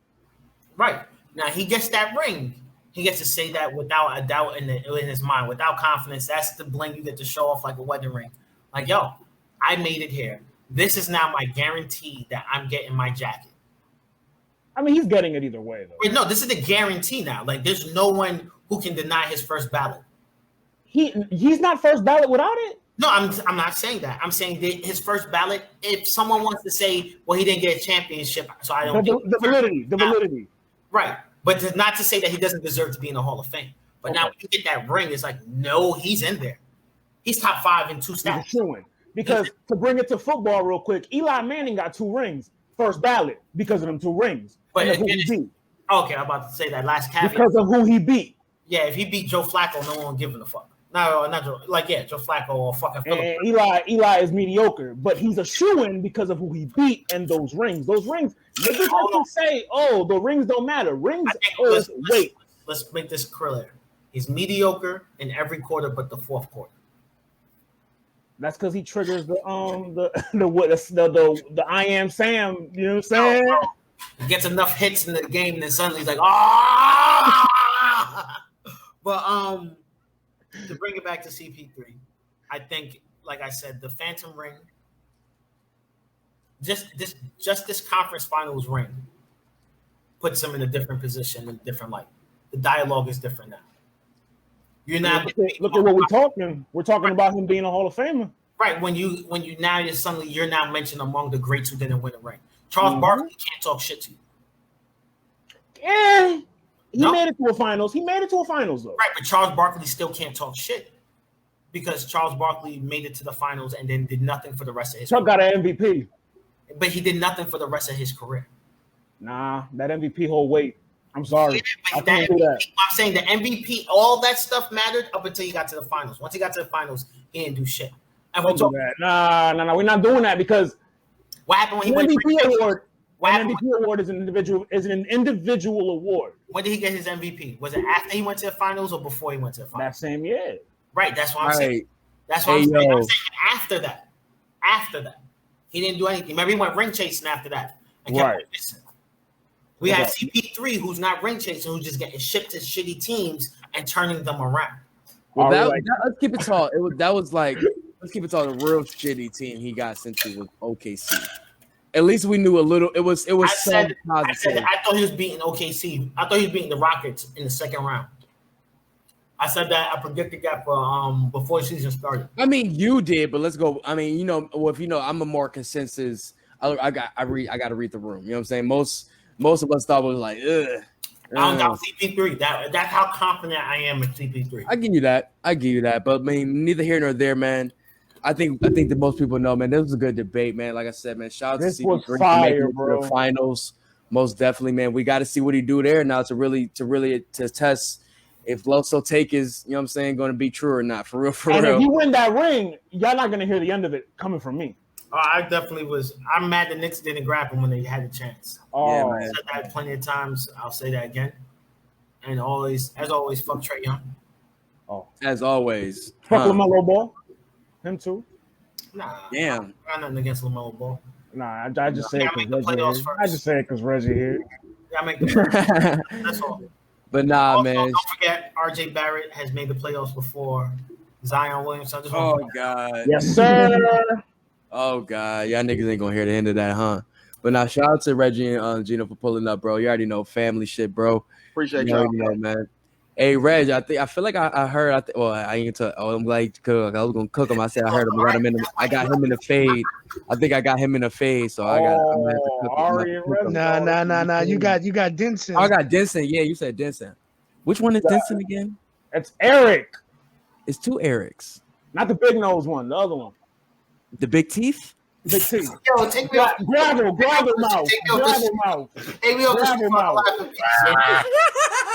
Right. Now he gets that ring. He gets to say that without a doubt in his mind, without confidence. That's the bling you get to show off like a wedding ring. Like, yo, I made it here. This is now my guarantee that I'm getting my jacket. I mean, he's getting it either way, though. Wait, no, this is the guarantee now. Like, there's no one who can deny his first ballot. He's not first ballot without it? No, I'm not saying that. I'm saying that his first ballot, if someone wants to say, well, he didn't get a championship, so I don't the validity. Right. But not to say that he doesn't deserve to be in the Hall of Fame. But now when you get that ring, it's like, no, he's in there. He's top 5 in 2 stats. Because to bring it to football real quick, Eli Manning got 2 rings, first ballot, because of them 2 rings. But okay, I'm about to say that last caveat. Because of who he beat. Yeah, if he beat Joe Flacco, no one giving a fuck. No, not Joe. Like, yeah, Joe Flacco or fucking Philip. And Eli is mediocre, but he's a shoo-in because of who he beat and those rings. Those rings, niggas can say, oh, the rings don't matter. Rings, wait. Let's make this clear. He's mediocre in every quarter but the fourth quarter. That's because he triggers the I am Sam. You know what I'm saying? He gets enough hits in the game, and then suddenly he's like, ah. But to bring it back to CP3, I think, like I said, the Phantom ring, just this conference finals ring, puts him in a different position, in a different light. The dialogue is different now. You're not look at what we're talking. We're talking about him being a Hall of Famer. Right. When you now you're now mentioned among the greats who didn't win a ring. Charles Barkley can't talk shit to you. Yeah. He made it to a finals. He made it to a finals though. Right, but Charles Barkley still can't talk shit. Because Charles Barkley made it to the finals and then did nothing for the rest of his career. Chuck got an MVP. But he did nothing for the rest of his career. Nah, that MVP whole weight. I'm sorry. Yeah, I can't do that. I'm saying the MVP, all that stuff mattered up until he got to the finals. Once he got to the finals, he didn't do shit. And Don't do that. Nah, we're not doing that because what happened when he went MVP award? An MVP award is an individual award. When did he get his MVP? Was it after he went to the finals or before he went to the finals? That same year. Right. That's what I'm saying. That's what I'm saying. I'm saying after that. After that. He didn't do anything. Remember, he went ring chasing after that. Right. We have CP3, who's not ring chasing, who's just getting shipped to shitty teams and turning them around. Well, let's keep it tall. Let's keep it tall. The real shitty team he got sent to was OKC. At least we knew a little. It was positive. I thought he was beating OKC. I thought he was beating the Rockets in the second round. I said that. I predicted that for before the season started. I mean, you did, but let's go. I mean, if I'm a more consensus. I got to read the room. You know what I'm saying? Most of us thought was like, ugh. I don't doubt CP3. That's how confident I am in CP3. I give you that. But I mean, neither here nor there, man. I think that most people know, man. This was a good debate, man. Like I said, man, shout out to CP3 for making the finals. Most definitely, man. We got to see what he do there now to test if Loso take is, you know what I'm saying, going to be true or not. For real. And if you win that ring, y'all not going to hear the end of it coming from me. I definitely was. I'm mad the Knicks didn't grab him when they had the chance. Oh, I said that plenty of times. I'll say that again. And as always, fuck Trae Young. Oh, as always. Fuck LaMelo Ball. Him too. Nah. Damn. I got nothing against LaMelo Ball. Nah, I just say it because Reggie here. I just say it because Reggie here. Yeah, I make the playoffs. That's all. But nah, also, man. Don't forget, RJ Barrett has made the playoffs before Zion Williamson. God. Yes, sir. Oh God, y'all niggas ain't gonna hear the end of that, huh? But now, shout out to Reggie and Gino for pulling up, bro. You already know family shit, bro. Appreciate y'all, man. Hey, Reg, I feel like I heard. I ain't to. Oh, I'm glad you cook. I was gonna cook him. I said I heard him. I got him in the fade. I think I got him in the fade. So I'm gonna have to cook him. Nah. You got Denson. I got Denson. Yeah, you said Denson. Which one is Denson again? It's Eric. It's two Erics. Not the big nose one. The other one. The big teeth? Big teeth. Yo, take me off. Gravel mouth. Gravel mouth. Take me off. Gravel mouth.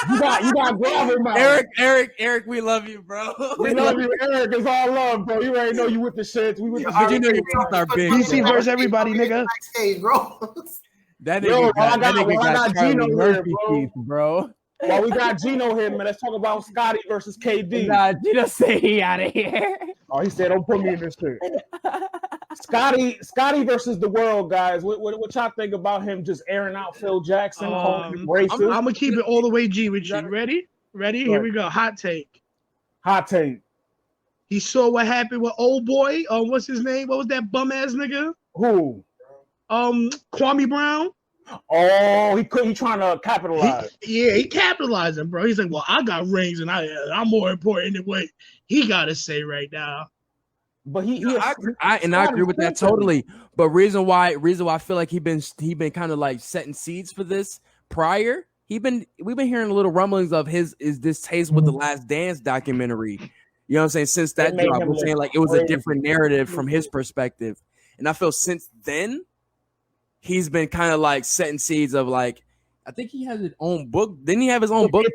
You got gravel mouth. Eric, we love you, bro. We love you, Eric. It's all love, bro. You already know you with the shit. We with the shit. You know your teeth are big. DC versus everybody, nigga. Backstage, bro. That nigga got Gino Murphy teeth, bro. Well, we got Gino here, man. Let's talk about Scottie versus KD. Nah, Gino say he out of here. Oh, he said, don't put me in this shit. Scottie versus the world, guys. What y'all think about him just airing out Phil Jackson, calling him racist? I'm going to keep it all the way G with you. Ready? Here we go. Hot take. He saw what happened with old boy. What's his name? What was that bum-ass nigga? Who? Kwame Brown. Oh, he trying to capitalize. He capitalizing, bro. He's like, well, I got rings and I'm more important than what he got to say right now. But I agree with that totally. But reason why I feel like he been kind of like setting seeds for this prior. We've been hearing little rumblings of his distaste with the Last Dance documentary. You know what I'm saying? Since that drop, I'm saying like it was a different narrative from his perspective. And I feel since then, he's been kind of like setting seeds of like, I think he has his own book. Didn't he have his own book?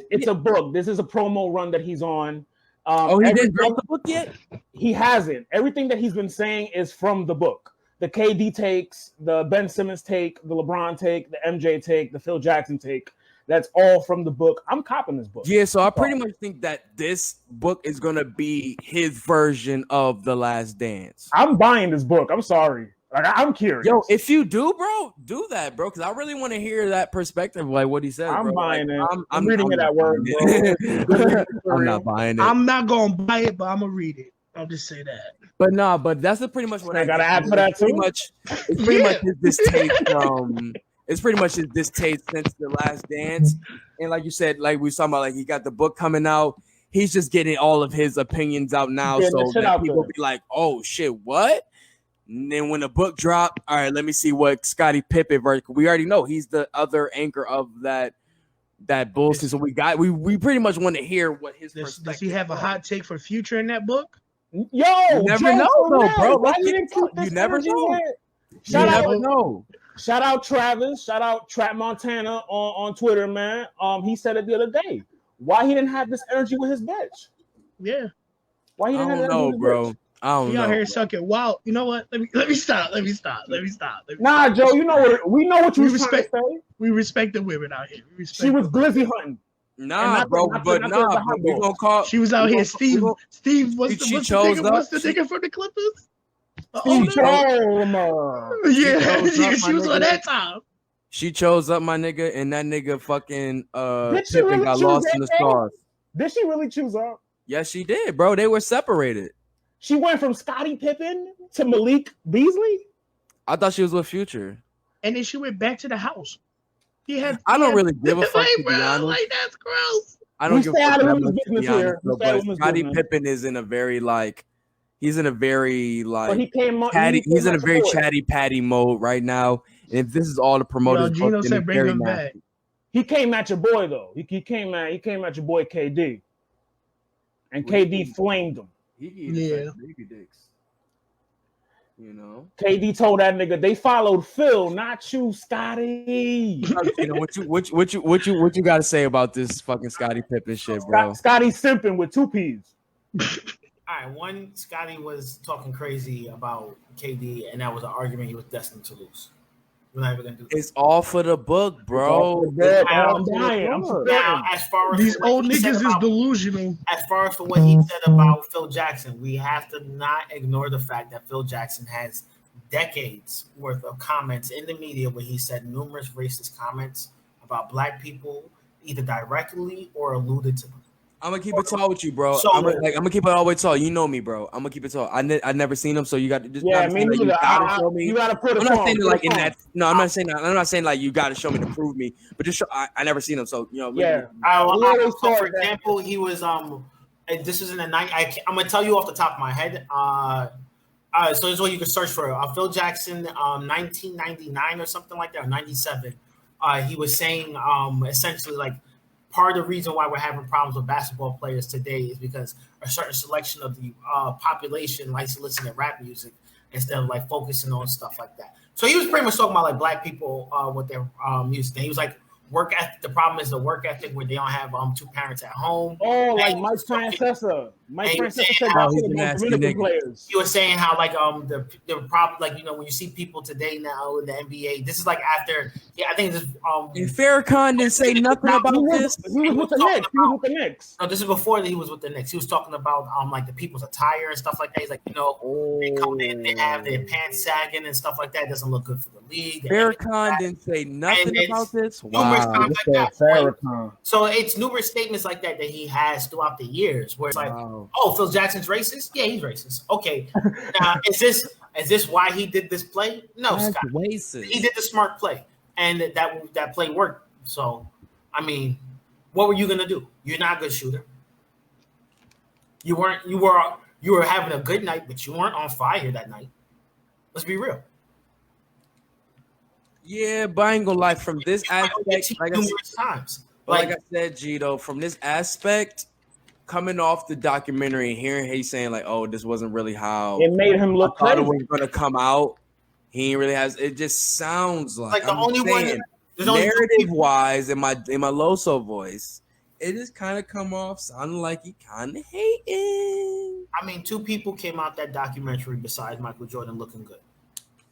It's a book. This is a promo run that he's on. He didn't drop the book yet? He hasn't. Everything that he's been saying is from the book. The KD takes, the Ben Simmons take, the LeBron take, the MJ take, the Phil Jackson take. That's all from the book. I'm copping this book. Yeah, so I pretty much think that this book is going to be his version of The Last Dance. I'm buying this book. I'm sorry. Like, I'm curious. Yo, if you do, bro, do that, bro, because I really want to hear that perspective, like what he said. I'm buying it. I'm reading it at work, bro. I'm not buying it. I'm not going to buy it, but I'm going to read it. I'll just say that. But that's pretty much what I got to add for that too. It's pretty much his distaste from. It's pretty much his distaste since The Last Dance, and like you said, like we were talking about, like he got the book coming out. He's just getting all of his opinions out now, so that people be like, "Oh shit, what?" And then when the book dropped, all right, let me see what Scottie Pippen version. We already know he's the other anchor of that bullshit. So we pretty much want to hear what his perspective. Does he have a hot take for Future in that book? Yo, you never know, though, bro. You never know. Shout out Travis. Shout out Trap Montana on Twitter, man. He said it the other day. Why he didn't have this energy with his bitch? Yeah. Why he didn't have that energy with his bitch? I don't He know. out here bro. sucking wild. You know what? Let me stop. Nah, Joe, you know what? We know what you was trying to say. We respect the women out here. She was glizzy hunting. Nah, bro, but we gonna call. She was out here. Steve, what's the nigga from the Clippers? Steve Ballmer. Yeah, she was on that time. She chose up my nigga, and that nigga fucking Did she Pippen really got choose lost that in the name? stars. Did she really choose up? Yes, she did, bro. They were separated. She went from Scottie Pippen to Malik Beasley. I thought she was with Future. And then she went back to the house. I don't really give a fuck, to be honest. Like, that's gross. I don't give a fuck that much, to be honest, here. bro, but Scottie Pippen is in a very he's in a very he's in a very chatty patty mode right now. And if this is all the promoters, Gino said bring him back. He came at your boy though. He came at your boy KD, and KD flamed him. Yeah, baby dicks. You know, KD told that nigga they followed Phil, not you, Scotty. You know what you got to say about this fucking Scottie Pippen shit, bro? Scotty simping with 2 P's. All right, one, Scotty was talking crazy about KD, and that was an argument he was destined to lose. We're not even gonna do that. It's all for the book, bro. I'm dying. Now, as far as these old niggas is delusional. As far as for what he said about Phil Jackson, we have to not ignore the fact that Phil Jackson has decades worth of comments in the media where he said numerous racist comments about black people, either directly or alluded to them. I'm gonna keep it tall with you, bro. So, I'm gonna keep it all the way tall. You know me, bro. I'm gonna keep it tall. I never seen him, so you got to just me neither. You gotta show me. You gotta put it I'm not on. saying like in that. No, I'm not saying that. I'm not saying like you gotta show me to prove me, but just show. I never seen him, so you know. Yeah. So for example, he was this is in the night. I'm gonna tell you off the top of my head. So this is what you can search for. Phil Jackson, 1999 or something like that, or 97. He was saying essentially like, part of the reason why we're having problems with basketball players today is because a certain selection of the population likes to listen to rap music instead of like focusing on stuff like that. So he was pretty much talking about like black people with their music. And he was like, work ethic. The problem is the work ethic where they don't have 2 parents at home. Oh, like Mike Francesa. Mike Francesa said that to the Dominican players. He was saying how like the problem, like, you know, when you see people today now in the NBA, this is like after I think this And Farrakhan didn't say nothing about this. He was with the Knicks. No, this is before he was with the Knicks. He was talking about like the people's attire and stuff like that. He's like, you know, they come in, they have their pants sagging and stuff like that. It doesn't look good for the league. Farrakhan didn't say nothing about this. Wow. So it's numerous statements like that he has throughout the years where it's like, oh, Phil Jackson's racist? Yeah, he's racist. Okay. Now, is this why he did this play? No, Scott. Racist. He did the smart play, and that play worked. So, I mean, what were you gonna do? You're not a good shooter. You were having a good night, but you weren't on fire that night. Let's be real. Yeah, but I ain't gonna lie. From this aspect, like I said, Gino, from this aspect, coming off the documentary and hearing he saying like, "Oh, this wasn't really how it made him look I thought it was gonna come out." He ain't really has. It just sounds like the only one narrative wise in my Loso voice. It just kind of come off sounding like he kind of hating. I mean, 2 people came out that documentary besides Michael Jordan looking good,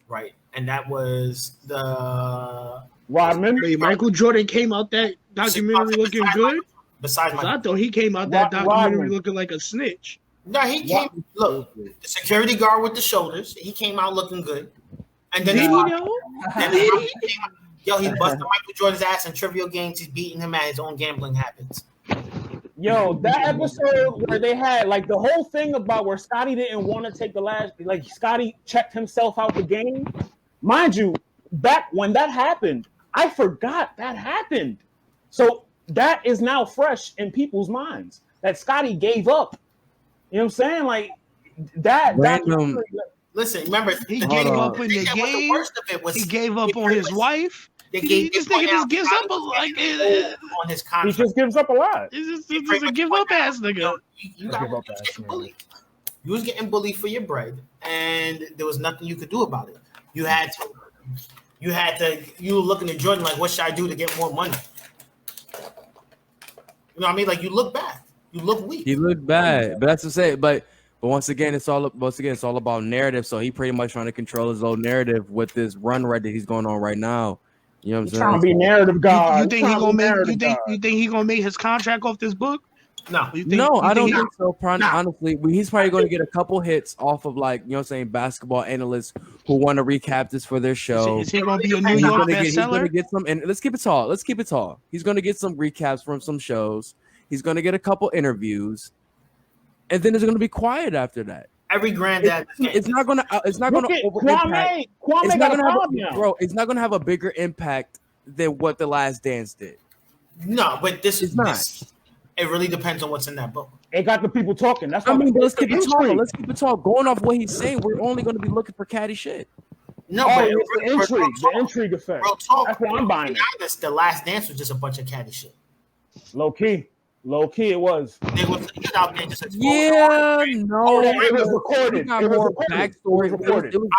right? And that was the Rodman. Michael Jordan came out that documentary looking good. Besides, I thought he came out that documentary looking like a snitch. No, he came. Look, the security guard with the shoulders. He came out looking good. And then he busted Michael Jordan's ass in trivial games. He's beating him at his own gambling habits. Yo, that episode where they had like the whole thing about where Scotty didn't want to take the last, like Scotty checked himself out the game. Mind you, back when that happened, I forgot that happened. So that is now fresh in people's minds that Scotty gave up. You know what I'm saying? Like that. Random. Listen, remember he gave up in the game. The worst of it was he gave up on his wife. This nigga just gives up on his contract. He just gives up a lot. He's just a give up ass nigga. You was getting bullied for your bread, and there was nothing you could do about it. You were looking at Jordan like, what should I do to get more money? You know what I mean? Like, you look bad. You look weak. He looked bad, but that's to say. But But once again, it's all about narrative. So he pretty much trying to control his own narrative with this run right that he's going on right now. You know what I'm saying? Trying to be narrative god. You think he gonna make his contract off this book? No. I don't think so. Honestly, he's probably going to get a couple hits off of like, you know what I'm saying, basketball analysts who want to recap this for their show. Is he going to be a New York bestseller? He's going to get some, and let's keep it tall. He's going to get some recaps from some shows. He's going to get a couple interviews, and then it's going to be quiet after that. Every granddad. It's not going to. It's not going to over impact. It's not going to have, bro. It's not going to have a bigger impact than what The Last Dance did. No, but this is not. It really depends on what's in that book. It got the people talking. That's let's keep it tall. Let's keep it tall. Going off what he's saying, we're only going to be looking for catty shit. No, but it's the intrigue effect. Real talk. That's what I'm buying. Honest, The Last Dance was just a bunch of catty shit. Low key, it was. They was out there just it was recorded. It was backstory.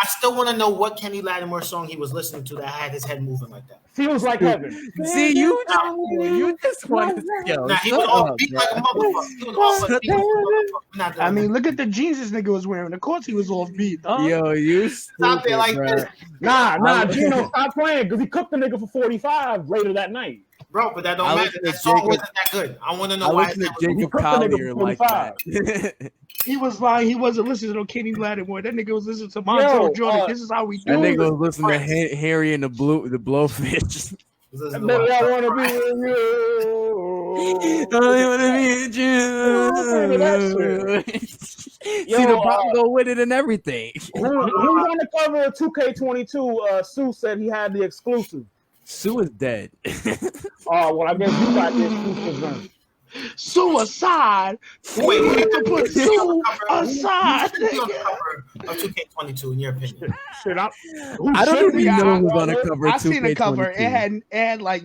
I still want to know what Kenny Lattimore song he was listening to that had his head moving like that. Feels like heaven. See, you just wanted to kill. Nah, he was all beat like a motherfucker. He was all beat like a motherfucker. I mean, look at the jeans this nigga was wearing. Of course, he was off beat. Yo, you stop there like this. Nah, Gino, stop playing because he cooked the nigga for 45 later that night. Bro, but that don't matter. That song wasn't that good. I want to know why. Jacob Collier like that. He was lying. He wasn't listening to Kenny Lattimore. That nigga was listening to Montel Jordan. This is how we do it. That nigga was listening to Harry and the Blowfish. I want to be with you. I want to be with you. See the pop go with it and everything. Who's on the cover of 2K22? Sue said he had the exclusive. Sue is dead. Oh, well, I guess you got the exclusive then. Suicide. Wait, we need to put Sue aside. Who's on the cover of 2K22 in your opinion? Shit, I don't even know who's on the cover. I seen the cover. It had like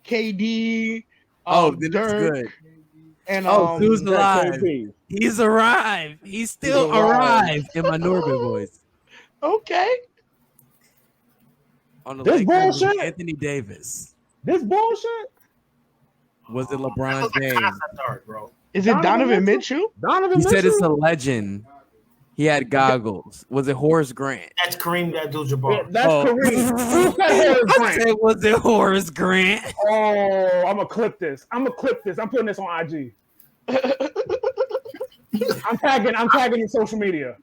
KD. Then it's Dirk, good. And Sue's alive. He's arrived. He's still arrived in my Norbit voice. Okay. On the this Lakers, bullshit. Anthony Davis. This bullshit. Was it LeBron James? Art, bro. Is it Donovan Mitchell? Donovan He Mitchell? said it's a legend. He had goggles. Was it Horace Grant? That's Kareem Abdul-Jabbar. That's Kareem. Who said Horace Grant? I said, was it Horace Grant? Oh, I'm gonna clip this. I'm putting this on IG. I'm tagging in social media.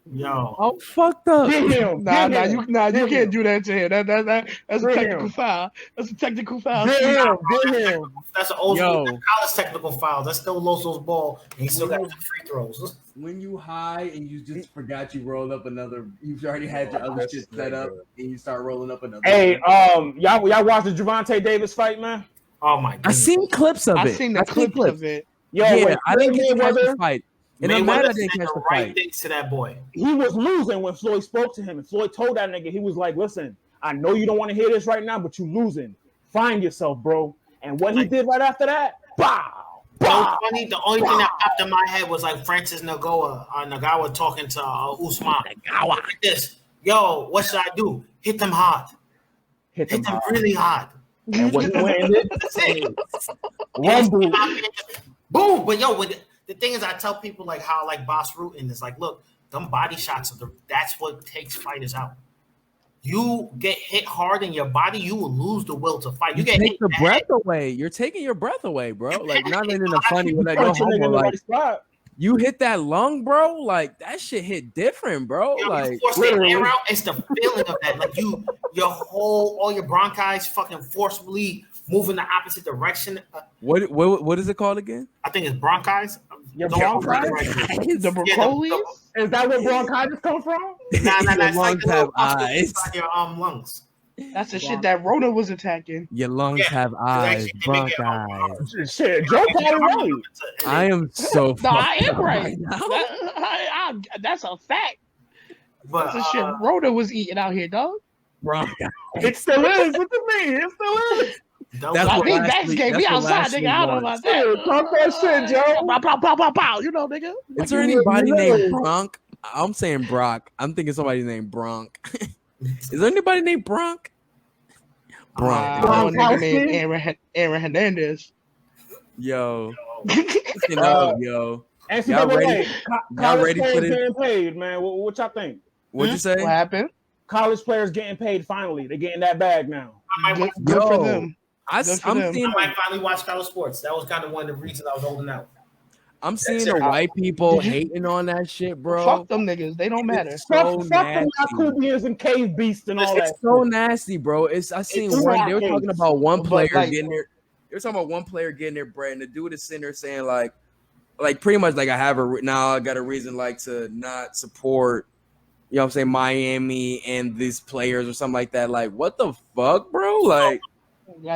Yo, I'm fucked up. Get him. You can't do that to him. That's a technical foul. That's a technical foul. Get him. That's an old school college technical foul. That's still Loso's ball, and he still got the free throws. When you high and you just forgot you rolled up another, you've already had your other shit set up, and you start rolling up another. Hey, y'all watched the Javante Davis fight, man? Oh my god! I seen clips of it. I seen the clips of it. Yo, I didn't get to watch the fight. And I'm mad I didn't catch the fight. Dates to that boy. He was losing when Floyd spoke to him, and Floyd told that nigga, he was like, "Listen, I know you don't want to hear this right now, but you losing. Find yourself, bro." And what he did right after that, bow. Funny. The only thing that popped in my head was like Francis Nagawa talking to Usman. Like this, yo, what should I do? Hit them hard. Hit them really hard. And what he landed, boom. But yo, the thing is, I tell people like how like Boss Rutan is like, look, them body shots that's what takes fighters out. You get hit hard in your body, you will lose the will to fight. You get take hit the breath away. You're taking your breath away, bro. Like not in a funny way. Like, no homo, like you hit that lung, bro. Like that shit hit different, bro. Like literally, it's the feeling of that. Like all your bronchi fucking forcefully move in the opposite direction. What is it called again? I think it's bronchi. Your bronchitis? The broccoli? Is that where bronchitis come from? Nah. Your lungs have eyes. Your lungs. That's the shit that Rona was attacking. Your lungs have eyes, bronchi. Shit, Joe got it right. I am so. No, I am right. That's a fact. But that's the shit Rona was eating out here, dog. Bronchi. It still is. What you mean? It still is. That's I mean, Max gave me outside, nigga. I don't know about that. Talk that shit, Joe. Pow. You know, nigga. Is there anybody named Bronk? I'm saying Brock. I'm thinking somebody named Bronk. Is there anybody named Bronk? I know a nigga named Aaron Hernandez. Yo. NCAA, y'all ready players for this? getting paid, man. What y'all think? What'd you say? What happened? College players getting paid finally. They're getting that bag now. Good for them. I might finally watch college sports. That was kind of one of the reasons I was holding out. I'm seeing the white people hating on that shit, bro. Fuck them niggas. They don't matter. Fuck them Yakubians and cave beasts and all that. It's so nasty, bro. I seen one. They were talking about one player getting their. They were talking about one player getting their bread, and the dude is sitting there saying like pretty much like I got a reason like to not support. You know what I'm saying, Miami and these players or something like that. Like, what the fuck, bro? Like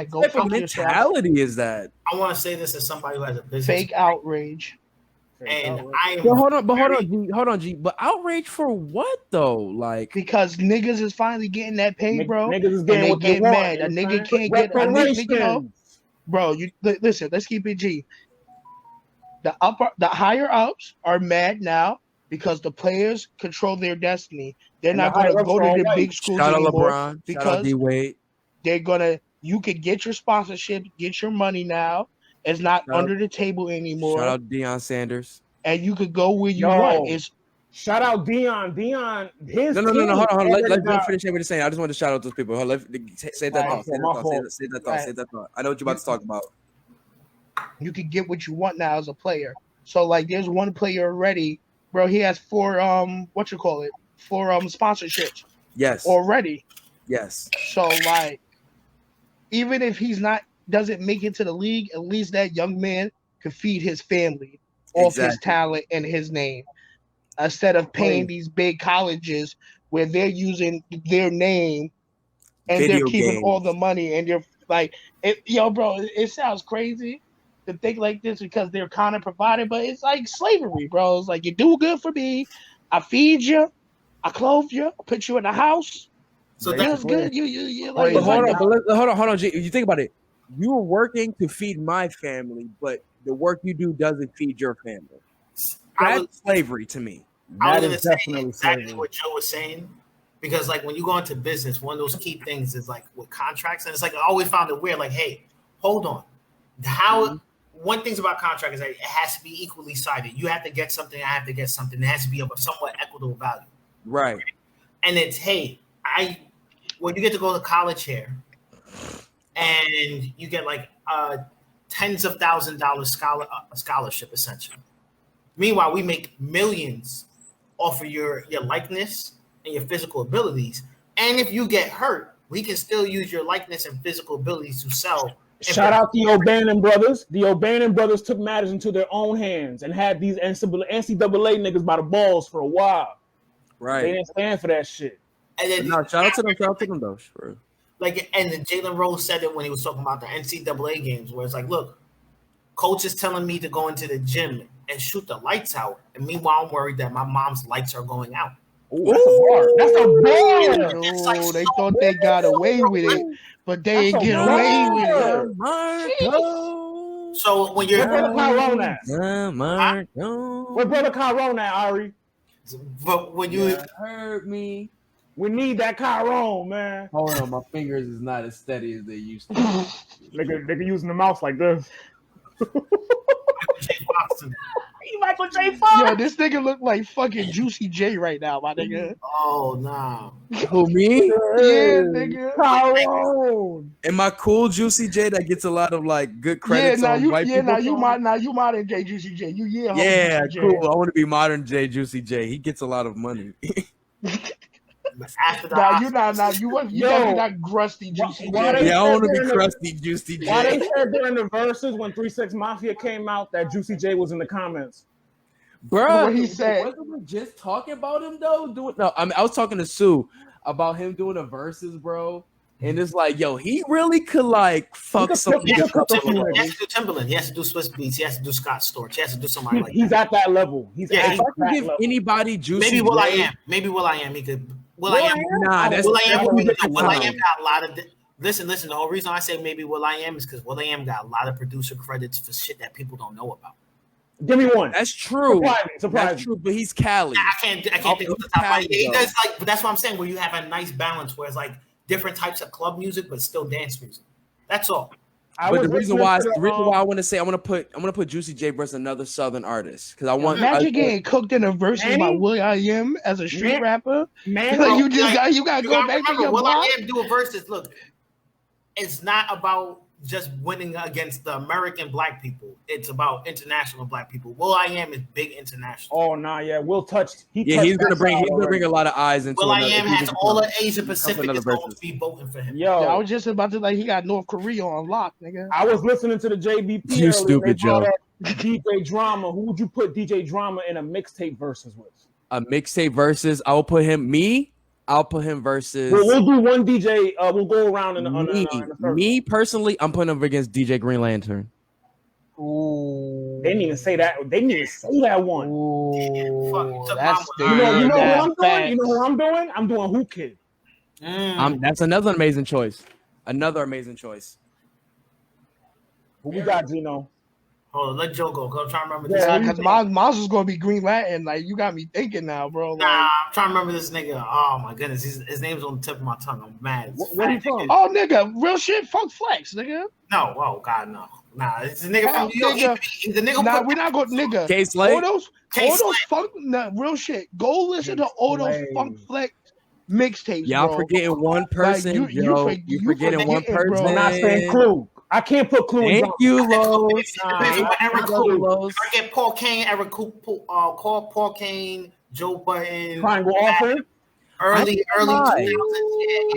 go what type of mentality is that? I want to say this as somebody who has a business. Fake outrage. And I am. Hold on, G. But outrage for what though? Like because niggas is finally getting that pay, bro. Niggas is getting what they get want. mad. A nigga can't get a nigga, bro. You listen. Let's keep it G. The higher ups are mad now because the players control their destiny. They're not going to go to the big schools anymore LeBron, because D-Wade. They're gonna. You could get your sponsorship, get your money now. It's not under the table anymore. Shout out Deion Sanders. And you could go where you want. Shout out Deion. Deion. His no. Hold on. Let finish what you're saying. I just want to shout out those people. Say that thought. Say that thought. I know what you're about to talk about. You can get what you want now as a player. So like, there's one player already, bro. He has 4 sponsorships. Yes. Already. Yes. So like, even if doesn't make it to the league, at least that young man could feed his family off his talent and his name, instead of paying these big colleges where they're using their name and they're keeping all the money and they're like, bro, it sounds crazy to think like this because they're kind of provided, but it's like slavery, bro. It's like, you do good for me, I feed you, I clothe you, I put you in the house. So that's good. You like. Hold on, G. You think about it. You're working to feed my family, but the work you do doesn't feed your family. That's slavery to me. That is definitely exactly slavery. What Joe was saying, because like when you go into business, one of those key things is like with contracts, and it's like I always found it weird. Like, hey, hold on, one thing about contract is that it has to be equally sided. You have to get something, I have to get something. It has to be of a somewhat equitable value, right? And it's when you get to go to college here, and you get like tens of $1,000s scholarship essentially. Meanwhile, we make millions off of your likeness and your physical abilities. And if you get hurt, we can still use your likeness and physical abilities to sell. Shout out the O'Bannon brothers. The O'Bannon brothers took matters into their own hands and had these NCAA niggas by the balls for a while. Right. They didn't stand for that shit. And then shout out to them though. Sure. Like, and then Jalen Rose said it when he was talking about the NCAA games, where it's like, look, coach is telling me to go into the gym and shoot the lights out, and meanwhile I'm worried that my mom's lights are going out. Ooh, that's a bar. That's a bar. No, they thought they got away with it, but they didn't get away with it. So when you're where brother Chiron at? Where brother Chiron at, Ari? But when you hurt me. We need that Chiron, man. Hold on, my fingers is not as steady as they used to. Nigga using the mouse like this. Michael J. Fox. Yo, this nigga look like fucking Juicy J right now, my nigga. Oh no. Who, me? Yeah, nigga. Chiron. Am I cool, Juicy J? That gets a lot of like good credits on white people. You modern J Juicy J. Yeah, cool. I want to be modern J Juicy J. He gets a lot of money. You're not crusty Juicy J. Yeah, I want to be crusty Juicy J. Why they said during the verses when 3 6 Mafia came out that Juicy J was in the comments? Bro, he said, wasn't we just talking about him though? I was talking to Sue about him doing the verses, bro. And it's like, yo, he really could like fuck some. He has to do Timberland. He has to do Swiss Beats. He has to do Scott Storch. He has to do somebody like that. He's at that level. If I could give anybody Juicy Maybe Will I Am. Maybe Will I Am. He could. Will I Am got a lot of. Listen. The whole reason I say maybe Will I Am is because Will I Am got a lot of producer credits for shit that people don't know about. Give me one. That's true. Surprise That's true. But he's Cali. I can't think of the top five. He does like, but that's what I'm saying. Where you have a nice balance, where it's like different types of club music, but still dance music. That's all. But the reason why I want to say I want to put Juicy J versus another Southern artist because I want Magic getting cooked in a versus by Will.i.am as a street rapper. Man, like you gotta go back to your block. Will.i.am do a versus. Look, it's not about just winning against the American black people. It's about international black people. Will.i.am is big international. Oh nah, yeah, Will touched. He's gonna bring a lot of eyes into. Will.i.am has all of Asia Pacific is going to be voting for him. Yo, I was just about to he got North Korea on lock, nigga. I was listening to the JBP. You stupid Joe. DJ Drama. Who would you put DJ Drama in a mixtape versus with? A mixtape versus. I will put him. I'll put him versus. We'll do one DJ. We'll go around in the me personally, I'm putting him against DJ Green Lantern. Ooh. They didn't even say that. They didn't even say that one. Ooh, that's you know what I'm doing? You know who I'm doing? I'm doing Who Kid. That's another amazing choice. Another amazing choice. Who we got, Gino? Hold on, let Joe go. I'm trying to remember this. Because Miles is gonna be Green Lantern. Like you got me thinking now, bro. Nah, I'm trying to remember this nigga. Oh my goodness, his name's on the tip of my tongue. I'm mad. Where he from? Oh nigga, real shit. Funk Flex, nigga. No, oh god, no. Nah, it's a nigga from New York. He's the nigga. Nah, we're not going, nigga. K-Slay? All those funk, real shit. Go listen to all those Funk Flex mixtapes. Y'all forgetting one person. Like, you forgetting one person. I'm not saying Clue. I can't put Clue in. Thank you, Lowe's. Eric Clue. I get Paul Kane, Eric Clue, Paul Kane, Joe Budden. Triangle Offer. Early 2000s.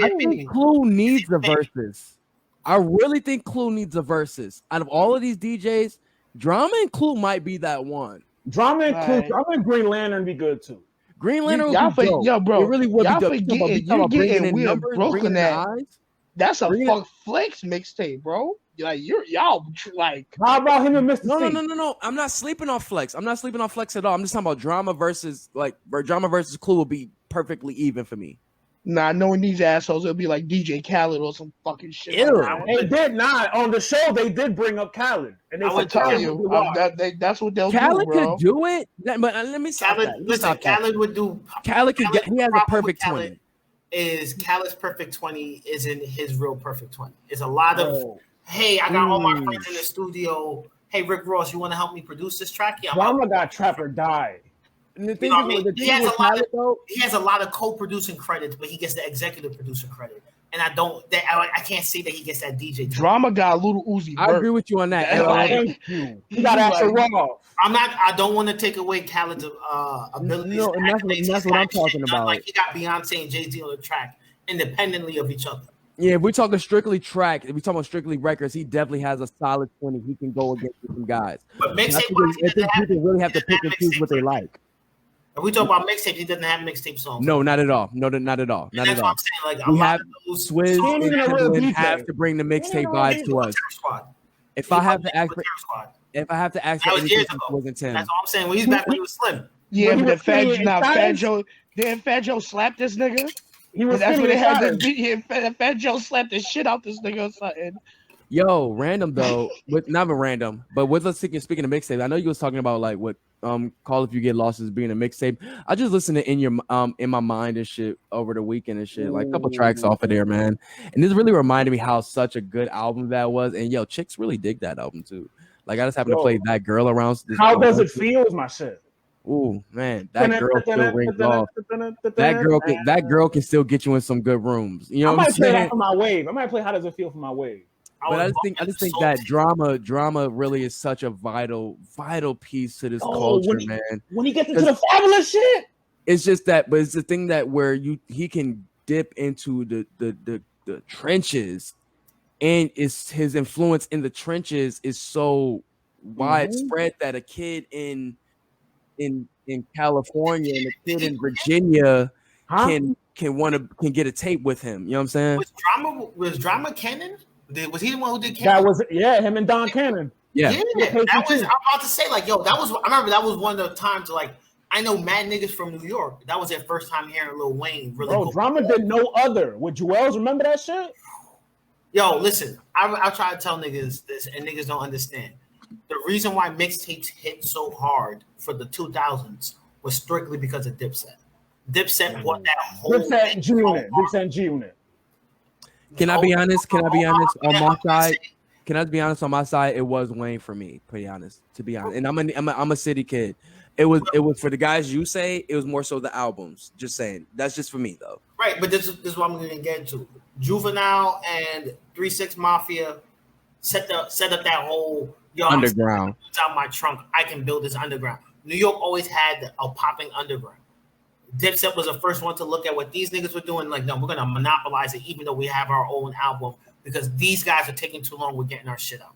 I think Clue needs the verses. I really think Clue needs a verses. Out of all of these DJs, Drama and Clue might be that one. Drama and Clue. Drama and Green Lantern be good too. Green Lantern would be dope. Yo, bro. It really would be dope. You're getting weird broken that. That's a Funk Flex mixtape, bro. Like y'all like. How about him and Mr. No. I'm not sleeping on Flex. I'm not sleeping on Flex at all. I'm just talking about Drama versus Clue will be perfectly even for me. Nah, knowing these assholes, it'll be like DJ Khaled or some fucking shit. They did not on the show. They did bring up Khaled, and they would tell you that's what they'll Khaled do, bro. could do it, but let me say Khaled would do. Khaled could get. He has a perfect 20. Khaled's perfect 20 isn't his real perfect 20. It's a lot of. Hey, I got all my friends in the studio. Hey, Rick Ross, you want to help me produce this track? Yeah. Drama got Trap or Die. And the thing is, he has a lot of co-producing credits, but he gets the executive producer credit. And I can't say that he gets that DJ. Drama got a little Uzi. I agree with you on that. You got Axel Ross. I don't want to take away Khaled's abilities. No, and that's what I'm talking about. Like he got Beyonce and Jay-Z on the track independently of each other. Yeah, if we're talking strictly track, if we're talking about strictly records, he definitely has a solid 20. He can go against some guys. But I think people really have to pick and choose what they like. If we talk about mixtapes, he doesn't have mixtape songs. No, not at all. No, not at all. Not at all. What I'm saying. Like, we have Swizz and Timbaland have to bring the mixtape vibes to us. If I have to ask for anything, wasn't Tim. That's all I'm saying. When he's back when he was slim. Yeah, but Fat Joe slapped this nigga. That's what they had to be. Fat Joe slapped the shit out this nigga or something. Yo, random though, not random, but with us speaking of mixtape, I know you was talking about like what Call If You Get Lost as being a mixtape. I just listened to In My Mind and shit over the weekend and shit, like a couple tracks off of there, man. And this really reminded me how such a good album that was. And yo, chicks really dig that album too. Like I just happened to play That Girl around. How Does It Feel is my shit. Ooh, man, that girl still rings off. That girl can still get you in some good rooms. You know what I'm saying? I might play that for my wave. I might play How Does It Feel for my wave. But I just think that drama really is such a vital piece to this culture, man. When he gets into the fabulous shit, it's just that, but it's the thing that where he can dip into the trenches, and it's his influence in the trenches is so widespread that a kid in California and a kid in Virginia can get a tape with him. You know what I'm saying? Was Drama Cannon? Was he the one who did Cannon? Him and Don Cannon. Yeah. That was, I'm about to say, like, yo, I remember that was one of the times, like, I know mad niggas from New York. That was their first time hearing Lil Wayne. Really Drama did no other. With Jewels, remember that shit? Yo, listen, I try to tell niggas this, and niggas don't understand. The reason why mixtapes hit so hard for the 2000s was strictly because of Dipset. Dipset bought that whole Dipset G Unit. Can I be honest? On my side, can I be honest? On my side, it was Wayne for me. Pretty honest, to be honest. And I'm a city kid. It was for the guys you say. It was more so the albums. Just saying. That's just for me though. Right, but this is what I'm going to get into. Juvenile and 3 6 Mafia set up that whole underground. It's out my trunk. I can build this underground. New York always had a popping underground. Dipset was the first one to look at what these niggas were doing. Like, no, we're going to monopolize it, even though we have our own album, because these guys are taking too long with getting our shit out.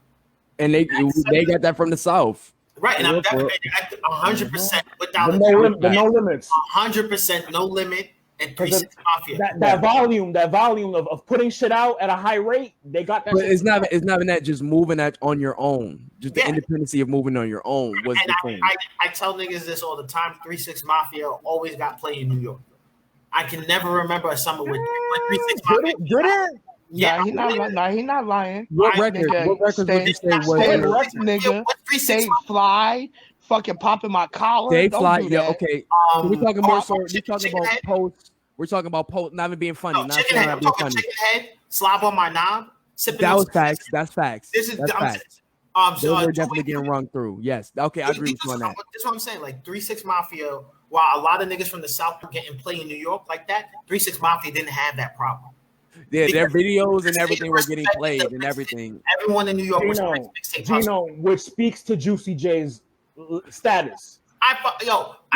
And they got that from the South. Right, and I'm definitely 100% without the no limits. 100% no limit and 3 6 Mafia. That volume of putting shit out at a high rate, they got that. But it's not that just moving that on your own. Just the independency of moving on your own was the thing. I tell niggas this all the time. 3 6 Mafia always got play in New York. I can never remember a summer with 3 6 Mafia. Did it? Yeah, he not lying. What records would you say was nigga? Stay fly, fucking popping my collar. Stay fly, yeah, okay. We're talking more so. We're talking about post. We're talking about post. Not even being funny. Not chicken head. I'm talking chicken head. Slob on my knob. That was facts. That's facts. This is facts. So they're definitely getting run through. Yes. Okay, I agree with you on that. That's what I'm saying. Like 3 6 Mafia, while a lot of niggas from the South were getting play in New York like that, 3 6 Mafia didn't have that problem. Yeah, their videos and everything were getting played and everything. Everyone in New York was Gino, which speaks to Juicy J's status. I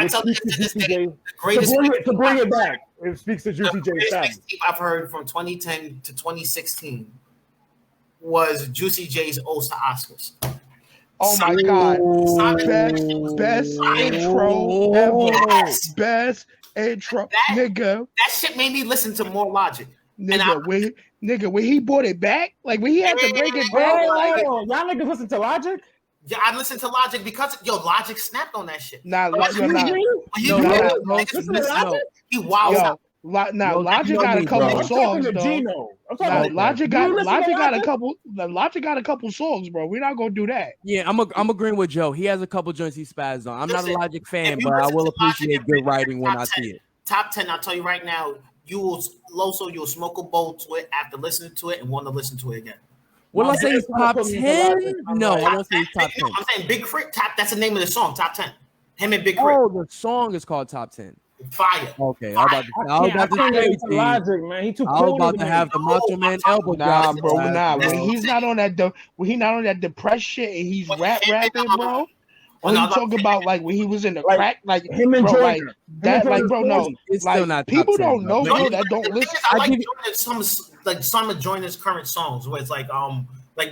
tell you the greatest to bring it back. It speaks to Juicy J's status. I've heard from 2010 to 2016 was Juicy J's O's to Oscars. Oh my God! Best intro ever. Best intro, nigga. That shit made me listen to more Logic. Nigga, when he brought it back, like when he had to break it down, y'all niggas listen to Logic? Yeah, I listened to Logic because Logic snapped on that shit. Nah, Logic got a couple songs, though. Logic got a couple songs, bro. We're not gonna do that. Yeah, I'm agreeing with Joe. He has a couple joints he spazzed on. I'm not a Logic fan, but I will appreciate good writing when I see it. Top 10, I'll tell you right now. You'll smoke a bowl to it after listening to it and want to listen to it again. Will I say top 10? No, I won't say top 10. I'm saying Big Crit top. That's the name of the song. Top 10. Him and Big Crit. Oh, the song is called Top 10. Fire. Okay, I was about to say, Logic, man. He too I was about to have the Macho Man elbow. Nah, bro. Nah, when he's not on that depressed shit and he's rapping, bro. When you talk about like when he was in the crack, like him and bro, Jordan, like that, like bro, no, it's like still not people 10, don't know, bro. that don't listen. I like some of Joyner's current songs where it's like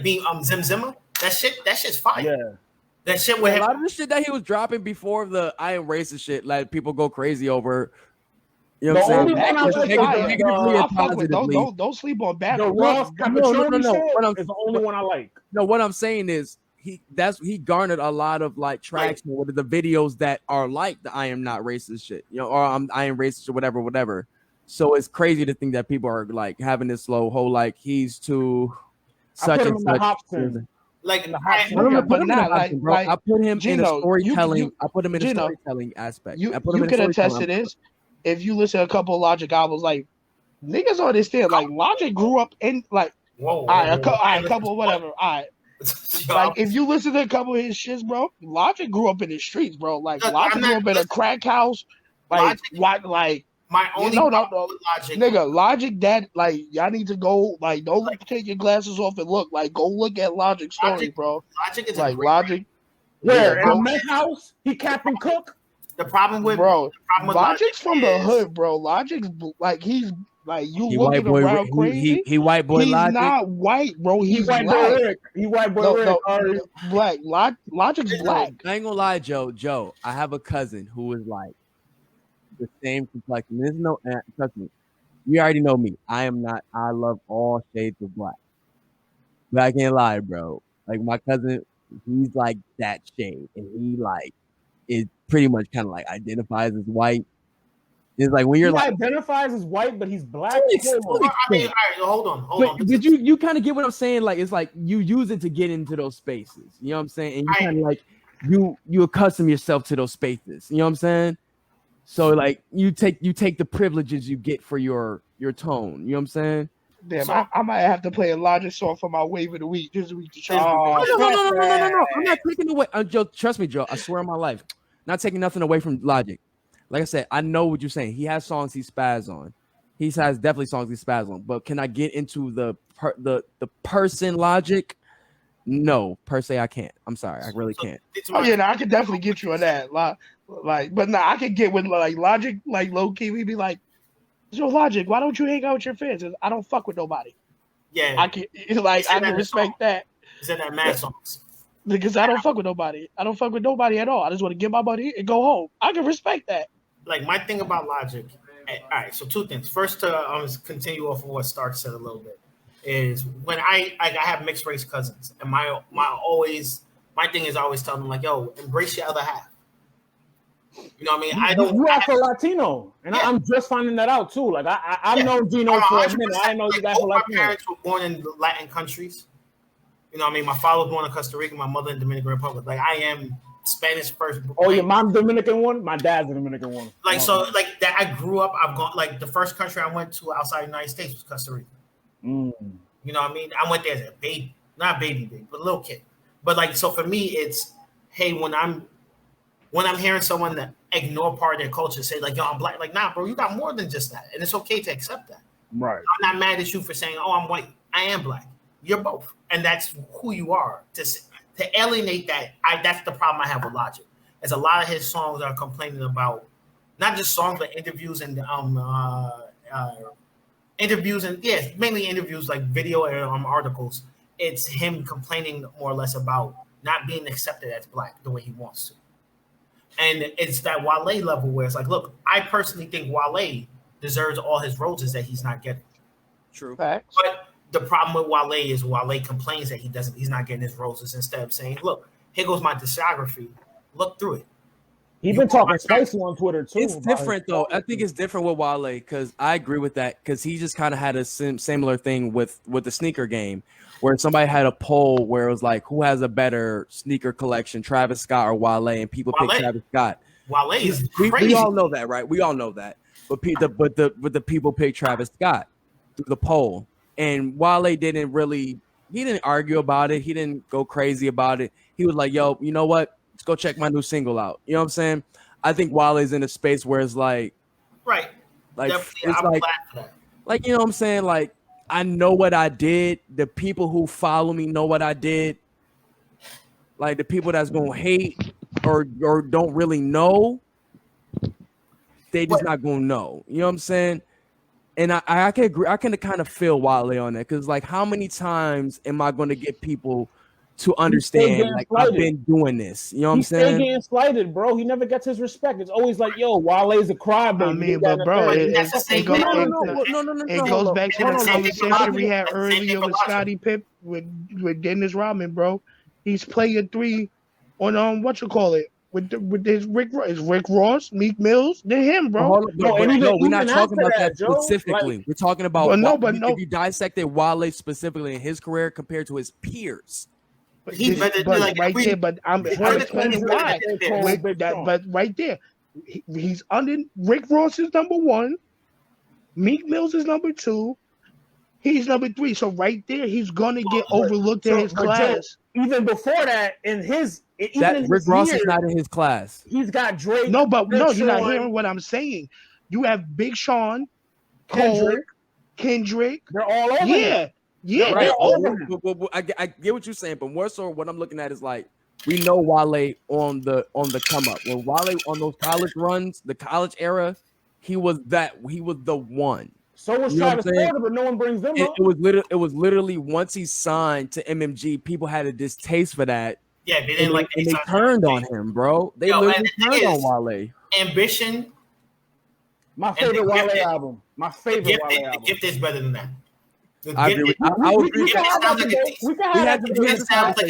being Zim Zimmer. Shit's fire. Yeah. That shit with a lot of the shit that he was dropping before the I Am Racist shit, like people go crazy over. You know what I'm saying? Don't sleep on Bad. No. What the only one I like. No, what I'm saying is he garnered a lot of like traction with the videos that are like the I Am Not Racist shit, or I Am Racist or whatever. So it's crazy to think that people are like having this slow whole like he's too such and such. Like I put him in a storytelling. I put him in a storytelling aspect. You can attest to this. If you listen to a couple of Logic albums, like niggas understand, like Logic grew up in like a couple whatever. All right. Like if you listen to a couple of his shits, bro, Logic grew up in the streets, bro. Like Logic grew up in a crack house. Like my only Logic, nigga, Logic. That like y'all need to go. Like don't take your glasses off and look. Like go look at Logic's story, bro. Logic is like Logic. Where in a meth house? He Captain Cook. The problem with Logic's from the hood, bro. Logic's like he's. Like you looking around crazy. He white boy. He's Logic. not white, bro. He's white boy Rick. He white boy Rick. Black. Logic's black. I ain't gonna lie, Joe. I have a cousin who is like the same complexion. There's no trust me. You already know me. I love all shades of black. But I can't lie, bro. Like my cousin, he's like that shade, and he like is pretty much kind of like identifies as white. It's like when you're like identifies as white, but he's black. All right, hold on. Did you kind of get what I'm saying? Like it's like you use it to get into those spaces. You know what I'm saying? And you kind of like you accustom yourself to those spaces. You know what I'm saying? So like you take the privileges you get for your tone. You know what I'm saying? Damn, So- I might have to play a Logic song for my wave of the week this week to try. No. I'm not taking away. Joe, trust me, Joe. I swear on my life, not taking nothing away from Logic. Like I said, I know what you're saying. He has songs he spaz on. He has definitely songs he spaz on. But can I get into the person Logic? No, per se, I can't. I'm sorry, I really can't. Oh yeah, no, I could definitely get you on that. Like, but no, I could get with like Logic, like low key. We'd be like, "Yo, Logic, why don't you hang out with your fans? I don't fuck with nobody." Yeah, I can respect that. Is that mad songs? Because I don't fuck with nobody. I don't fuck with nobody at all. I just want to get my money and go home. I can respect that. Like my thing about Logic. All right, so two things. First, to continue off of what Stark said a little bit is when I have mixed race cousins, and my thing is I always tell them like, yo, embrace your other half. You know what I mean? I don't. You Afro-Latino, and yeah. I'm just finding that out too. Like I've known Gino for a minute. I didn't know you guys were Latino. My parents were born in Latin countries. You know what I mean? My father was born in Costa Rica, my mother in Dominican Republic. Like I am Spanish first. Oh, your mom's Dominican one? My dad's the Dominican one. Like so, like that. I grew up. I've gone like the first country I went to outside the United States was Costa Rica. Mm. You know what I mean? I went there as a baby, not baby, but a little kid. But like, so for me, it's hey, when I'm hearing someone that ignore part of their culture, say like, yo, I'm black. Like, nah, bro, you got more than just that, and it's okay to accept that. Right. I'm not mad at you for saying, oh, I'm white. I am black. You're both, and that's who you are. To alienate that, that's the problem I have with Logic. As a lot of his songs are complaining about not just songs, but interviews and mainly interviews like video and articles. It's him complaining more or less about not being accepted as black the way he wants to. And it's that Wale level where it's like, look, I personally think Wale deserves all his roses that he's not getting. True. Facts. But the problem with Wale is Wale complains that he's not getting his roses instead of saying, look, here goes my discography. Look through it. He's been talking spicy on Twitter too. It's different though. I think it's different with Wale because I agree with that because he just kind of had a similar thing with the sneaker game where somebody had a poll where it was like, who has a better sneaker collection, Travis Scott or Wale, and people picked Travis Scott. Wale is crazy. We all know that, right? We all know that. But the people picked Travis Scott through the poll, and Wale didn't argue about it. He didn't go crazy about it. He was like, yo, you know what? Let's go check my new single out. You know what I'm saying? I think Wale's in a space where it's like, right. Like, definitely, it's I'm like, glad for that. Like, you know what I'm saying? Like, I know what I did. The people who follow me know what I did. Like, the people that's going to hate or don't really know, they just not going to know. You know what I'm saying? And I can agree. I can kind of feel Wale on that because, like, how many times am I going to get people to understand, like, I've been doing this? You know what I'm saying? He's still getting slighted, bro. He never gets his respect. It's always like, yo, Wale's a crybaby. I mean, but bro, it goes back to the conversation we had earlier with Scottie Pippen with Dennis Rodman, bro. He's player 3 on with his Rick Ross, Meek Mills, than him, bro. We're not talking about that specifically. Like, we're talking about if you dissected Wale specifically in his career compared to his peers. But I'm explaining why. But right there, he's under Rick Ross is number 1, Meek Mills is number 2, he's number 3. So right there, he's gonna get overlooked in his class. Even before that, Rick Ross is not in his class. He's got Drake. No, you're not hearing what I'm saying. You have Big Sean, Kendrick. They're all over. Yeah, right. I get what you're saying, but more so what I'm looking at is like we know Wale on the come up. When Wale on those college runs, the college era, he was the one. So was Travis Porter, but no one brings them up. It was literally once he signed to MMG, people had a distaste for that. Yeah, they didn't and they turned on him, bro. They literally turned on Wale. Ambition. My favorite Wale album. The Gift is better than that. I agree. I would agree. We had it sounds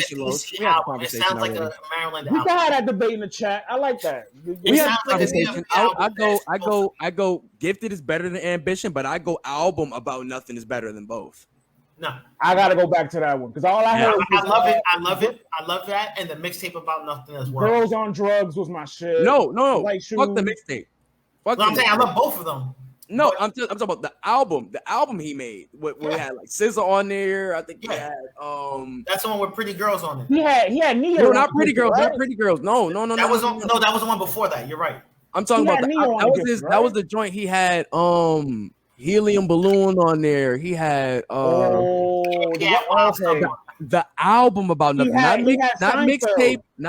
like a Maryland album. We can have that debate in the chat. I like that. We had a conversation. I go. Gifted is better than Ambition, but I go album about nothing is better than both. No, I gotta go back to that one because all I heard. I love it. I love that, and the mixtape about nothing as well. Girls on Drugs was my shit. No. Fuck the mixtape. I'm saying I love both of them. No, I'm talking about the album. The album he made. Where he had like SZA on there. I think he had That's the one with Pretty Girls on it. He had Neo. No, not Pretty Girls. Not Pretty Girls. No. That was the one before that. You're right. I'm talking about that was the joint he had Helium Balloon on there. He had the album about nothing. Not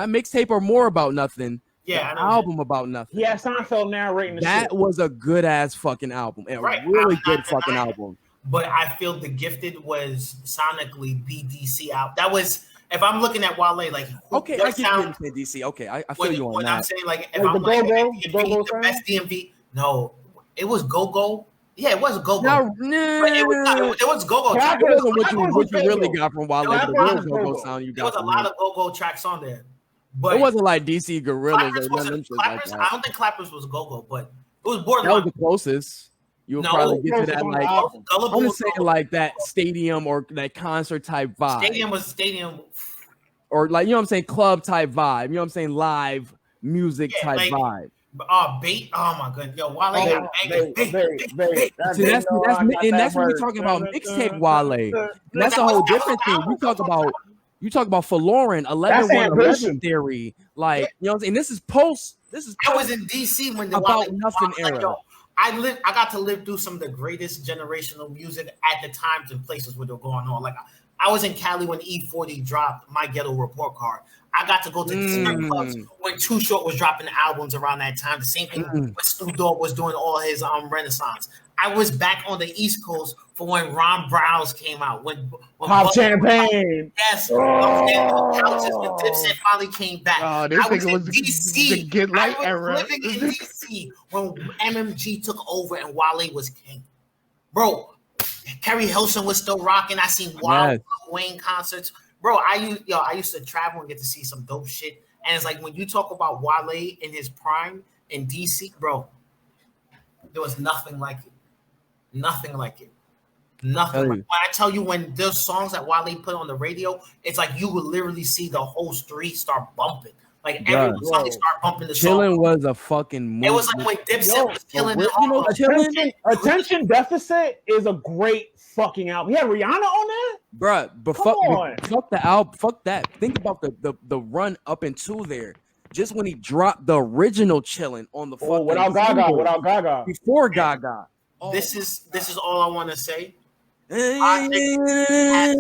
mixtape or more about nothing. Yeah, album about nothing. Yeah, Seinfeld narrating the that shit. Was a good ass fucking album. And really good fucking album. But I feel The Gifted was sonically the DC album. That was, if I'm looking at Wale, like, okay, I can say DC. Okay, I feel you on when that. I'm saying, like, if I'm like, the best DMV, no, it was Go-Go. Yeah, it was Go-Go. But it was Go-Go. That wasn't what you really got from Wale. The real Go-Go sound you got. There was a lot of Go-Go tracks on there. But it wasn't like DC Gorillas or none of them shit like that. I don't think Clappers was Go-Go, but it was borderline. That was the closest. You'll probably get to that, like, I'm just saying, like that stadium or that concert type vibe. Stadium. Or like, you know what I'm saying, club type vibe. You know what I'm saying, live music type vibe. Bait. Oh my god, yo, Wale. That's what we're talking about. Mixtape Wale. And that's a whole different thing. You talk about for Lauren, 11 theory, like, you know what I'm saying. This is post. I was in DC when the About Nothing era. Like, yo, I got to live through some of the greatest generational music at the times and places where they're going on. Like, I was in Cali when E40 dropped My Ghetto Report Card. I got to go to the same clubs when Too Short was dropping albums around that time. The same thing when Snoop Dogg was doing all his Renaissance. I was back on the East Coast for when Ron Browse came out. When Pop Champagne. Yes. Couches when Dipset finally came back. Oh, this nigga was DC. Get Light era. Living in DC when MMG took over and Wale was king. Bro, Kerry Hilson was still rocking. I seen Wild Wayne concerts. Bro, I used to travel and get to see some dope shit. And it's like when you talk about Wale in his prime in DC, bro, there was nothing like it. Nothing like it. Nothing. When I tell you, when there's songs that Wale put on the radio, it's like you would literally see the whole street start bumping. Like every song they start bumping the song. Chillin' was a fucking movie. It was like when Dipset was killing Attention Deficit is a great fucking album. Yeah, Rihanna on that? Bruh, but fuck the album. Fuck that. Think about the run up into there. Just when he dropped the original Chillin' on the fucking without Gaga. Before Gaga. This is all I want to say. I think it has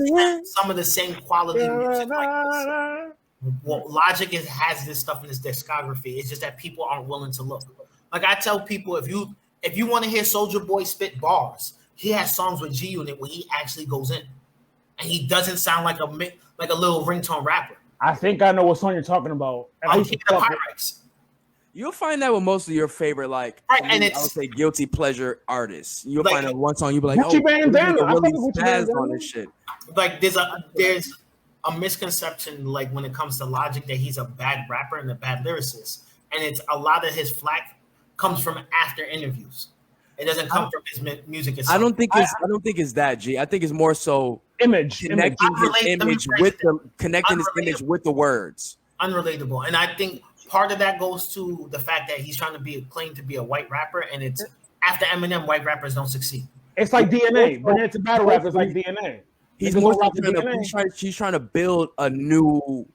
some of the same quality music like this. Well, Logic has this stuff in his discography. It's just that people aren't willing to look. Like I tell people, if you want to hear Soulja Boy spit bars, he has songs with G Unit where he actually goes in, and he doesn't sound like a little ringtone rapper. I think I know what song you're talking about. You'll find that with most of your favorite, like, and I would say guilty pleasure artists. You'll find that one song you'll be like, Gucci Bandana. Really spaz on this shit. Like there's a misconception, like when it comes to Logic, that he's a bad rapper and a bad lyricist, and it's a lot of his flack comes from after interviews. It doesn't come from his music itself. I don't think it's that, G. I think it's more so connecting his image with the words. Unrelatable, and I think part of that goes to the fact that he's trying to claim to be a white rapper, and it's after Eminem, white rappers don't succeed. It's like DNA, but it's a battle rapper. It's like DNA. He's trying to build a new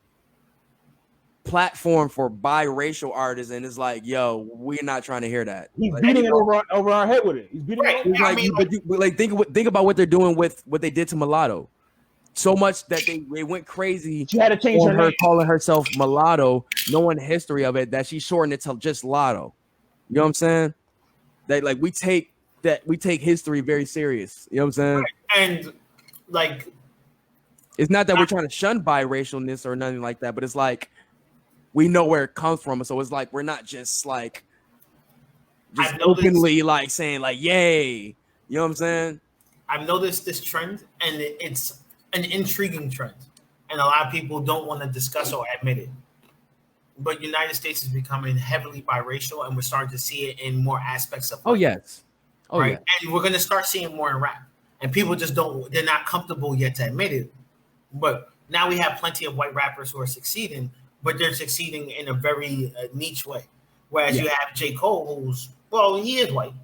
platform for biracial artists, and it's like, yo, we're not trying to hear that. He's beating it over our head with it. He's beating it. Think about what they're doing with what they did to Mulatto. So much that they went crazy. She had to change her name, calling herself Mulatto, knowing the history of it, that she shortened it to just Lotto. You know what I'm saying? That like we take history very serious. You know what I'm saying? And like, it's not that we're trying to shun biracialness or nothing like that, but it's like we know where it comes from, so it's like we're not just like openly like saying like yay. You know what I'm saying? I've noticed this trend, and it's an intriguing trend, and a lot of people don't want to discuss or admit it. But United States is becoming heavily biracial, and we're starting to see it in more aspects of life. Right? And we're going to start seeing more in rap, and people just they're not comfortable yet to admit it. But now we have plenty of white rappers who are succeeding, but they're succeeding in a very niche way. Whereas you have J. Cole, he is white.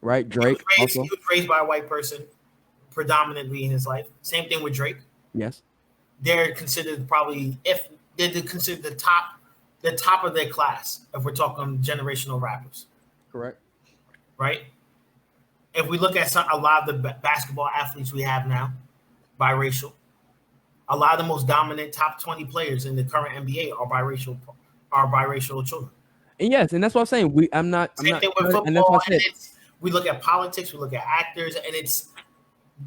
right? Drake. He was raised by a white person predominantly in his life. Same thing with Drake. Yes. They're considered probably, if they're considered the top of their class, if we're talking generational rappers. Correct. Right? If we look at a lot of the basketball athletes we have now, biracial. A lot of the most dominant top 20 players in the current NBA are biracial children. And yes, and that's what I'm saying. I'm not. Same thing with football. And that's what I said. We look at politics, we look at actors, and it's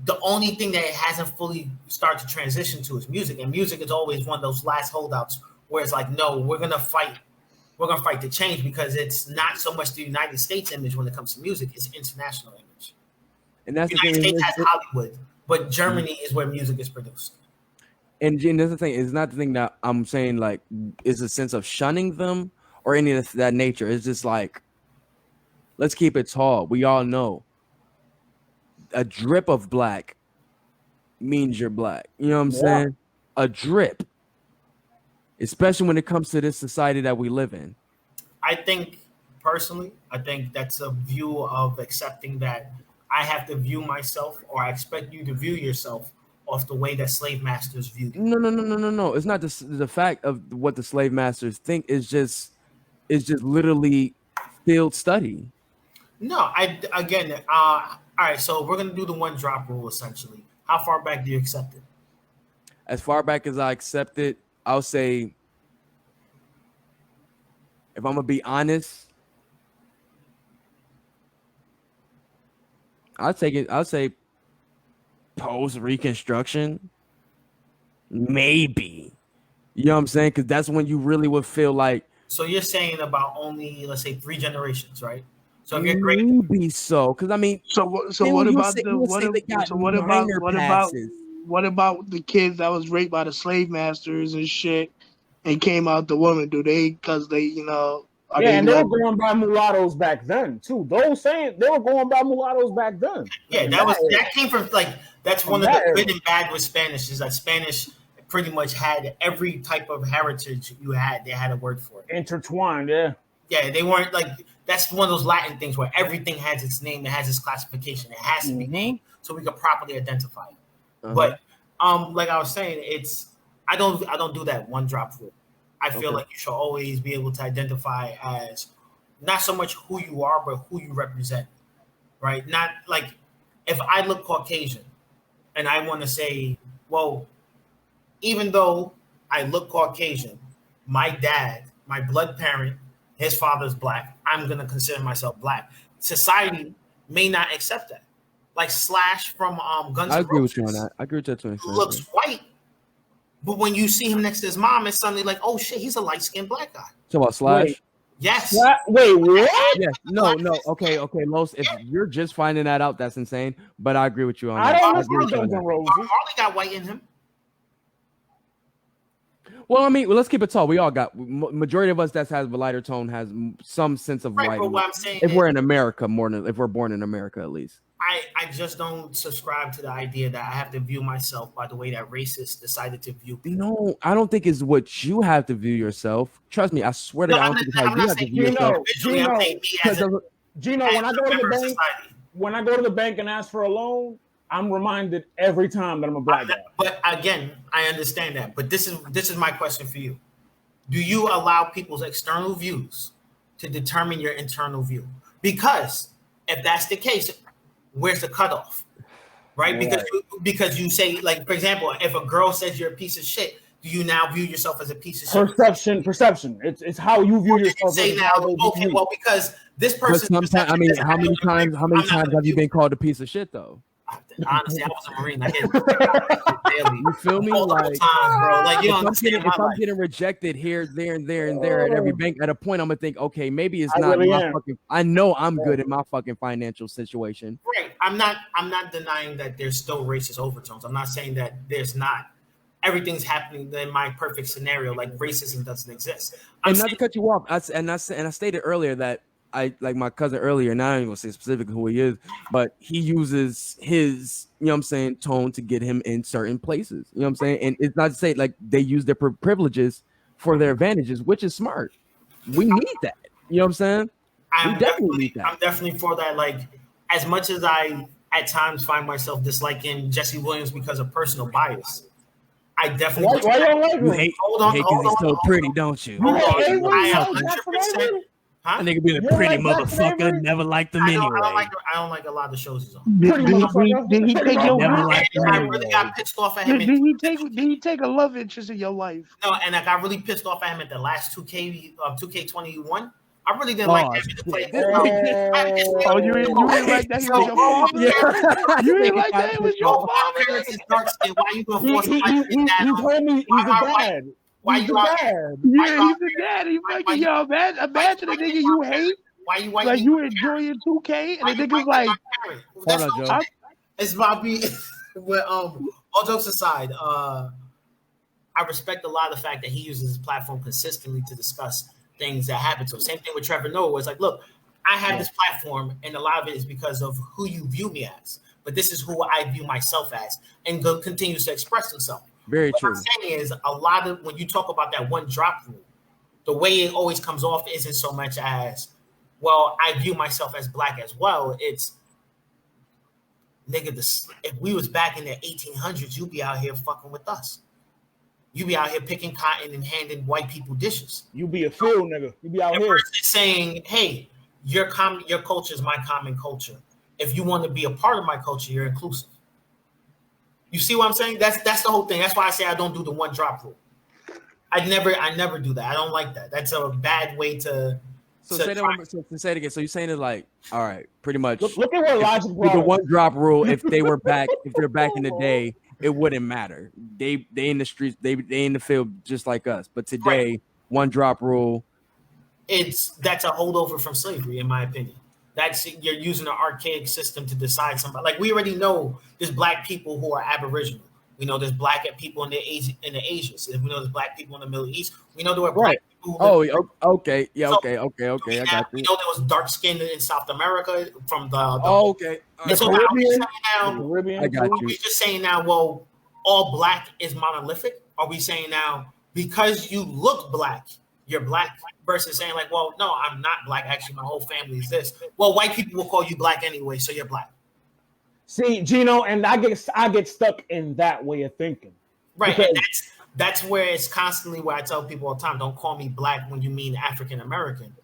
the only thing that it hasn't fully started to transition to is music. And music is always one of those last holdouts where it's like, no, we're gonna fight to change, because it's not so much the United States image when it comes to music, it's international image. And that's the United States has Hollywood, but Germany is where music is produced. And that's the thing. It's not the thing that I'm saying, like, is a sense of shunning them or any of that nature. It's just like, let's keep it tall. We all know a drip of black means you're black. You know what I'm saying? A drip. Especially when it comes to this society that we live in. I think, personally, that's a view of accepting that I have to view myself, or I expect you to view yourself off the way that slave masters viewed you. No. It's not the fact of what the slave masters think. It's just literally field study. No, all right, so we're going to do the one drop rule, essentially. How far back do you accept it? As far back as I accept it, I'll say, if I'm going to be honest, I'll say post-Reconstruction, maybe. You know what I'm saying? Because that's when you really would feel like. So you're saying about only, let's say, 3 generations, right? So if you're great, maybe so. Because I mean, what about the kids that was raped by the slave masters and shit and came out the woman? Do they, because they, you know? And they were going by mulattoes back then too. Those saying they were going by mulattoes back then. Yeah, that came from, like, that's one of the good and bad with Spanish, is that Spanish pretty much had every type of heritage you had. They had a word for it. Intertwined, yeah. Yeah, they weren't like, that's one of those Latin things where everything has its name, it has its classification, it has to be named so we can properly identify it. But like I was saying, I don't do that one drop rule. I feel like you should always be able to identify as not so much who you are, but who you represent, right? Not like, if I look Caucasian and I want to say, well, even though I look Caucasian, my dad, my blood parent, his father's black, I'm going to consider myself black. Society may not accept that. Like Slash from Guns N' Roses. I agree with you on that. I agree with that too. Looks white, but when you see him next to his mom, it's suddenly like, oh shit, he's a light-skinned black guy. So about Slash? Wait. Yes. Wait, what? Yes. No. Okay, Los. If you're just finding that out, that's insane. But I agree with you on that. I don't know Guns N' Roses. Harley got white in him. Well, I mean, let's keep it tall. We all got, majority of us that has a lighter tone has some sense of white. But what I'm saying if we're in America, more than if we're born in America, at least. I just don't subscribe to the idea that I have to view myself by the way that racists decided to view people. No, I don't think it's what you have to view yourself. Trust me, I swear to God, I don't think it's how you have to view yourself. Gino, when I go to the bank and ask for a loan, I'm reminded every time that I'm a black guy. But again, I understand that. But this is my question for you. Do you allow people's external views to determine your internal view? Because if that's the case, where's the cutoff? Right? Yeah. Because you say, like, for example, if a girl says you're a piece of shit, do you now view yourself as a piece of shit? Perception. It's how you view yourself. Say now, okay, well, because this person. Sometimes, I mean, how many times have you been called a piece of shit though? Honestly, I was a Marine. I daily. You feel me? Like, time, bro. Like, you if I'm getting rejected here, there, and there at every bank, at a point, I'm gonna think, okay, maybe it's not really my fucking. I know I'm good in my fucking financial situation. Right. I'm not denying that there's still racist overtones. I'm not saying that there's not. Everything's happening in my perfect scenario. Like, racism doesn't exist. And not to cut you off, I stated earlier that I like my cousin earlier, and I don't even say specifically who he is, but he uses his, you know what I'm saying, tone to get him in certain places. You know what I'm saying? And it's not to say like they use their privileges for their advantages, which is smart. We need that. You know what I'm saying? I'm definitely for that. Like, as much as I at times find myself disliking Jesse Williams because of personal bias, I definitely. Why you don't like him? You hate because he's so pretty, don't you? Hold on. I 100%. That nigga being a pretty motherfucker. Never liked him anyway. I don't like a lot of the shows he's on. Did he take your I really got pissed off at him. Did he take a love interest in your life? No, and I got really pissed off at him at the last 2K21. I really didn't like him to play. Oh, you didn't like that? He was your father? Yeah. You didn't like that? It was your father? Why you gonna force somebody to get that? He's a dad. Why you dad? Yeah, he's a dad. He's like, yo, imagine a nigga you hate. Why you like you enjoying 2K and the nigga's like, hold on, Joe. It's Bobby. But all jokes aside, I respect a lot of the fact that he uses his platform consistently to discuss things that happen to him. Same thing with Trevor Noah. It's like, look, I have this platform, and a lot of it is because of who you view me as. But this is who I view myself as, and continues to express himself. Very true. What I'm saying is, a lot of when you talk about that one drop rule, the way it always comes off isn't so much as, well, I view myself as black as well. It's, nigga, if we was back in the 1800s, you'd be out here fucking with us. You be out here picking cotton and handing white people dishes. You be a fool, nigga. You be out here saying, "Hey, your culture is my common culture. If you want to be a part of my culture, you're inclusive." You see what I'm saying? That's the whole thing. That's why I say I don't do the one drop rule. I never do that. I don't like that. That's a bad way to. So say it again. So you're saying it like, all right, pretty much. Look at what Logic brought. The one drop rule. If they're back in the day, it wouldn't matter. They in the streets, they in the field just like us. But today, one drop rule. That's a holdover from slavery, in my opinion. You're using an archaic system to decide somebody. Like, we already know there's black people who are Aboriginal. We know there's black people in the Asians. We know there's black people in the Middle East. We know there were black people. Okay. Yeah, okay. I got you. We know there was dark skinned in South America from the okay. And so Caribbean. I got you. Are we just saying now, well, all black is monolithic? Are we saying now, because you look black, you're black? Versus saying like, well, no, I'm not black. Actually, my whole family is this. Well, white people will call you black anyway, so you're black. See, Gino, and I get stuck in that way of thinking. Right. And that's where it's constantly where I tell people all the time, don't call me black when you mean African American.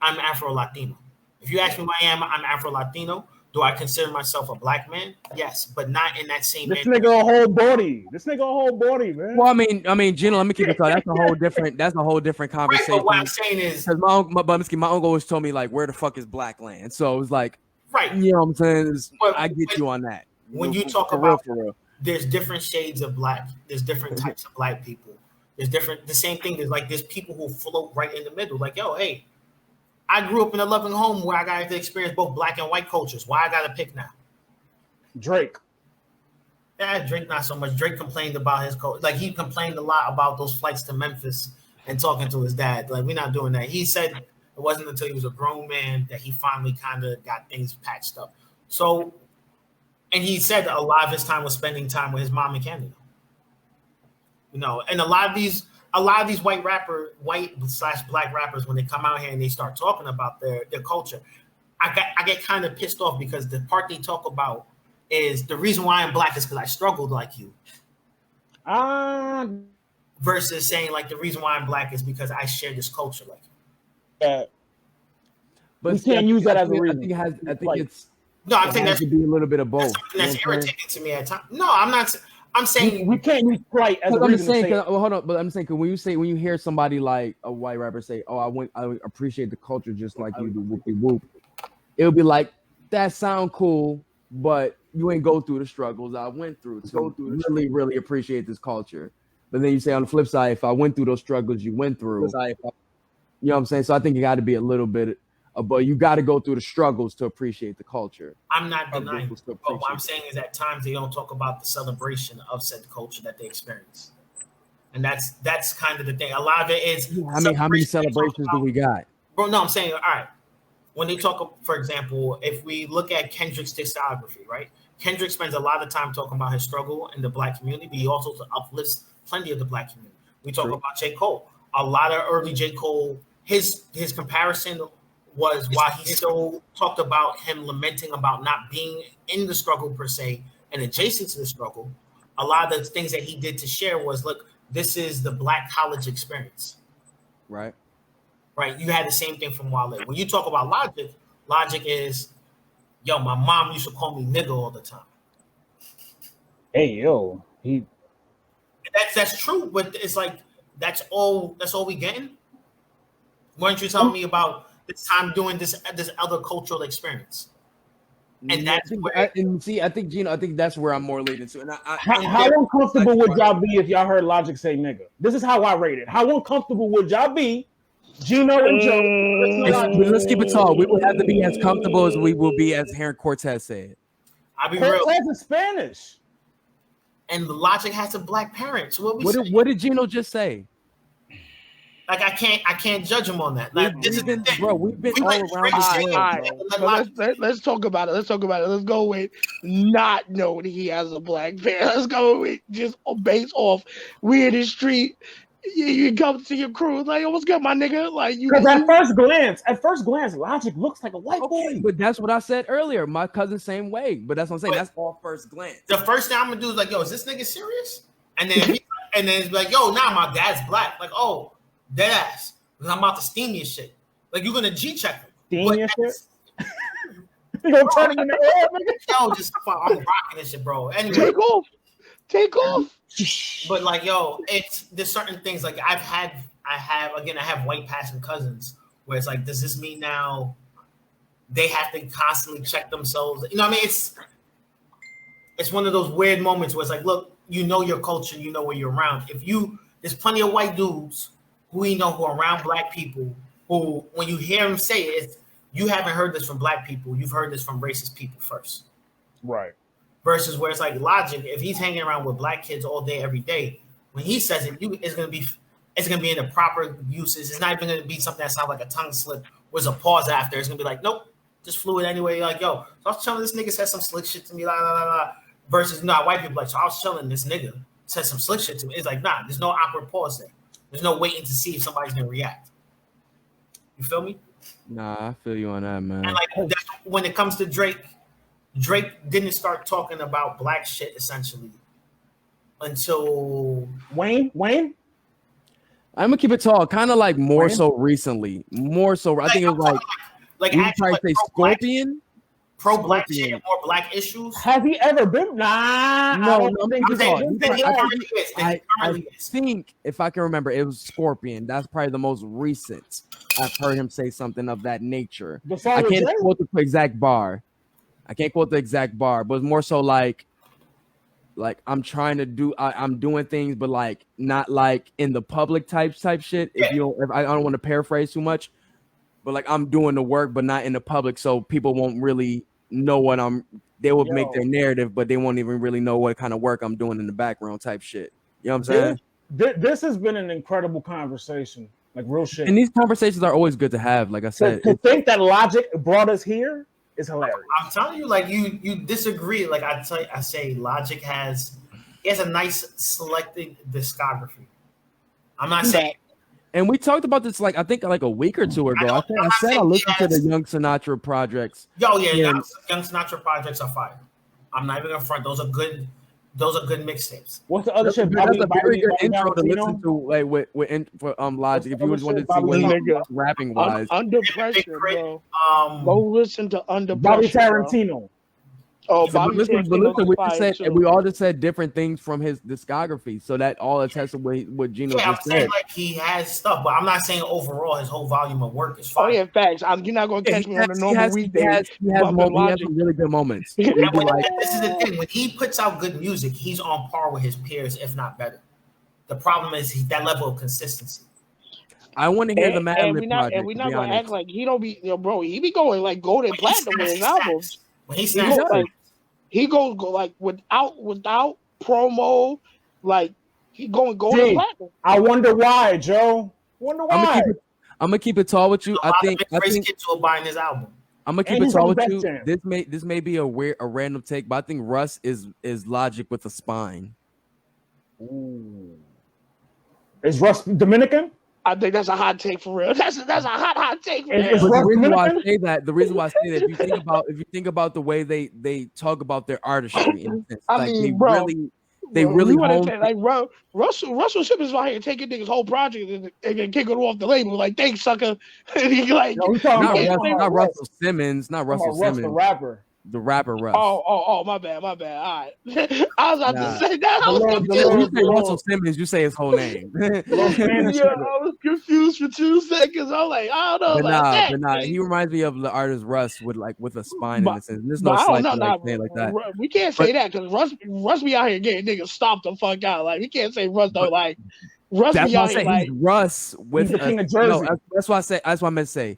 I'm Afro-Latino. If you ask me who I am, I'm Afro-Latino. Do I consider myself a black man? Yes, but not in that same. This nigga a whole body. Man. Well, I mean, Gino, let me keep it clear. That's a whole different conversation. Right, but what I'm saying is, because my uncle always told me like, where the fuck is black land? So it was like, right. You know what I'm saying? I get you on that. When you talk about, there's different shades of black. There's different types of black people. The same thing. There's people who float right in the middle. Like, yo, hey. I grew up in a loving home where I got to experience both black and white cultures. Why I got to pick now? Drake. Yeah, Drake not so much. Drake complained about his culture. Like, he complained a lot about those flights to Memphis and talking to his dad. Like, we're not doing that. He said it wasn't until he was a grown man that he finally kind of got things patched up. So, and he said a lot of his time was spending time with his mom in Canada. You know, and a lot of these white/black rappers, when they come out here and they start talking about their culture, I get kind of pissed off because the part they talk about is the reason why I'm black is because I struggled like you. Versus saying like the reason why I'm black is because I share this culture like you. But we can't use that as a reason. I think that's be a little bit of both. That's irritating to me at times. No, I'm not. I'm saying we can't use plight as a reason. Hold on, but I'm saying, when you hear somebody like a white rapper say, "Oh, I appreciate the culture just like you do," whoopie whoop, it would be like, that sound cool, but you ain't go through the struggles I went through to really, really appreciate this culture. But then you say on the flip side, if I went through those struggles you went through, you know what I'm saying? So I think it got to be a little bit. But you got to go through the struggles to appreciate the culture. I'm not denying. But what I'm saying is, at times they don't talk about the celebration of said culture that they experience, and that's kind of the thing. A lot of it is. How many celebrations do we got, bro? No, I'm saying, all right. When they talk, for example, if we look at Kendrick's discography, right? Kendrick spends a lot of time talking about his struggle in the black community, but he also uplifts plenty of the black community. We talk about J. Cole. A lot of early J. Cole, his comparison was while he still talked about him lamenting about not being in the struggle per se and adjacent to the struggle, a lot of the things that he did to share was, look, this is the Black college experience. Right. Right. You had the same thing from Wale. When you talk about Logic is, yo, my mom used to call me nigga all the time. Hey, yo, that's true, but it's like that's all we getting. Weren't you telling me about this time doing this other cultural experience? And that's I think Gino, I think that's where I'm more leading to. And how uncomfortable would y'all be if y'all heard Logic say nigga? This is how I rate it. How uncomfortable would y'all be, Gino and Joe? Let's keep it tall. We would have to be as comfortable as we will be, as Heron Cortez said. I'll be Cortez real. is Spanish. And Logic has a Black parent. So what did Gino just say? Like I can't judge him on that. Like, we've been all around. Let's talk about it. Let's go with not knowing he has a Black parent. Let's go with just based off we in the street. You come to your crew like, yo, what's good, my nigga? Like you. Because at first glance, Logic looks like a white boy. But that's what I said earlier. My cousin, same way. But that's what I'm saying. That's all first glance. The first thing I'm gonna do is like, yo, is this nigga serious? And then it's like, yo, nah, my dad's Black. Like, oh, dead ass. Because I'm about to steam your shit. Like, you're gonna G check him. Steam your shit? You gonna turn him in the air, nigga? Yo, just I'm rocking this shit, bro. Anyway, take off. But like, yo, there's certain things like I have white passing cousins where it's like, does this mean now they have to constantly check themselves? You know what I mean? It's one of those weird moments where it's like, look, you know your culture, you know where you're around. There's plenty of white dudes who are around Black people who, when you hear them say it, you haven't heard this from Black people, you've heard this from racist people first. Right. Versus where it's like Logic, if he's hanging around with Black kids all day, every day, when he says it, it's gonna be in the proper uses. It's not even gonna be something that sounds like a tongue slip. Where's a pause after? It's gonna be like, nope, just fluid anyway. Like, yo, so I was chilling. This nigga said some slick shit to me, la la la la. Versus, white people like, so I was chilling. This nigga said some slick shit to me. It's like, nah, there's no awkward pause there. There's no waiting to see if somebody's gonna react. You feel me? Nah, I feel you on that, man. And like, when it comes to Drake didn't start talking about Black shit essentially until Wayne. I'm gonna keep it tall, kind of like more so recently. More so, I think it was like you try to say Scorpion. Pro-Black shit or Black issues. Has he ever been? Nah. No, I think if I can remember, it was Scorpion. That's probably the most recent I've heard him say something of that nature. I can't quote the exact bar. But it's more so like I'm trying to do. I'm doing things, but like not like in the public type shit. If I don't want to paraphrase too much, but like I'm doing the work, but not in the public, so people won't really know what they will make their narrative, but they won't even really know what kind of work I'm doing in the background type shit. You know what I'm saying? This has been an incredible conversation, like real shit. And these conversations are always good to have. Like I said, to think that Logic brought us here is hilarious. I'm telling you, like you disagree. Like I say Logic has a nice selected discography. I'm not saying. And we talked about this like I think like a week or two ago. I said I listened to the Young Sinatra projects. Young Sinatra projects are fire. I'm not even gonna front. Those are good mixtapes. What's the other shit? That's a very good intro to listen to, like with Logic. If you just wanted to see what he's rapping wise, Under Pressure, bro. Go listen to Under Bobby Pressure, Tarantino. Bro. Oh, Bobby Tarantino. we all just said different things from his discography, so that all attests to what Gino just said. Like he has stuff, but I'm not saying overall his whole volume of work is fire. Oh yeah, facts. You're not gonna catch me on a normal weekday. He has some really good moments. This is the thing: when he puts out good music, he's on par with his peers, if not better. The problem is that level of consistency. I want to hear the Mad Lib project. And we're not gonna act like he don't be, bro. He be going like gold and platinum with his albums. When he goes like without promo, like he going gold and platinum. I wonder why, Joe. Wonder why. I'm gonna keep it tall with you. I think kids who are buying his album. I'm gonna keep it tall with you. This may be a random take, but I think Russ is Logic with a spine. Ooh. Is Russ Dominican? I think that's a hot take for real. That's a hot take for real. It's But the Russ reason why I Dominican? say that, if you think about the way they talk about their artistry, in a sense, I like mean, bro, they really you want to hone. say like Russell Simmons out here taking niggas whole project and then kicking them off the label like thanks sucker. Like No, we talking Not about Russ, not Russell Simmons, not Russ, Russell Russ the Simmons, rapper. the rapper Russ. oh, my bad. All right. I was about Nah. to say that. I was When you say Russell Simmons, you say his whole name. I was confused for 2 seconds. I'm like, I don't know about that. But nah, he reminds me of the artist Russ with a spine in a sense. There's no But I slight don't know. like saying like that. We can't say that because Russ be out here getting niggas stomped the fuck out. Like we can't say Russ though. Like Russ That's be why I out here say like he's Russ with He's the king of no, Jersey. that's why I say. That's what I meant to say.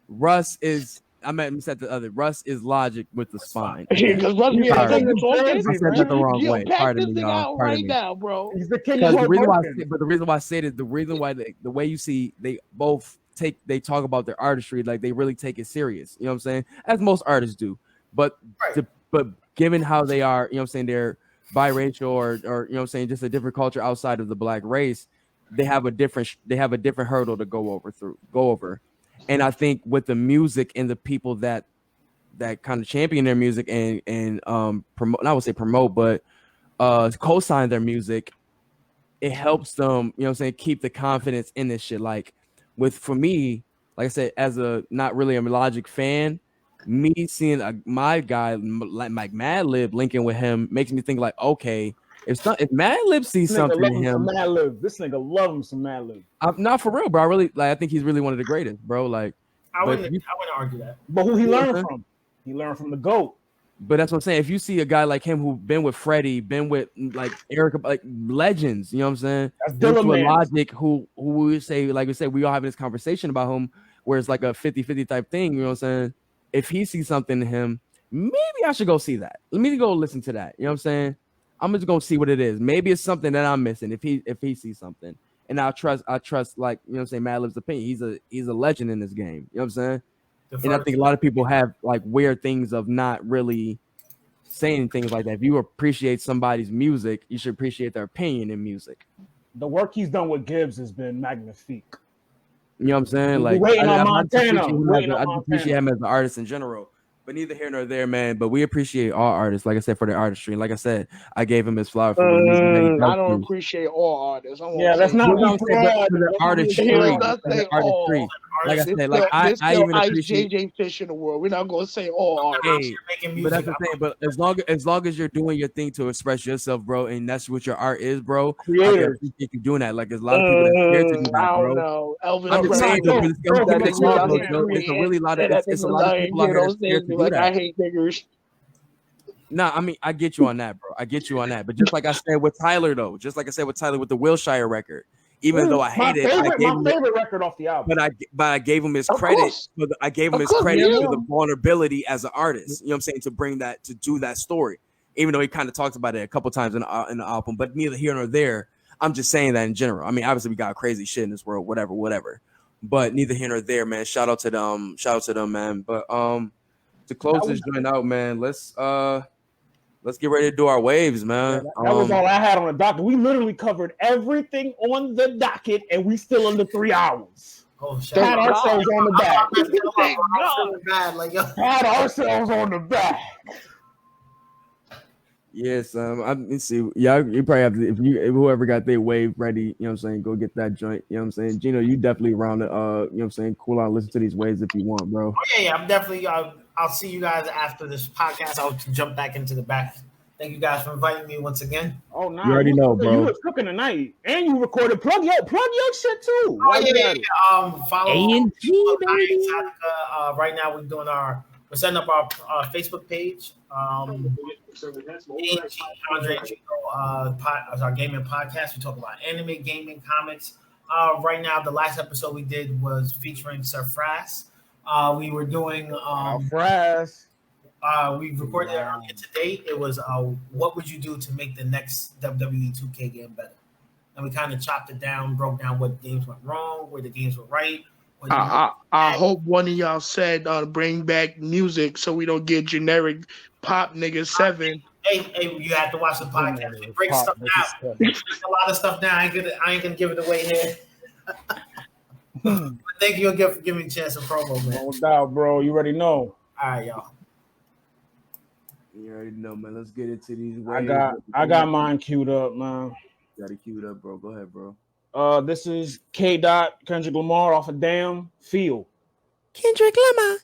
Russ is. I meant to say the other. Russ is Logic with the spine. because Russ be out Sorry. here talking. I said that the wrong way. Pack Pardon this me, thing y'all. out Pardon right me. now, bro. He's the king Because of the reason why, Brooklyn. but the reason why I say it, the reason why the way you see they both they talk about their artistry, like they really take it serious. You know what I'm saying? As most artists do. But but given how they are, you know what I'm saying, they're biracial or you know what I'm saying, just a different culture outside of the black race, they have a different hurdle to go over. And I think with the music and the people that kind of champion their music and promote, I would say promote, but co-sign their music, it helps them, you know what I'm saying, keep the confidence in this shit. Like for me, like I said, as a not really a Logic fan, me seeing my guy like Madlib linking with him makes me think like, okay, if Madlib sees something in him, this nigga love him some Madlib. I'm not for real, bro. I think he's really one of the greatest, bro. Like I wouldn't argue that. But who he learned from? He learned from the GOAT. But that's what I'm saying. If you see a guy like him who been with Freddie, been with like Erica, like legends, you know what I'm saying? That's Dilla Man. Logic, who we say, like we said, we all having this conversation about him, where it's like a 50-50 type thing, you know what I'm saying? If he sees something in him, maybe I should go see that. Let me go listen to that. You know what I'm saying? I'm just gonna see what it is. Maybe it's something that I'm missing. If he sees something, and I trust, like, you know what I'm saying, Madlib's opinion. He's a legend in this game. You know what I'm saying? And I think a lot of people have like weird things of not really saying things like that. If you appreciate somebody's music, you should appreciate their opinion in music. The work he's done with Gibbs has been magnifique. You know what I'm saying? Like, I just appreciate him as an artist in general. But neither here nor there, man. But we appreciate all artists, like I said, for their artistry. And like I said, I gave him his flower for the music. I don't appreciate all artists. That's not the artistry. Artistry. Like I said, like I even appreciate JJ Fish in the world. We're not gonna say all artists. Hey, but that's the thing. But as long as you're doing your thing to express yourself, bro, and that's what your art is, bro. Creator. I think you're doing that. Like there's a lot of people that scared to do that, I bro. don't know. Elvis, I'm just saying, it's a really lot of people out here scared to do that. I hate niggers. Nah, I mean, I get you on that, bro. I get you on that. But just like I said with Tyler, though, just like I said with Tyler with the Wilshire record, even though I hate it, my favorite record off the album. But I gave him his credit. I gave him his credit for the vulnerability as an artist. You know what I'm saying? To bring that, to do that story, even though he kind of talks about it a couple times in the album. But neither here nor there. I'm just saying that in general. I mean, obviously we got crazy shit in this world, whatever. But neither here nor there, man. Shout out to them, man. But to close this joint out, man, let's get ready to do our waves, man. That was all I had on the docket. We literally covered everything on the docket, and we still under 3 hours. Oh, pat ourselves on the back. Pat ourselves on the back. Yes, let's see. Yeah, you probably have to, if whoever got their wave ready, you know what I'm saying, go get that joint. You know what I'm saying? Gino, you definitely around it, you know what I'm saying, cool out, listen to these waves if you want, bro. Oh, yeah, I'm definitely I'll see you guys after this podcast. I'll jump back into the back. Thank you guys for inviting me once again. Oh, no. You already know, bro. You was cooking tonight, and you recorded. Plug your shit too. Oh, yeah. Follow A&G, baby. Right now we're setting up our Facebook page. Andre Gino, our gaming podcast. We talk about anime, gaming, comics. Right now, the last episode we did was featuring Sir Frass. We were doing Frass. We recorded it earlier today. It was what would you do to make the next WWE 2K game better? And we kind of chopped it down, broke down what games went wrong, where the games were right. I hope one of y'all said bring back music so we don't get generic pop niggas 7. Hey, you have to watch the podcast. We break stuff down. A lot of stuff down. I ain't gonna give it away here. Thank you again for giving me a chance of promo, man. No doubt, bro. You already know. All right, y'all. You already know, man. Let's get into these I waves. got mine queued up, man. Got it queued up, bro. Go ahead, bro. This is K. Dot Kendrick Lamar off of Damn Feel. Kendrick Lamar.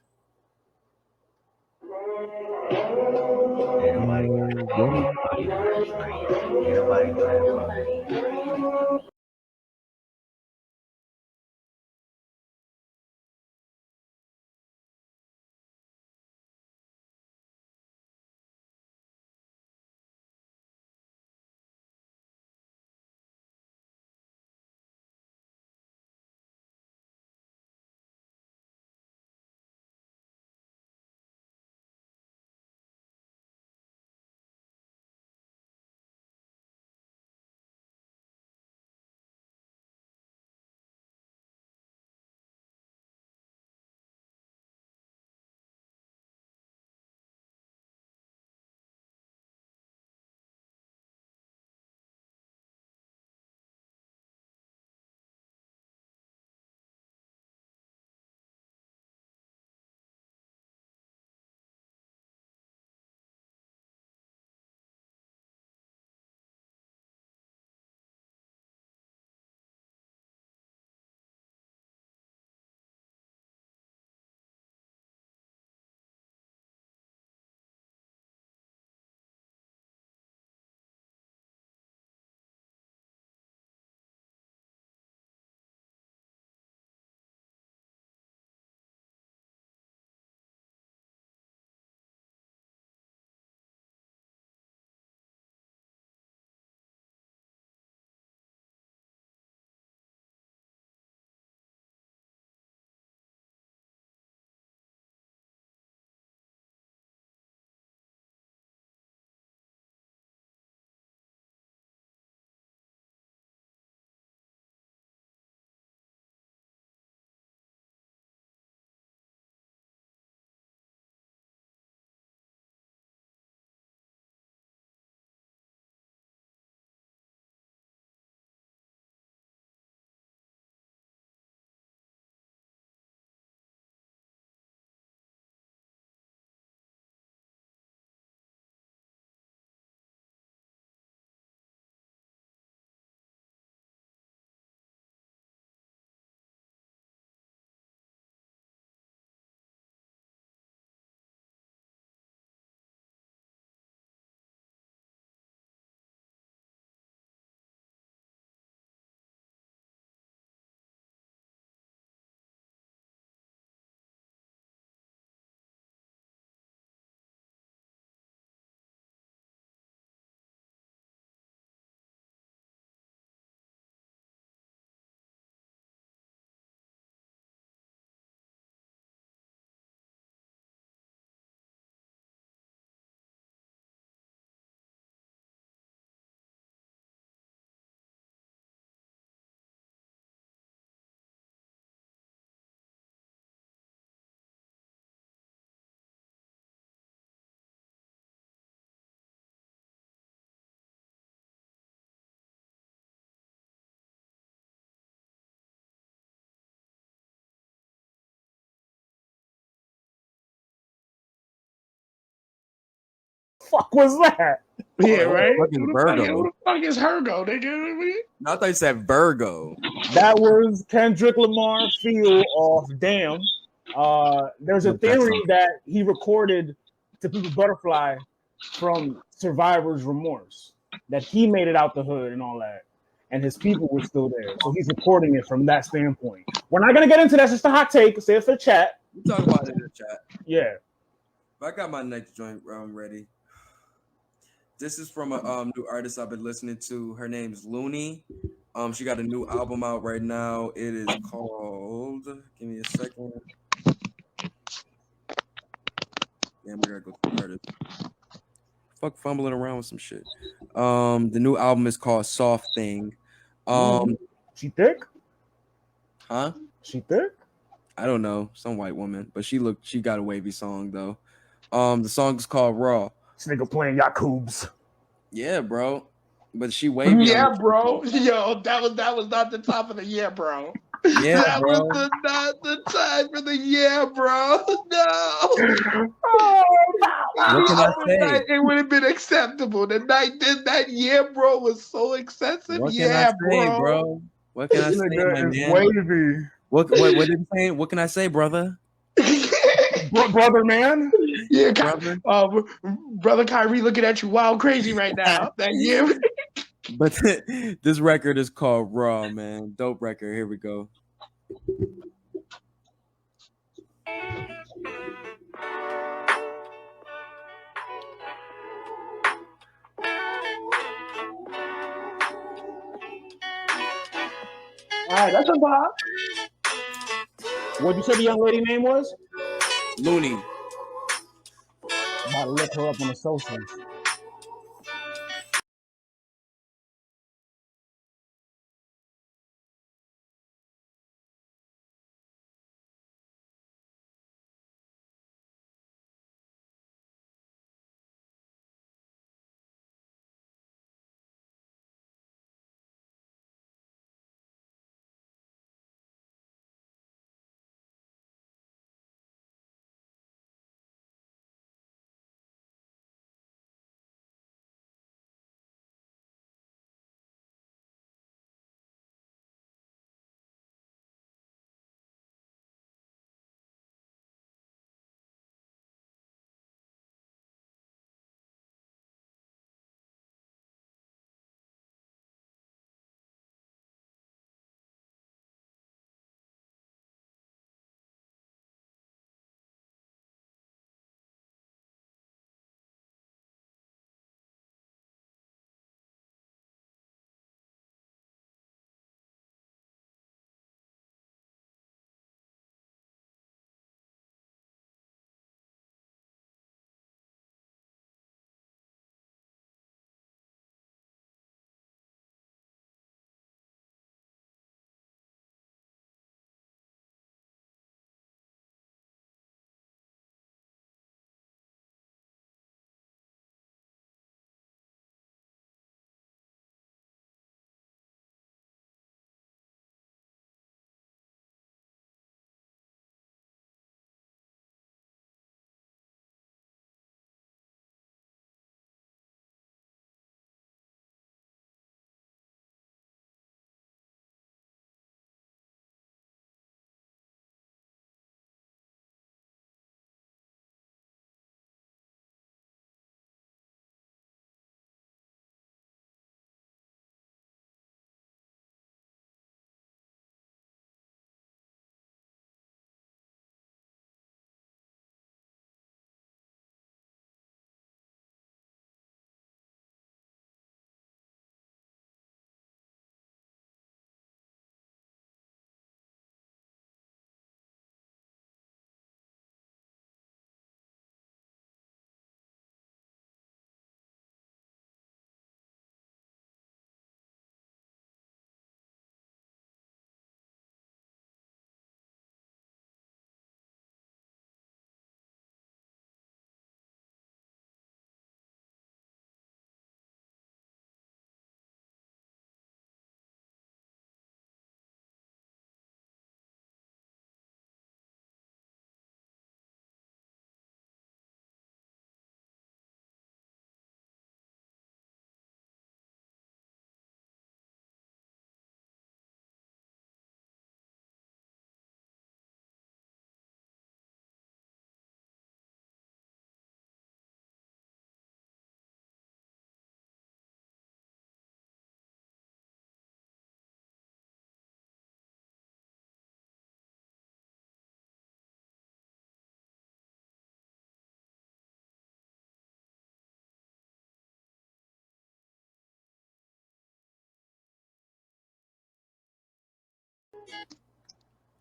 Fuck was that? Yeah, right. Fucking Who Virgo. the fuck is Hergo, nigga? I thought you said Virgo. That was Kendrick Lamar Feel off Damn. There's a theory that he recorded To Pimp a Butterfly from survivor's remorse, that he made it out the hood and all that, and his people were still there. So he's recording it from that standpoint. We're not gonna get into that. It's just a hot take. Say it for the chat. We talk about it in the chat. Yeah. I got my next joint ready. This is from a new artist I've been listening to. Her name's Looney. She got a new album out right now. It is called. Give me a second. Damn, I gotta go to the artist. Fuck, fumbling around with some shit. The new album is called Soft Thing. She thick? Huh? She thick? I don't know. Some white woman, but she got a wavy song though. The song is called Raw. This nigga playing Yakubs. Yeah, bro. But she wavy. Yeah, bro. Yo, that was not the top of the bro. Yeah, that bro. was not the time for the bro. No. What can I say? Night, it would have been acceptable. The night that bro was so excessive. What can I say, bro? What can I say, my man? Wavy. What did you say? What can I say, brother? Brother, man. Yeah, brother. Brother Kyrie looking at you wild crazy right now. That But this record is called Raw, man. Dope record. Here we go. All right, that's a vibe. What you said the young lady name was? Looney. I'm about to look her up on the socials.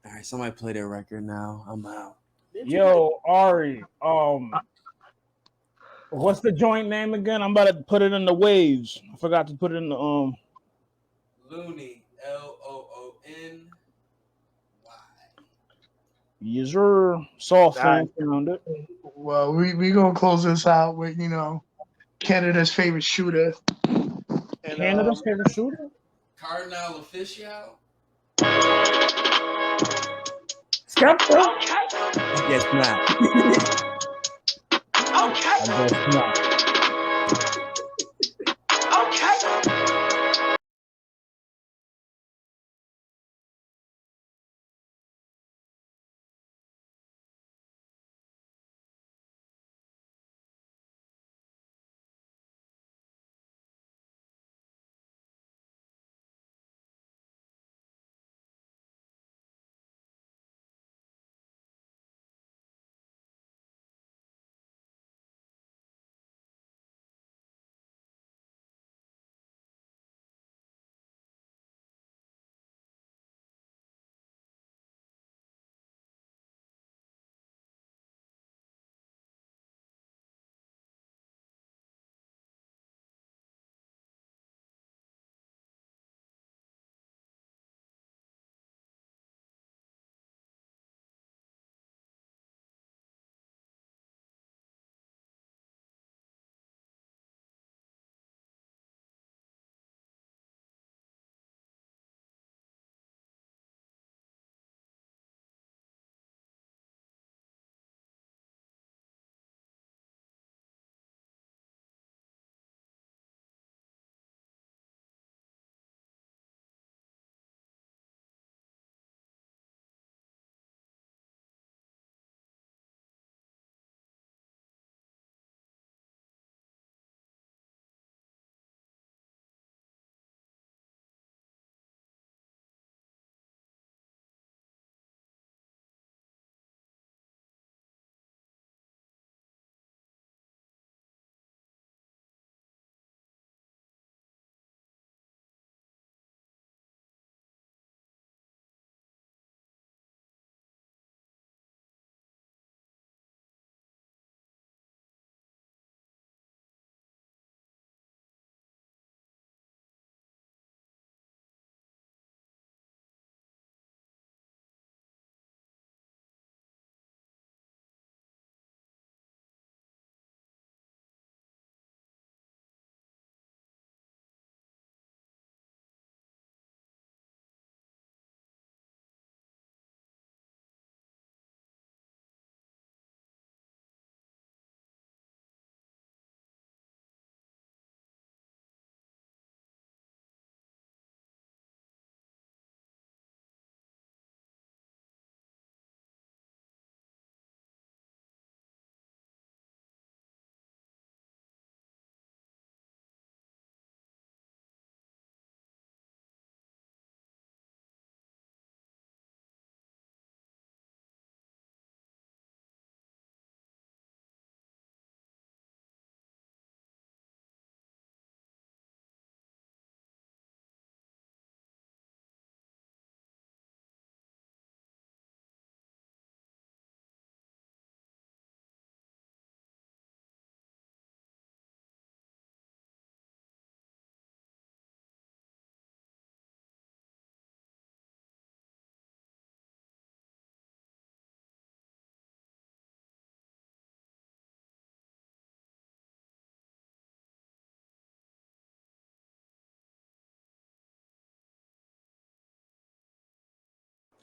All right, somebody play their record now. I'm out. Yo, Ari, what's the joint name again? I'm about to put it in the waves. I forgot to put it in the Looney, Loony. Yes, sir. Soft fan found it. Well, we gonna close this out with Canada's favorite shooter. And, Canada's favorite shooter? Cardinal Official. Chapter? I guess not. I guess not.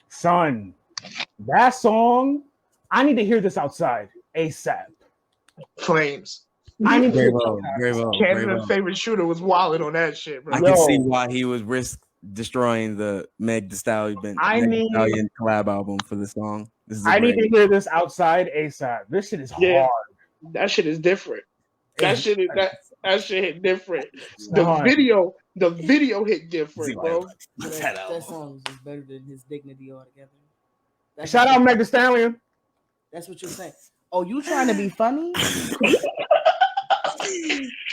Son, that song, I need to hear this outside ASAP. Flames. I need to hear Canada's favorite shooter was wilding on that shit, bro. I can see why he was risk destroying the Meg Thee Stallion collab album for the song. I need to hear this outside ASAP. This shit is hard. That shit is different. That shit hit different. The video hit different, bro. That song is better than his dignity altogether. Shout out Meg Thee Stallion. That's what you're saying. Oh, you trying to be funny?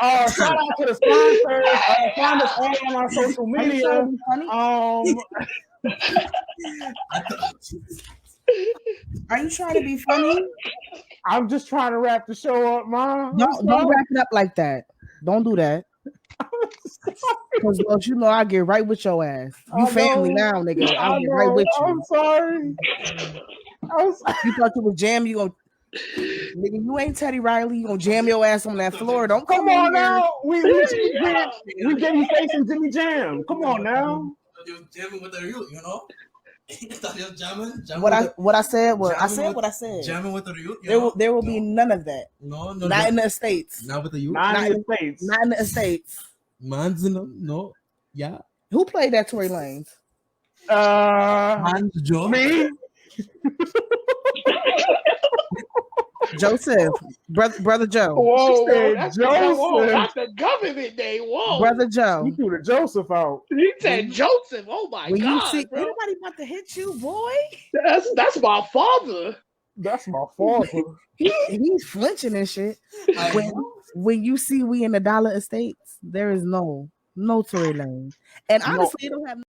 Shout out to the sponsors. Find us all on our social media. Are you trying to be funny? I'm just trying to wrap the show up, Mom. Don't wrap it up like that. Don't do that. Because you know I get right with your ass. You family now, nigga. I'll get right with you. I'm sorry. You thought you was jam, you gonna nigga, you ain't Teddy Riley, you gonna jam your ass on that floor. Don't come on now. We get you facing Jimmy Jam. Come on now. You're jamming with the youth, you know? What I said was what I said. Jamming with the youth. There will be none of that. No, not in the estates. Not with the youth. Not in the estates. Not in the estates. Man's in them. No. Yeah. Who played that Tory Lanez? Man's Joe. Me. Joseph, brother Joe. Whoa, That's Joseph. Joseph. That's the government name. Whoa, Brother Joe. You threw the Joseph out. He said Joseph. Oh my when God, you see bro. anybody about to hit you, boy. That's my father. That's my father. He's flinching and shit. When you see we in the dollar estates, there is no Tory Lanez, and honestly, it don't have.